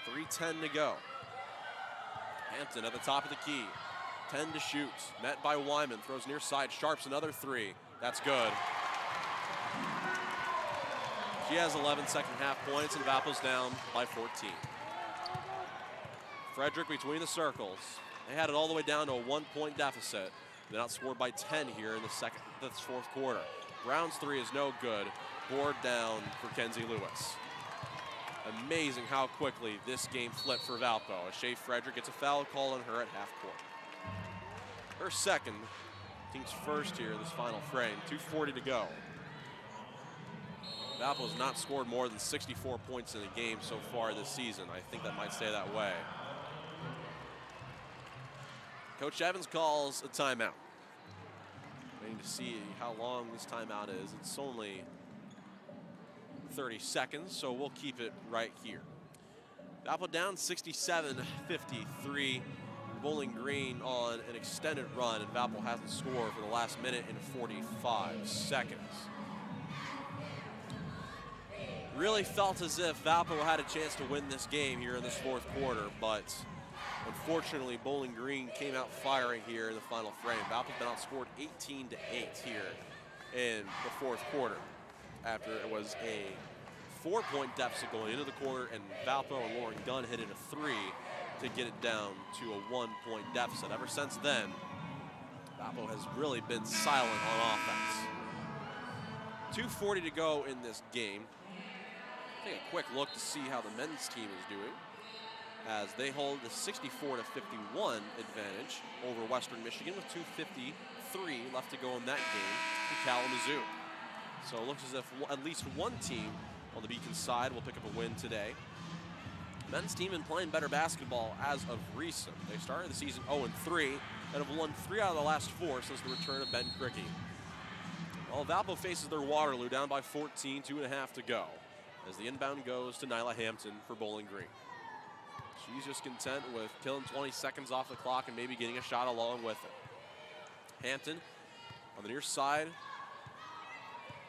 3:10 to go. Hampton at the top of the key. 10 to shoot, met by Wyman, throws near side, Sharps another 3. That's good. She has 11 second half points and Valpo's down by 14. Frederick between the circles. They had it all the way down to a 1-point deficit. Then outscored by 10 here in the fourth quarter. Brown's three is no good. Board down for Kenzie Lewis. Amazing how quickly this game flipped for Valpo as Shea Frederick gets a foul call on her at half court. Her second, team's first here in this final frame. 2:40 to go. Valpo has not scored more than 64 points in a game so far this season. I think that might stay that way. Coach Evans calls a timeout. Waiting to see how long this timeout is. It's only 30 seconds, so we'll keep it right here. Valpo down 67-53. Bowling Green on an extended run, and Valpo hasn't scored for the last minute and 45 seconds. Really felt as if Valpo had a chance to win this game here in this fourth quarter, but unfortunately, Bowling Green came out firing here in the final frame. Valpo's been outscored 18-8 here in the fourth quarter after it was a 4-point deficit going into the quarter, and Valpo and Lauren Gunn hit it a three to get it down to a 1-point deficit. Ever since then, Valpo has really been silent on offense. 2:40 to go in this game. Take a quick look to see how the men's team is doing as they hold the 64-51 advantage over Western Michigan with 2:53 left to go in that game in Kalamazoo. So it looks as if at least one team on the Beacon side will pick up a win today. Men's team been playing better basketball as of recent. They started the season 0-3 and have won 3 out of the last 4 since the return of Ben Cricky. Well, Valpo faces their Waterloo down by 14, 2.5 to go, as the inbound goes to Nyla Hampton for Bowling Green. She's just content with killing 20 seconds off the clock and maybe getting a shot along with it. Hampton on the near side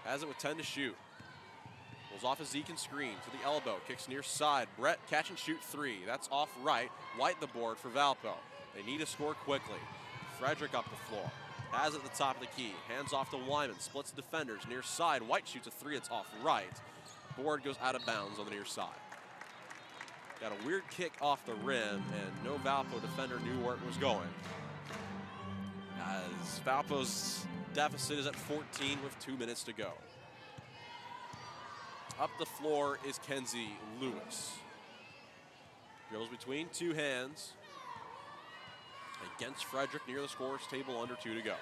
has it with 10 to shoot. Pulls off a Zekin screen to the elbow, kicks near side. Brett catch and shoot three. That's off right. White the board for Valpo. They need to score quickly. Frederick up the floor. Has it at the top of the key. Hands off to Wyman. Splits the defenders. Near side. White shoots a three. It's off right. Board goes out of bounds on the near side. Got a weird kick off the rim, and no Valpo defender knew where it was going. As Valpo's deficit is at 14 with 2 minutes to go. Up the floor is Kenzie Lewis. Dribbles between two hands. Against Frederick near the scorer's table, under 2 to go.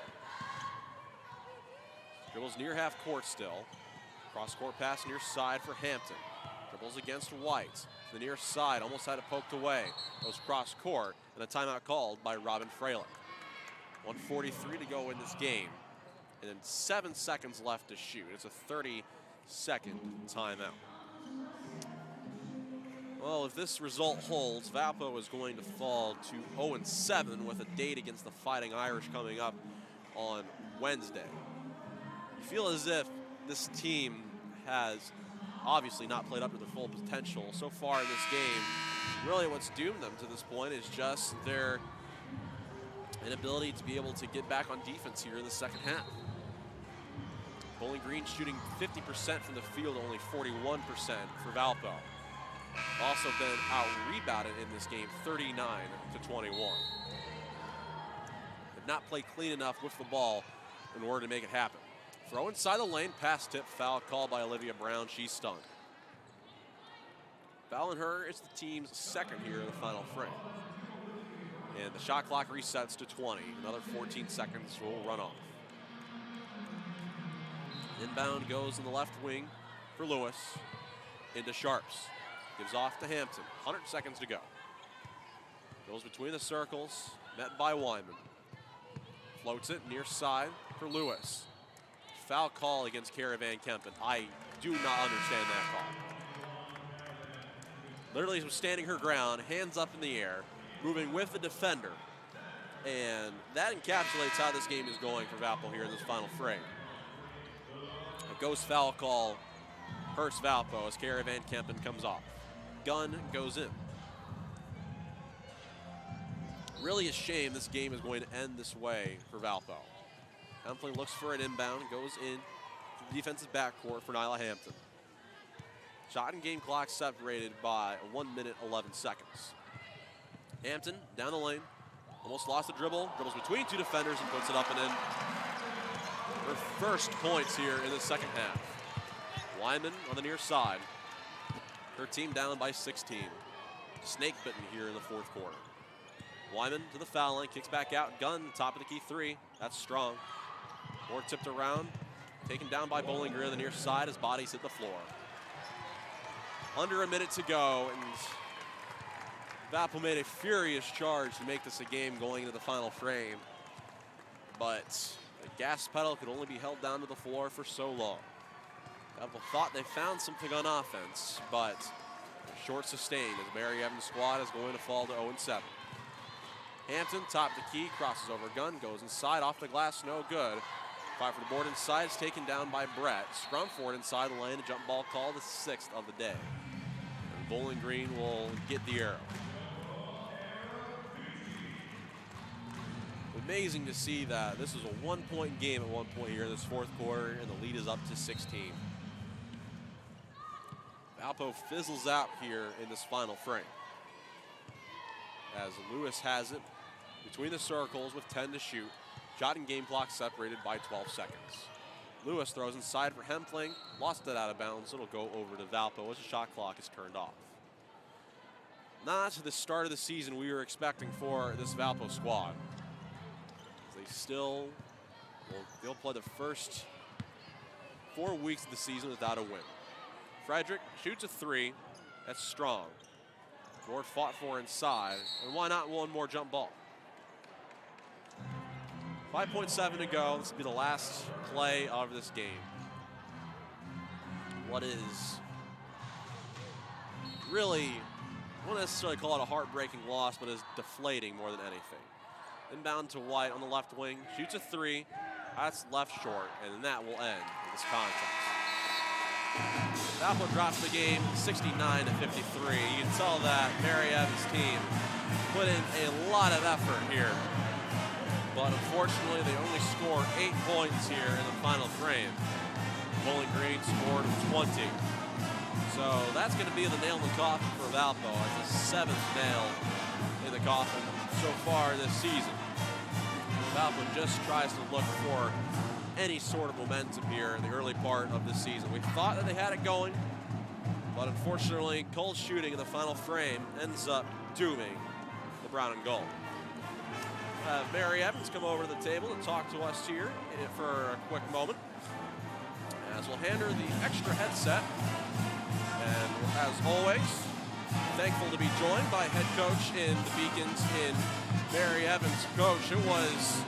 Dribbles near half court still. Cross-court pass near side for Hampton. Dribbles against White. To the near side, almost had it poked away. Goes cross-court, and a timeout called by Robin Freilich. 1:43 to go in this game, and then 7 seconds left to shoot. It's a 30-second timeout. Well, if this result holds, Valpo is going to fall to 0-7 with a date against the Fighting Irish coming up on Wednesday. You feel as if this team has obviously not played up to their full potential so far in this game. Really what's doomed them to this point is just their inability to be able to get back on defense here in the second half. Bowling Green shooting 50% from the field, only 41% for Valpo. Also been out-rebounded in this game, 39-21. Have not played clean enough with the ball in order to make it happen. Throw inside the lane, pass tip, foul called by Olivia Brown. She's stunned. Fouling her, it's the team's second here in the final frame. And the shot clock resets to 20. Another 14 seconds will run off. Inbound goes in the left wing for Lewis. Into Sharps. Gives off to Hampton. 100 seconds to go. Goes between the circles. Met by Wyman. Floats it near side for Lewis. Foul call against Kara Van Kempen. I do not understand that call. Literally was standing her ground, hands up in the air, moving with the defender. And that encapsulates how this game is going for Valpo here in this final frame. A ghost foul call hurts Valpo as Kara Van Kempen comes off. Gun goes in. Really a shame this game is going to end this way for Valpo. Hempling looks for an inbound, goes in to the defensive backcourt for Nyla Hampton. Shot and game clock separated by 1 minute, 11 seconds. Hampton down the lane. Almost lost the dribble. Dribbles between two defenders and puts it up and in. Her first points here in the second half. Lyman on the near side. Her team down by 16. Snake bitten here in the fourth quarter. Lyman to the foul line, kicks back out. Gunn, top of the key three. That's strong. More tipped around. Taken down by Bowling Green on the near side as bodies hit the floor. Under a minute to go, and Valpo made a furious charge to make this a game going into the final frame. But the gas pedal could only be held down to the floor for so long. Valpo thought they found something on offense, but short sustained as Mary Evans' squad is going to fall to 0-7. Hampton, top the key, crosses over Gunn, goes inside, off the glass, no good. Five for the board inside, is taken down by Brett. Scrum for it inside the lane, a jump ball call, the 6th of the day. And Bowling Green will get the arrow. Amazing to see that this is a 1-point game at one point here in this fourth quarter, and the lead is up to 16. Valpo fizzles out here in this final frame. As Lewis has it between the circles with 10 to shoot. Shot and game clock separated by 12 seconds. Lewis throws inside for Hempling, lost it out of bounds. It'll go over to Valpo as the shot clock is turned off. Not the start of the season we were expecting for this Valpo squad. They still they'll play the first 4 weeks of the season without a win. Frederick shoots a 3. That's strong. Gord fought for inside, and why not one more jump ball? 5.7 to go. This will be the last play of this game. What is really, I won't necessarily call it a heartbreaking loss, but is deflating more than anything. Inbound to White on the left wing, shoots a 3. That's left short, and that will end this contest. Valpo drops the game 69-53. You can tell that Mary Evans' team put in a lot of effort here. But unfortunately, they only score 8 points here in the final frame. Bowling Green scored 20. So that's going to be the nail in the coffin for Valpo. It's the 7th nail in the coffin so far this season. Valpo just tries to look for any sort of momentum here in the early part of the season. We thought that they had it going, but unfortunately, cold shooting in the final frame ends up dooming the brown and gold. Mary Evans come over to the table to talk to us here for a quick moment. As we'll hand her the extra headset. And as always, thankful to be joined by head coach in the Beacons in Mary Evans. Coach, it was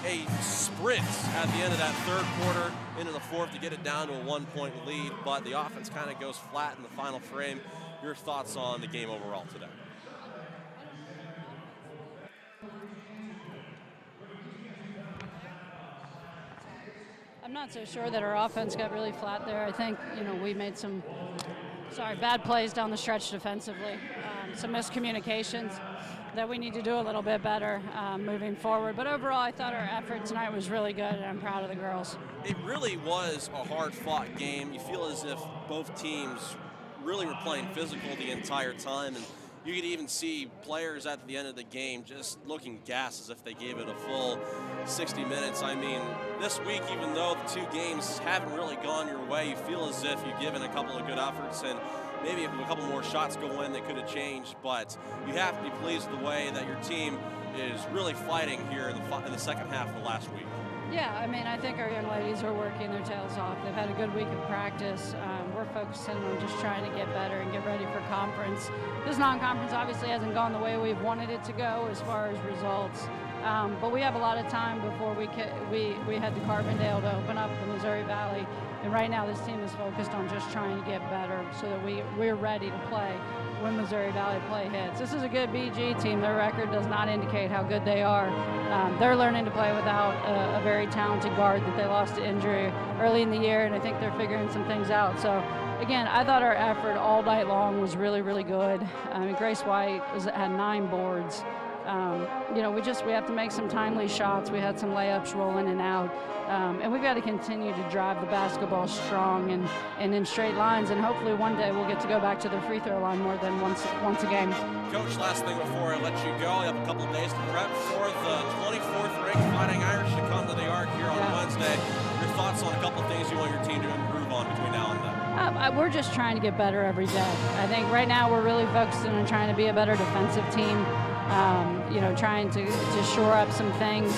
a sprint at the end of that third quarter into the fourth to get it down to a 1-point lead, but the offense kind of goes flat in the final frame. Your thoughts on the game overall today? I'm not so sure that our offense got really flat there. I think, we made some, bad plays down the stretch defensively. Some miscommunications that we need to do a little bit better moving forward. But overall, I thought our effort tonight was really good, and I'm proud of the girls. It really was a hard-fought game. You feel as if both teams really were playing physical the entire time, and you could even see players at the end of the game just looking gassed as if they gave it a full 60 minutes. I mean, this week, even though the two games haven't really gone your way, you feel as if you've given a couple of good efforts, and maybe if a couple more shots go in, they could have changed. But you have to be pleased with the way that your team is really fighting here in the second half of the last week. Yeah, I think our young ladies are working their tails off. They've had a good week of practice. We're focusing on just trying to get better and get ready for conference. This non-conference obviously hasn't gone the way we've wanted it to go as far as results. But we have a lot of time before we head to Carbondale to open up the Missouri Valley. And right now this team is focused on just trying to get better so that we're ready to play when Missouri Valley play hits. This is a good BG team. Their record does not indicate how good they are. They're learning to play without a very talented guard that they lost to injury early in the year, and I think they're figuring some things out. So again, I thought our effort all night long was really, really good. Grace White had 9 boards. you know, we have to make some timely shots. We had some layups rolling in and out. And we've got to continue to drive the basketball strong and in straight lines. And hopefully one day we'll get to go back to the free throw line more than once a game. Coach, last thing before I let you go, you have a couple of days to prep for the 24th ranked Fighting Irish to come to the Arc here on Wednesday. Your thoughts on a couple of things you want your team to improve on between now and then? We're just trying to get better every day. I think right now we're really focusing on trying to be a better defensive team. You know, trying to shore up some things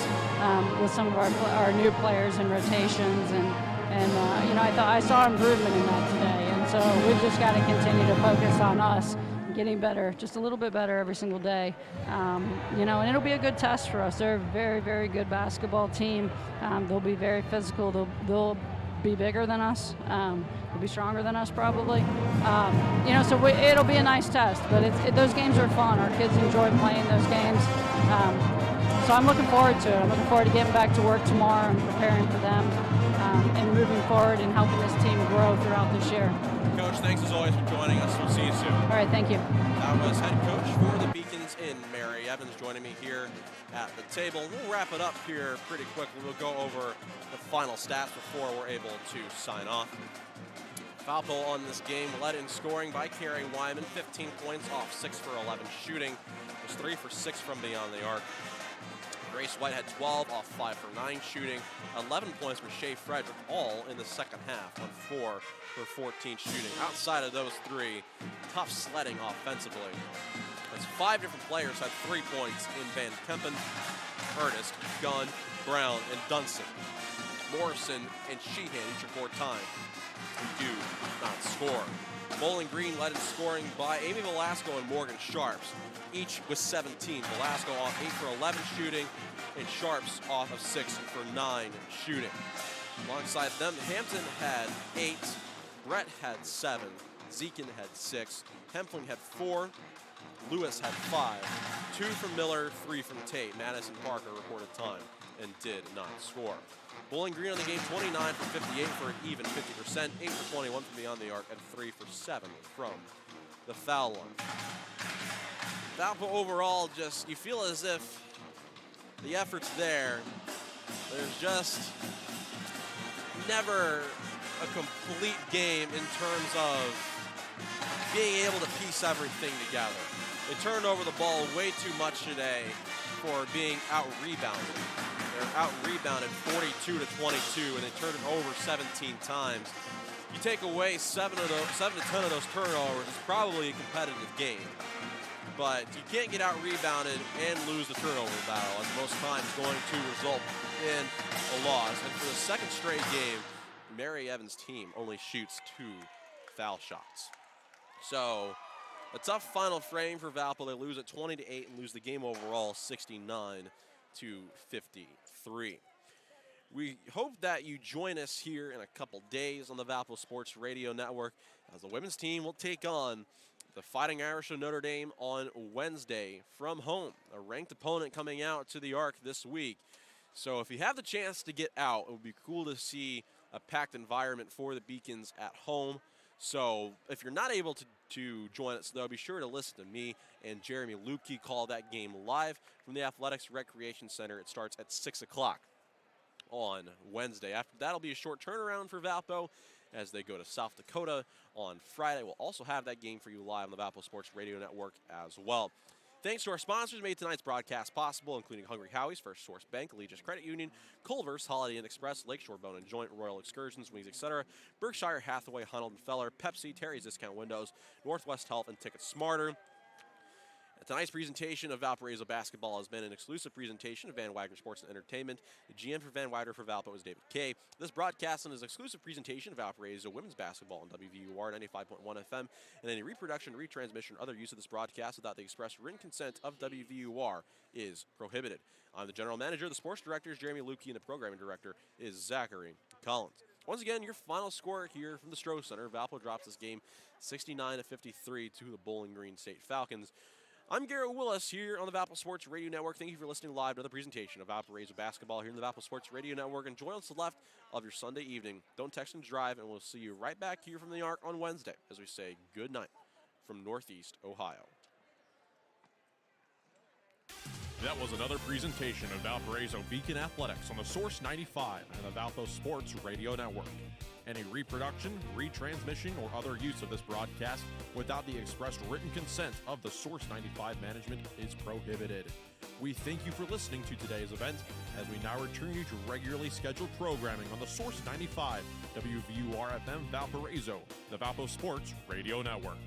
with some of our new players and rotations, and you know, I saw improvement in that today, and so we've just got to continue to focus on us getting better, just a little bit better every single day. You know, and it'll be a good test for us. They're a very, very good basketball team. They'll be very physical. They'll be bigger than us. They'll be stronger than us probably. You know, so it'll be a nice test, but those games are fun. Our kids enjoy playing those games. So I'm looking forward to it. I'm looking forward to getting back to work tomorrow and preparing for them and moving forward and helping this team grow throughout this year. Coach, thanks as always for joining us. We'll see you soon. All right, thank you. That was head coach for the Beacons in Mary Evans joining me here at the table. We'll wrap it up here pretty quickly. We'll go over the final stats before we're able to sign off. Valpo on this game led in scoring by Carrie Wyman, 15 points off 6 for 11 shooting. Was 3 for 6 from beyond the arc. Grace White had 12 off 5 for 9 shooting. 11 points for Shea Frederick, all in the second half on 4 for 14 shooting. Outside of those three, tough sledding offensively. As 5 different players had 3 points in Van Kempen, Ernest, Gunn, Brown, and Dunson. Morrison and Sheehan each report time and do not score. Bowling Green led in scoring by Amy Velasco and Morgan Sharps, each with 17. Velasco off 8 for 11 shooting, and Sharps off of 6 for 9 shooting. Alongside them, Hampton had 8, Brett had 7, Zekin had 6, Hempling had 4, Lewis had 5, 2 from Miller, 3 from Tate. Madison Parker reported time and did not score. Bowling Green on the game, 29 for 58 for an even 50%, 8 for 21 from beyond the arc, and 3 for 7 from the foul line. Valpo overall, just, you feel as if the effort's there. There's just never a complete game in terms of being able to piece everything together. They turned over the ball way too much today for being out-rebounded. They're out-rebounded 42 to 22, and they turned it over 17 times. You take away 7 to 10 of those turnovers, it's probably a competitive game. But you can't get out-rebounded and lose the turnover battle, as most times going to result in a loss. And for the second straight game, Mary Evans' team only shoots 2 foul shots. So a tough final frame for Valpo. They lose at 20-8 and lose the game overall 69 to 53. We hope that you join us here in a couple days on the Valpo Sports Radio Network as the women's team will take on the Fighting Irish of Notre Dame on Wednesday from home. A ranked opponent coming out to the Arc this week. So if you have the chance to get out, it would be cool to see a packed environment for the Beacons at home. So if you're not able to join us, though, be sure to listen to me and Jeremy Lukey call that game live from the Athletics Recreation Center. It starts at 6 o'clock on Wednesday. After that, it'll be a short turnaround for Valpo as they go to South Dakota on Friday. We'll also have that game for you live on the Valpo Sports Radio Network as well. Thanks to our sponsors who made tonight's broadcast possible, including Hungry Howie's, First Source Bank, Allegiance Credit Union, Culver's, Holiday Inn Express, Lakeshore Bone and Joint, Royal Excursions, Wings, etc., Berkshire Hathaway, Hunnell & Feller, Pepsi, Terry's Discount Windows, Northwest Health, and Ticket Smarter. Tonight's presentation of Valparaiso basketball has been an exclusive presentation of Van Wagner Sports and Entertainment. The GM for Van Wagner for Valpo is David Kay. This broadcast is an exclusive presentation of Valparaiso women's basketball on WVUR 95.1 FM, and any reproduction, retransmission, or other use of this broadcast without the express written consent of WVUR is prohibited. I'm the general manager. The sports director is Jeremy Lukey, and the programming director is Zachary Collins. Once again, your final score here from the Stroh Center. Valpo drops this game 69-53 to the Bowling Green State Falcons. I'm Garrett Willis here on the Valpo Sports Radio Network. Thank you for listening live to the presentation of Valparaiso basketball here in the Valpo Sports Radio Network. Enjoy what's left of your Sunday evening. Don't text and drive, and we'll see you right back here from the Arc on Wednesday as we say good night from Northeast Ohio. That was another presentation of Valparaiso Beacon Athletics on the Source 95 and the Valpo Sports Radio Network. Any reproduction, retransmission, or other use of this broadcast without the express written consent of the Source 95 management is prohibited. We thank you for listening to today's event as we now return you to regularly scheduled programming on the Source 95 WVUR-FM Valparaiso, the Valpo Sports Radio Network.